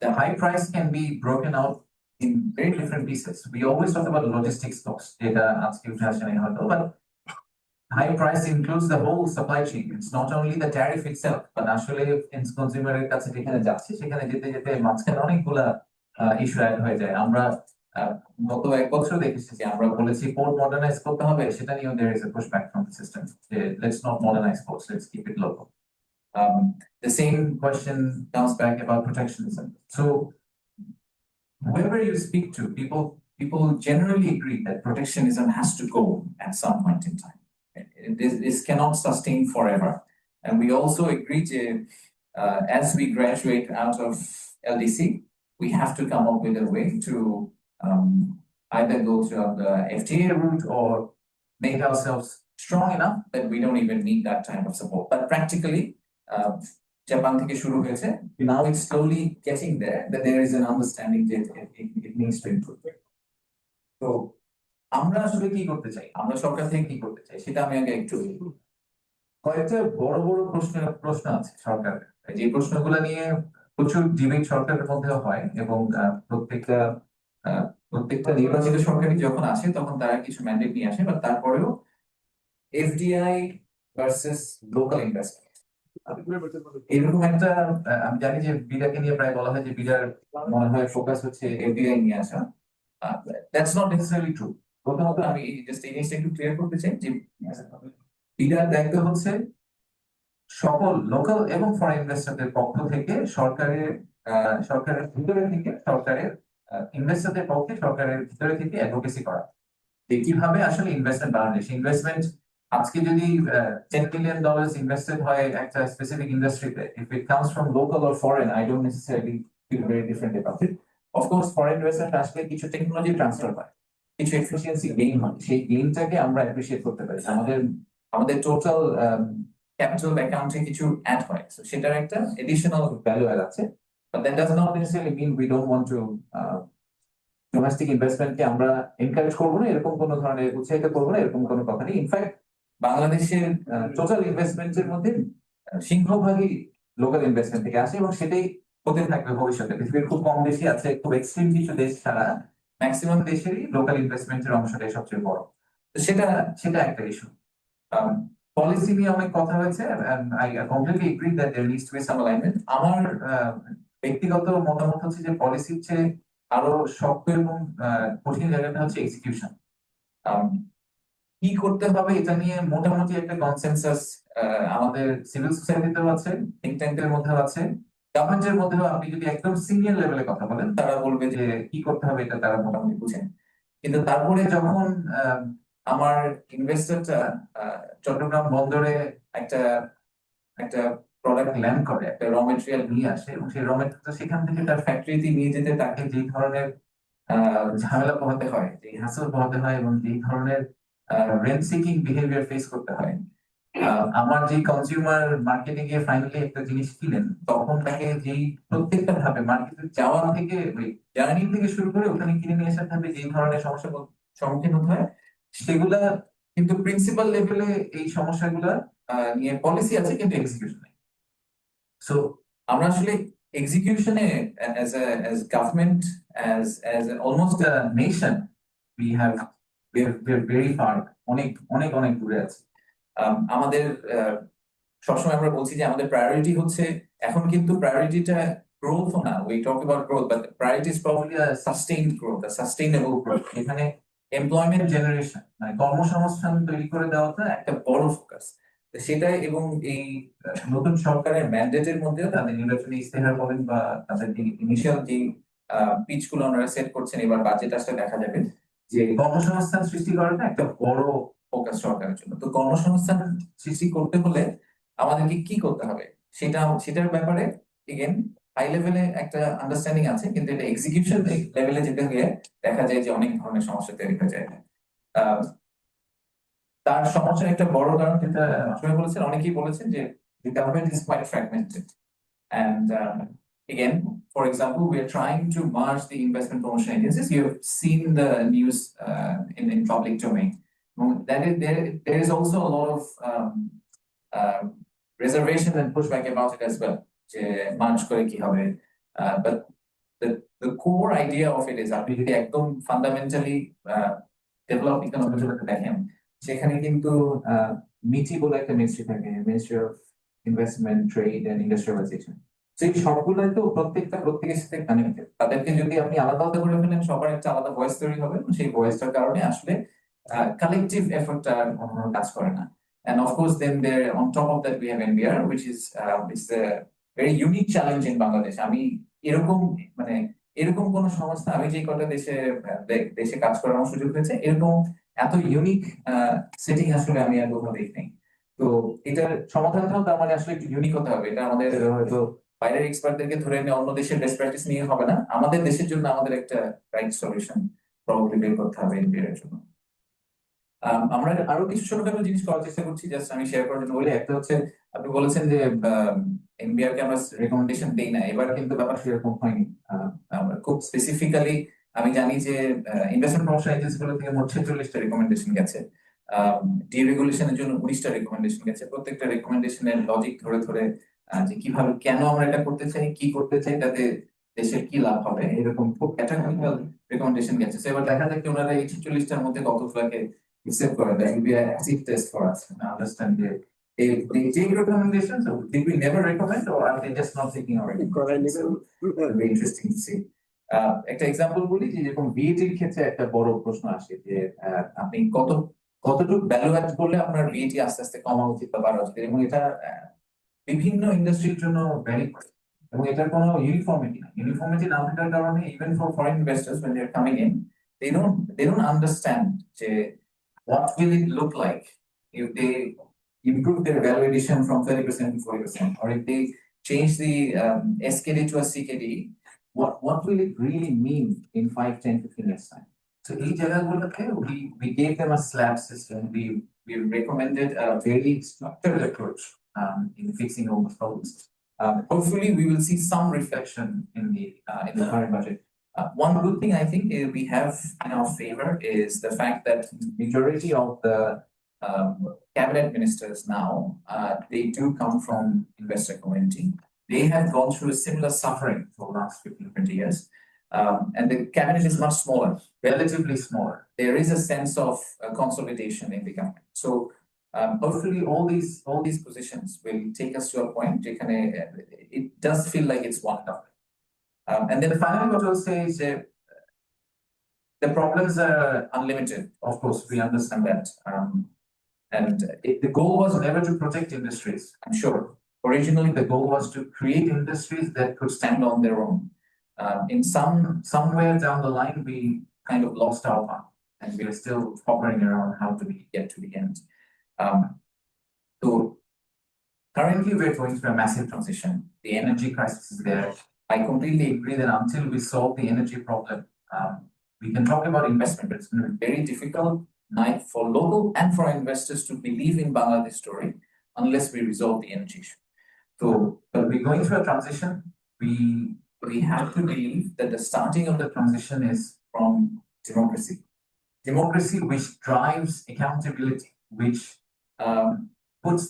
the high price can be broken out in very different pieces. We always talk about logistics cost, data, but high price includes the whole supply chain. It's not only the tariff itself, but actually in consumer কাছে যেখানে যাচ্ছে সেখানে যেতে যেতে মাঝখানে অনেকগুলা issue add হয়ে যায়। আমরা গত 1 বছর দেখেছি যে আমরা বলেছি পোর্ট মডার্নাইজ করতে হবে, সেটা নিয়েও there is a pushback from the system. Let's not modernize ports, let's keep it local. The same question comes back about protectionism. So whoever you speak to, people generally agree that protectionism has to go at some point in time. This cannot sustain forever. And we also agree that as we graduate out of LDC, we have to come up with a way to either go through the FTA route or make ourselves strong enough that we don't even need that type of support. But practically, Japan থেকে শুরু হয়েছে, now it's slowly getting there, that there is an understanding that it needs to improve. So, আমরা আসলে কি করতে চাই, আমরা সরকার থেকে কি করতে চাই, সেটা আমি আগে একটু কয়েকটা বড় বড় প্রশ্ন আছে সরকারের, যে প্রশ্নগুলো নিয়ে প্রচুর ডিবেট সরকারের মধ্যে হয় এবং প্রত্যেকটা নির্বাচিত সরকারই যখন আসে তখন তারা কিছু ম্যান্ডেট নিয়ে আসে, বা তারপরেও এফডিআই ভার্সেস লোকাল ইনভেস্টমেন্ট এরকম একটা, আমি জানি যে বিডাকে নিয়ে প্রায় বলা হয় যে বিডার মনে হয় ফোকাস হচ্ছে এফডিআই নিয়ে আসা। That's not necessarily true. প্রথমত আমি জাস্ট এই জিনিসটা একটু ক্লিয়ার করতে চাই যে বিডার দায়িত্ব হচ্ছে সকল লোকাল এবং ফরেন ইনভেস্টরদের পক্ষ থেকে সরকারের ভিতরে থেকে সরকারের ইনভেস্টরদের পক্ষে সরকারের ভিতরে থেকে অ্যাডভোকেসি করা, যে কিভাবে আসলে ইনভেস্টমেন্ট বাড়ানো। সেই ইনভেস্টমেন্ট আজকে যদি $10 billion ইনভেস্টেড হয় একটা স্পেসিফিক ইন্ডাস্ট্রিতে, if it comes from local or foreign, I don't necessarily feel very different about it. Of course, foreign investment আসলে কিছু টেকনোলজি ট্রান্সফার হয়, কিছু এফিসিয়েন্সি গেইন হয়, সেই গেইনটাকে আমরা অ্যাপ্রিশিয়েট করতে পারি। আমাদের টোটাল ক্যাপিটাল অ্যাকাউন্টে কিছু অ্যাড হয়, সেটার একটা এডিশনাল ভ্যালু অ্যাড আছে, but that does not necessarily mean we don't want to domestic ইনভেস্টমেন্টকে আমরা এনকারেজ করবো না, এরকম কোনো ধরনের উৎসাহিত করবো না, এরকম কোনো কথা নেই। ইনফ্যাক্ট বাংলাদেশের টোটাল ইনভেস্টমেন্টের মধ্যে সিংহভাগই লোকাল ইনভেস্টমেন্ট থেকে আসে এবং সেটাই হতে থাকবে ভবিষ্যতে। পৃথিবীর খুব কম দেশই আছে, খুব এক্সট্রিম কিছু দেশ ছাড়া ম্যাক্সিমাম দেশেরই লোকাল ইনভেস্টমেন্টের অংশটাই সবচেয়ে বড়। তো সেটা একটা ইস্যু। পলিসি নিয়ে অনেক কথা হয়েছে, I completely agree that there needs to be some alignment. আমার ব্যক্তিগত মতামত হচ্ছে যে পলিসির চেয়ে আরো শক্ত এবং কঠিন জায়গাটা হচ্ছে এক্সিকিউশন। কি করতে হবে এটা নিয়ে মোটামুটি একটা কনসেনসাস আমাদের সিভিল সোসাইটিতেও আছে, থিঙ্ক ট্যাঙ্কের মধ্যেও আছে, গভর্নমেন্টের মধ্যেও। আপনি যদি একদম সিনিয়র লেভেলে কথা বলেন, তারা বলবে যে কি করতে হবে এটা তারা মোটামুটি বুঝেন। কিন্তু তারপরে যখন আমার ইনভেস্টরটা চট্টগ্রাম বন্দরে একটা প্রোডাক্ট ল্যান্ড করে, একটা র মেটেরিয়াল নিয়ে আসে এবং সেই র মেটেরিয়ালটা সেখান থেকে তার ফ্যাক্টরিতে নিয়ে যেতে তাকে যে ধরনের ঝামেলা পোহাতে হয়, যে হ্যাসেল পোহাতে হয় এবং যে ধরনের রেন্ট সিকিং বিহেভিয়ার ফেস করতে হয়, আমার যে কনজিউমার মার্কেটে গিয়ে ফাইনালি একটা জিনিস কিনেন, তখন তাকে যেই প্রত্যেকটা ধাপে মার্কেটে যাওয়া থেকে জার্নি থেকে শুরু করে ওখানে কিনে নিয়ে আসার ধাপে যে ধরনের সমস্যার সম্মুখীন হতে হয়, সেগুলা কিন্তু প্রিন্সিপাল লেভেলে এই সমস্যাগুলা নিয়ে পলিসি আছে কিন্তু এক্সিকিউশন নেই। সো আমরা আসলে এক্সিকিউশনে as government, as almost a nation, we're very far, অনেক দূরে আছে। আমাদের সবসময় আমরা বলছি যে আমাদের প্রায়োরিটি হচ্ছে, এখন কিন্তু প্রায়োরিটিটা গ্রোথ না, we talk about growth, but the priority is probably a sustained growth, a sustainable growth. এখানে এমপ্লয়মেন্ট জেনারেশন, মানে কর্মসংস্থান তৈরি করে দেওয়াটা একটা বড় ফোকাস। সেটাই, এবং এই নতুন সরকারের ম্যান্ডেটের মধ্যে তাদের নির্বাচনী ইস্তেহার বলেন বা তাদের ইনিশিয়াল যে পিচ গুলো ওনারা সেট করছেন, এবার বাজেট আসলে দেখা যাবে যে কর্মসংস্থান সৃষ্টি করাটা একটা বড় ফোকাস সরকারের জন্য। তো কর্মসংস্থান সৃষ্টি করতে হলে আমাদেরকে কি করতে হবে সেটার ব্যাপারে এগেন হাই লেভেলে একটা আন্ডারস্ট্যান্ডিং আছে, কিন্তু এটা এক্সিকিউশন লেভেলে যেতে গিয়ে দেখা যায় যে অনেক ধরনের সমস্যা তৈরি হয়ে যায়। তার সমস্যার একটা বড় কারণ যেটা আসলে বলেছেন, অনেকেই বলেছেন যে the government is quite fragmented. And again, for example, we are trying to merge the investment promotion agencies. You have seen the news in public domain. That is, there is also a lot of reservation and pushback about it as well. যে merge করে কি হবে, but the core idea of it is আপনি যদি একদম fundamentally develop economic দেখেন, সেখানে কিন্তু মিটি বলে একটা মিনিস্ট্রি থাকে, ministry of investment, trade and industrialization. সেই সবগুলোই তো প্রত্যেকের সাথে কানেক্টেড। তাদেরকে যদি আপনি আলাদা আলাদা করে ফেলেন, সবার একটা আলাদা ভয়েস তৈরি হবে, সেই ভয়েসটার কারণে আসলে কালেকটিভ এফোর্টটা কাজ করে না। And of course, then there on top of that we have NBR, which is a very unique challenge in Bangladesh. আমি এরকম কোন সংস্থা, আমি যে কটা দেশে কাজ করার আমার সুযোগ হয়েছে, এরকম এত ইউনিক সেটিং আসলে আমি আর কোথাও দেখি নাই। তো এটার সমাধানটাও তার মানে আসলে একটু ইউনিক হতে হবে। এটা আমাদের হয়তো বাইরের এক্সপার্টদেরকে ধরে নিয়ে অন্য দেশের বেস্ট প্র্যাকটিস নিয়ে হবে না, আমাদের দেশের জন্য আমাদের একটা রাইট সলিউশন প্রবাবলি বের করতে হবে এনবিআর এর জন্য। আমরা আরো কিছু ছোটখাটো জিনিস করার চেষ্টা করছি, জাস্ট আমি শেয়ার করার জন্য বলি। একটা হচ্ছে, আপনি বলেছেন যে এনবিআর কে আমরা রেকমেন্ডেশন দেই না, এবার কিন্তু ব্যাপার সেরকম হয়নি। আমরা খুব স্পেসিফিক্যালি আমি জানি যে ইনভেস্টমেন্ট প্রমোশন এজেন্সি গুলো থেকে মোট 46টা রেকমেন্ডেশন গেছে, ডিরেগুলেশনের জন্য 19টা রেকমেন্ডেশন গেছে। প্রত্যেকটা রেকমেন্ডেশনের লজিক ধরে ধরে যে কিভাবে, কেন আমরা এটা করতে চাই, কি করতে চাই, তাতে দেশের কি লাভ হবে, এরকম খুব ক্যাটাগরিক্যাল রেকমেন্ডেশন গেছে। এবার দেখা যাক কি ওনারা এই 46টার মধ্যে কতগুলোকে accept করে। That will be an active test for us to understand if they take recommendations, or did we never recommend, or are they just not taking our recommendations? So it'll be interesting to see. একটা example বলি, যে যেরকম বিএটির ক্ষেত্রে একটা বড় প্রশ্ন আসে যে আপনি কতটুকু ভ্যালু অ্যাড করলে আপনার বিএটি আস্তে আস্তে কমা উচিত বা বাড়া উচিত, এবং এটা বিভিন্ন ইন্ডাস্ট্রির জন্য ভ্যারি করে, এবং এটার কোনো ইউনিফর্মিটি না থাকার কারণে even for foreign investors when they're coming in, they don't understand যে what will it look like if they improve their value addition from 30% to 40%, or if they change the SKD to a CKD, what will it really mean in 5, 10, 15 years time? So each we gave them a slab system. We recommended a very structured approach in fixing all those problems. Hopefully we will see some reflection in the current budget. One good thing I think we have in our favor is the fact that majority of the cabinet ministers now, they do come from investor community. They have gone through a similar suffering for the last 15, 20 years. And the cabinet is much smaller, relatively smaller. There is a sense of consolidation in the government. So hopefully all these positions will take us to a point, it does feel like it's one government. And then finally, what I'll say is the problems are unlimited. Of course, we understand that. And the goal was never to protect industries, I'm sure. Originally, the goal was to create industries that could stand on their own. In somewhere down the line, we kind of lost our path, and we are still hovering around how do we get to the end. So currently, we're going through a massive transition. The energy crisis is there. I completely agree that until we solve the energy problem, we can talk about investment, but it's going to be very difficult for local and for investors to believe in Bangladesh story unless we resolve the energy issue. So, but we're going through a transition. We have to believe that the starting of the transition is from democracy. Democracy which drives accountability, which puts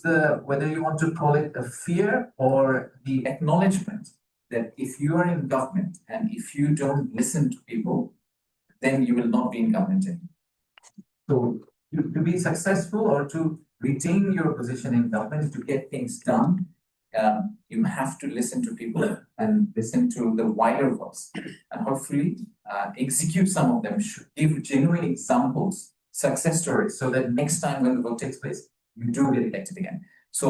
whether you want to call it a fear or the acknowledgement that if you are in government and if you don't listen to people, then you will not be in government anymore. So to be successful or to retain your position in government, to get things done, you have to listen to people and listen to the wider voice, and hopefully execute some of them, give genuine examples, success stories, so that next time when the vote takes place, you do get elected again. So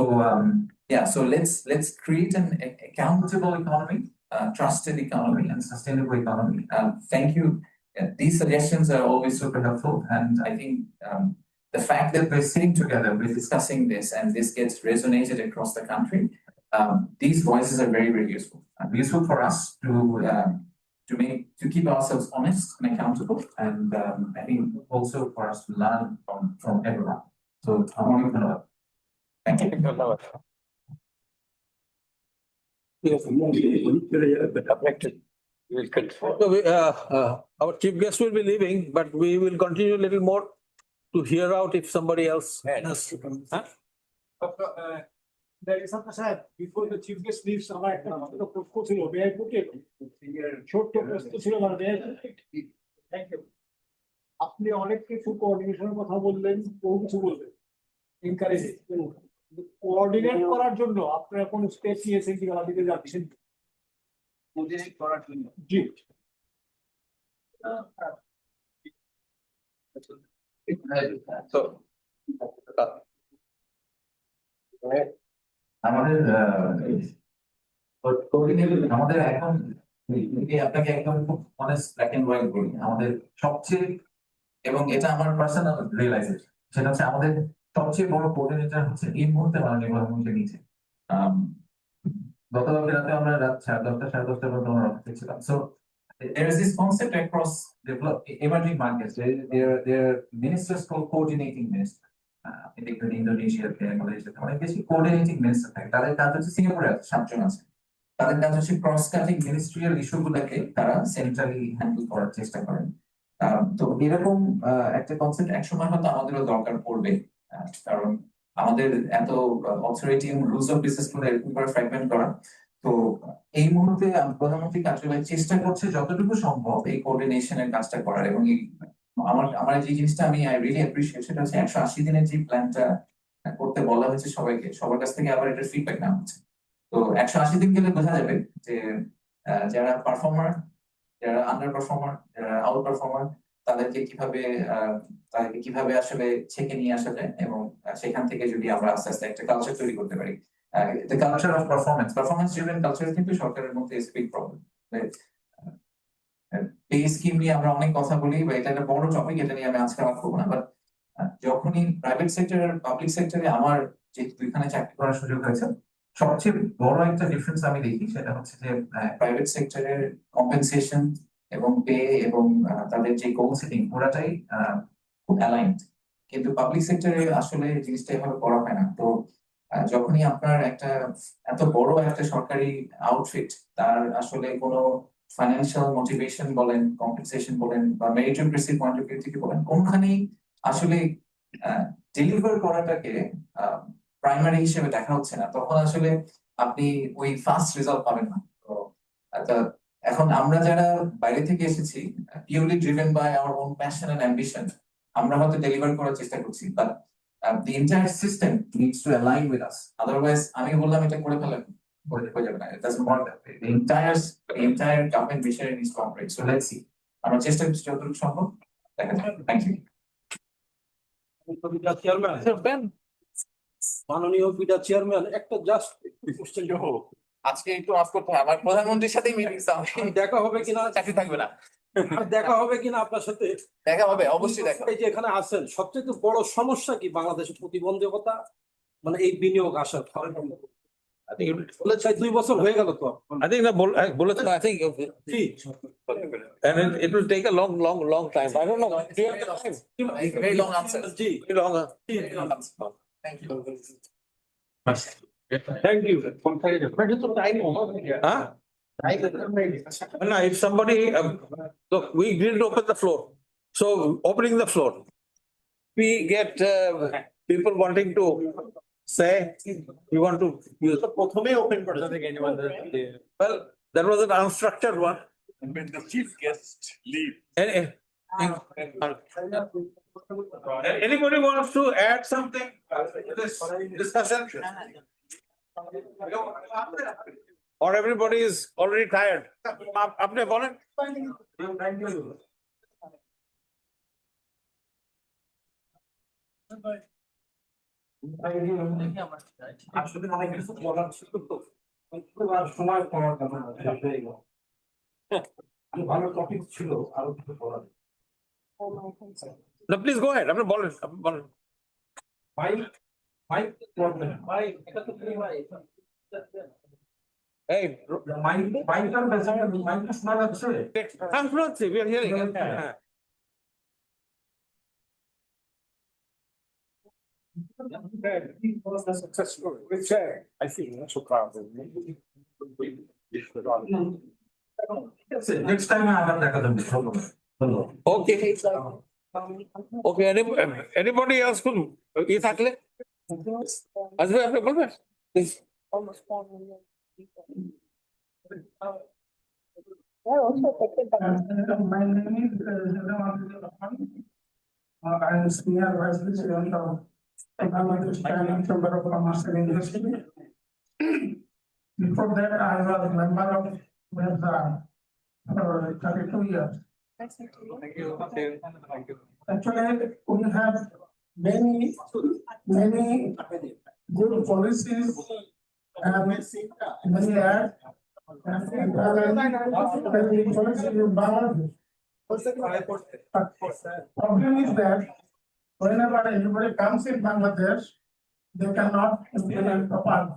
so let's create an accountable economy, trusted economy, and sustainable economy. Thank you. These suggestions are always super helpful, and I think the fact that we're sitting together, we're discussing this, and this gets resonated across the country, these voices are very, very useful. Useful for us to keep ourselves honest and accountable, and I think also for us to learn from everyone. So I'm only gonna thank you. So our chief guest will be leaving, but we will continue a little more to hear out if somebody else has. Huh? Before the chief guest leaves, আমার একটা প্রশ্ন ছিল, may I put it? ছোট্ট প্রশ্ন ছিল আমার, may I put it? Thank you. আপনি অনেক কিছু কোঅর্ডিনেশনের কথা বললেন, বহু কিছু বললেন, এনকারেজ কোঅর্ডিনেট করার জন্য আপনারা কোন স্টেপ নিয়েছেন কি দিকে যাচ্ছেন? কোঅর্ডিনেট করার জন্য জি So, আমাদের আমাদের এখন আপনাকে একদম খুব অনেস্ট ব্ল্যাক এন্ড হোয়াইট বলি, আমাদের সবচেয়ে, এবং এটা আমার পার্সোনাল রিয়েলাইজেশন, সেটা হচ্ছে আমাদের সবচেয়ে বড় কোঅর্ডিনেটর হচ্ছে এই মুহূর্তে মাননীয় প্রধানমন্ত্রী নিচে। গতকালকে রাতে আমরা রাত 10:30 10:30 পর্যন্ত আমরা অফিসে ছিলাম। So there is this concept across emerging markets. Their ministers called coordinating ministers. Indonesia, Malaysia অনেক বেশি কোঅর্ডিনেটিং মিনিস্টার থাকে। তাদের কাজ হচ্ছে, সিঙ্গাপুরে 7 জন আছে, তাদের কাজ হচ্ছে ক্রস কাটিং মিনিস্ট্রিয়াল ইস্যু গুলোকে তারা সেন্ট্রালি হ্যান্ডেল করার চেষ্টা করেন। তো এরকম একটা কনসেপ্ট একসময় হয়তো আমাদেরও দরকার পড়বে, কারণ আমাদের এত অথরিটি এবং রুলস অফ বিজনেস গুলো এরকম করে ফ্র্যাগমেন্ট করা। তো এই মুহূর্তে প্রধানমন্ত্রী কার্যালয় চেষ্টা করছে যতটুকু সম্ভব এই কোঅর্ডিনেশনের কাজটা করার, এবং আমার যে জিনিসটা আমি আই রিয়েলি অ্যাপ্রিশিয়েট, সেটা হচ্ছে 180 দিনের যে প্ল্যানটা করতে বলা হয়েছে সবাইকে, সবার কাছ থেকে আবার এটার ফিডব্যাক নেওয়া হচ্ছে। তো 180 দিন গেলে বোঝা যাবে যে যারা পারফর্মার, যারা আন্ডার পারফর্মার, যারা আউট পারফর্মার, তাদেরকে কিভাবে আসলে ছেকে নিয়ে আসা যায়, এবং সেখান থেকে যদি আমরা আস্তে আস্তে একটা কালচার তৈরি করতে পারি। The culture of performance driven culture কিন্তু সরকারের মধ্যে is a big problem. Pay scheme নিয়ে আমরা অনেক কথা বলি, বা এটা একটা বড় টপিক, এটা নিয়ে আমি আজকে আলাপ করবো না। বাট যখনই প্রাইভেট সেক্টর আর পাবলিক সেক্টরে আমার যে দুইখানে চাকরি করার সুযোগ হয়েছে, সবচেয়ে বড় একটা ডিফারেন্স আমি দেখি, সেটা হচ্ছে যে প্রাইভেট সেক্টরের কম্পেনসেশন এবং পে এবং তাদের যে গোল সেটিং পুরাটাই খুব অ্যালাইন্ড, কিন্তু পাবলিক সেক্টরে আসলে জিনিসটা এভাবে করা হয় না। তো যখনই আপনার একটা এত বড় একটা সরকারি আউটফিট, তার আসলে কোনো ফাইন্যান্সিয়াল মোটিভেশন বলেন, কম্পেনসেশন বলেন, বা মেরিটোক্রেসি পয়েন্ট অফ ভিউ থেকে বলেন, কোনখানেই আসলে ডেলিভার করাটাকে প্রাইমারি হিসেবে দেখা হচ্ছে না, তখন আসলে আপনি ওই ফাস্ট রেজাল্ট পাবেন না। তো এখন আমরা যারা বাইরে থেকে এসেছি, purely driven by our own passion and ambition, আমরা হয়তো ডেলিভার করার চেষ্টা করছি, but the entire system needs to align with us. Otherwise, আমি বললাম এটা করে ফেলেন, হয়ে যাবে না। It doesn't work that way. The entire government machinery needs to operate. So let's see. আমরা চেষ্টা করছি যতটুকু সম্ভব। Thank you. মাননীয় পিতা চেয়ারম্যান, একটা জাস্ট কোশ্চেন হোক, আজকে একটু অফ করতে হবে, আমার প্রধানমন্ত্রীর সাথেই মিটিং দেখা হবে কিনা, চাকরি থাকবে না, দেখা হবে কিনা আপনার সাথে? দেখা হবে, অবশ্যই দেখা হবে। এই যে এখানে আছেন, সবচেয়ে বড় সমস্যা কি বাংলাদেশের প্রতিবন্ধকতা, মানে এই বিনিয়োগ আসার I think 2 বছর হয়ে গেল তো। I think I think and it will take a long time. I don't know. Do you have the time? Very long answer. Very long. Thank you. Thank you. Huh? No, if somebody, look, we didn't open the floor. So opening the floor, we get people wanting to say, we want to use. Well, that was an unstructured one. And when the chief guest leaves. Anybody wants to add something to this discussion? Or everybody is already tired? Apne bolen? আসলে অনেক কিছু বলার ছিল তো, সময় কমার কথা ভালো টপিক ছিল, আরো কিছু বলার। No, please go ahead. Apne bolen. Mic problem, Hey, Michael basically Michael শোনা যাচ্ছে I'm not saying, we are hearing. He was a success story. Which I think that's what crowd. Next time আবার দেখা যাবে Okay. Okay, anybody else could, you থাকলে? আসবে আপনি বলবেন? Please. My name is I am senior vice president of Bangladesh Chamber of Commerce and Industry. Before that, I was a member of for 32 years. Thank you. Actually, we have many good policies and many acts. Problem is that whenever anybody comes in Bangladesh, they cannot implement properly.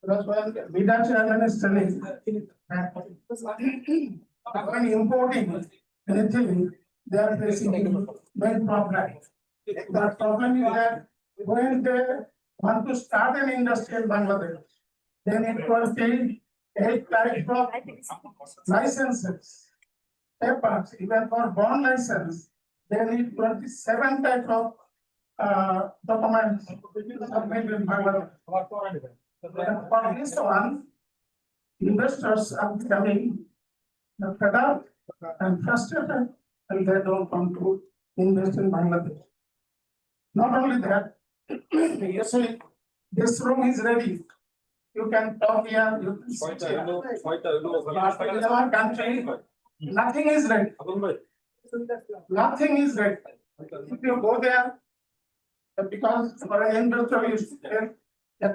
Because when Vida chairman is telling when importing anything, they are facing main problem. The problem is that when they want to start an industry in Bangladesh, they need 28 types of licenses, papers, even for bond license, they need 27 types of documents submitted in Bangladesh. For this one, investors are becoming fed up and frustrated, and they don't want to invest in Bangladesh. Not only that, you see, this room is ready. You can talk here, you can sit here. But in our country, nothing is ready. Nothing is ready. If you go there, because for an investor, you say that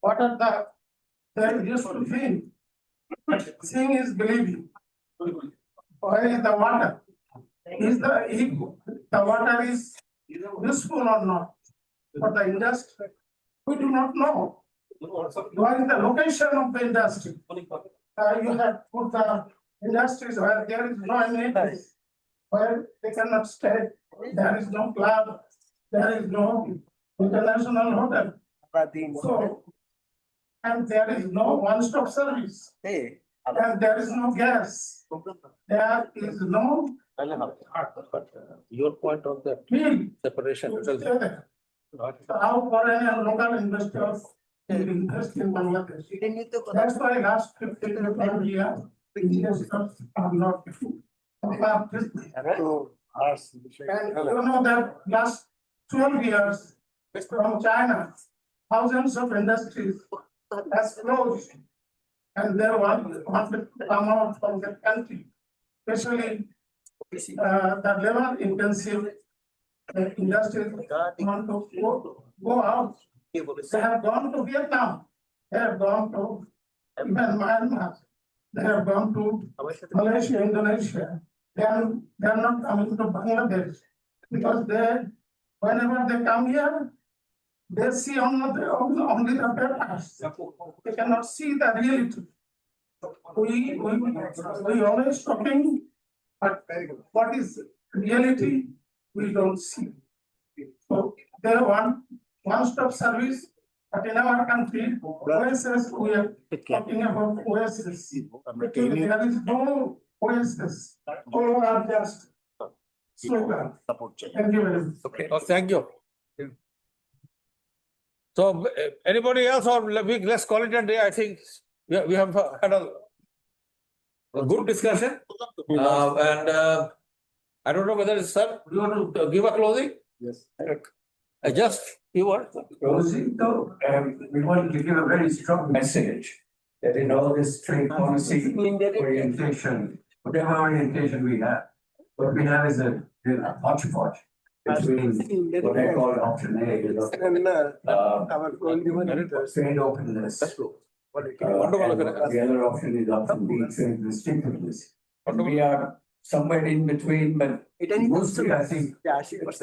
what are they used to think. Seeing is believing. Where is the water? Is the water is useful or not for the industry? We do not know. What is the location of the industry? You have put the industries where there is no amenities, where they cannot stay. There is no club. There is no international hotel. So, and there is no one-stop service. And there is no gas. There is no Your point of the field. separation. So how foreign and local investors will invest in Bangladesh? That's why last 15 to 20 years, investors are not. And you know that last 12 years from China, thousands of industries has closed. And they want to come out from the country, especially the labor intensive industries want to go out. They have gone to Vietnam, they have gone to even Myanmar, they have gone to Malaysia, Indonesia. They are not coming to Bangladesh because whenever they come here, they see only the papers. They cannot see the reality. We always talking, but what is reality, we don't see. So they want one-stop service, but in our country, OSS, we are talking about OSS. There is no OSS. All are just slogan. Thank you very much. Okay, thank you. So anybody else, or let's call it a day. I think we have had a good discussion. And I don't know whether it's sir, you want to give a closing? Yes. Just you want. Closing though, we want to give a very strong message that in all this trade policy orientation, whatever orientation we have, what we have is a hodgepodge between what I call option A, trade openness. The other option is option B, trade restrictiveness. We are somewhere in between, but mostly I think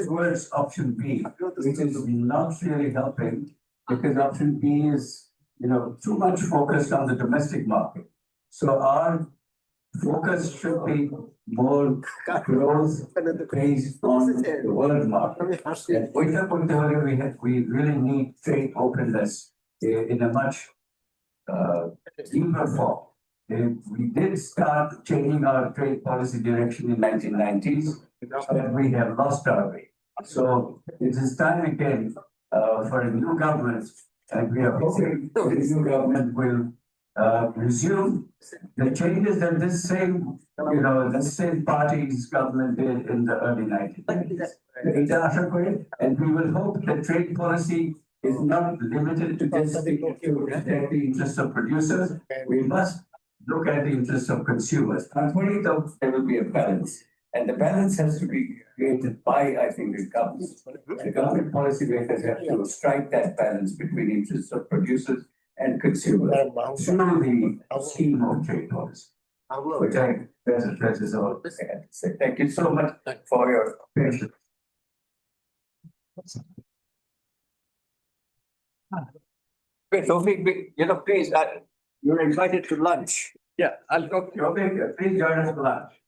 towards option B, which is not really helping, because option B is too much focused on the domestic market. So our focus should be more growth based on the world market. And we really need trade openness in a much deeper form. We did start changing our trade policy direction in 1990s, but we have lost our way. So it is time again for a new government, and we are hoping the new government will resume the changes that this same party's government did in the early 1990s. And we will hope that trade policy is not limited to just to protect the interests of producers. We must look at the interests of consumers. Unfortunately, there will be a balance. And the balance has to be created by, I think, the government. The government policymakers have to strike that balance between interests of producers and consumers through the scheme of trade policy. Which that is all I had to say. Thank you so much for your patience. Wait, please, you're invited to lunch. Yeah, I'll talk to you. Please join us for lunch.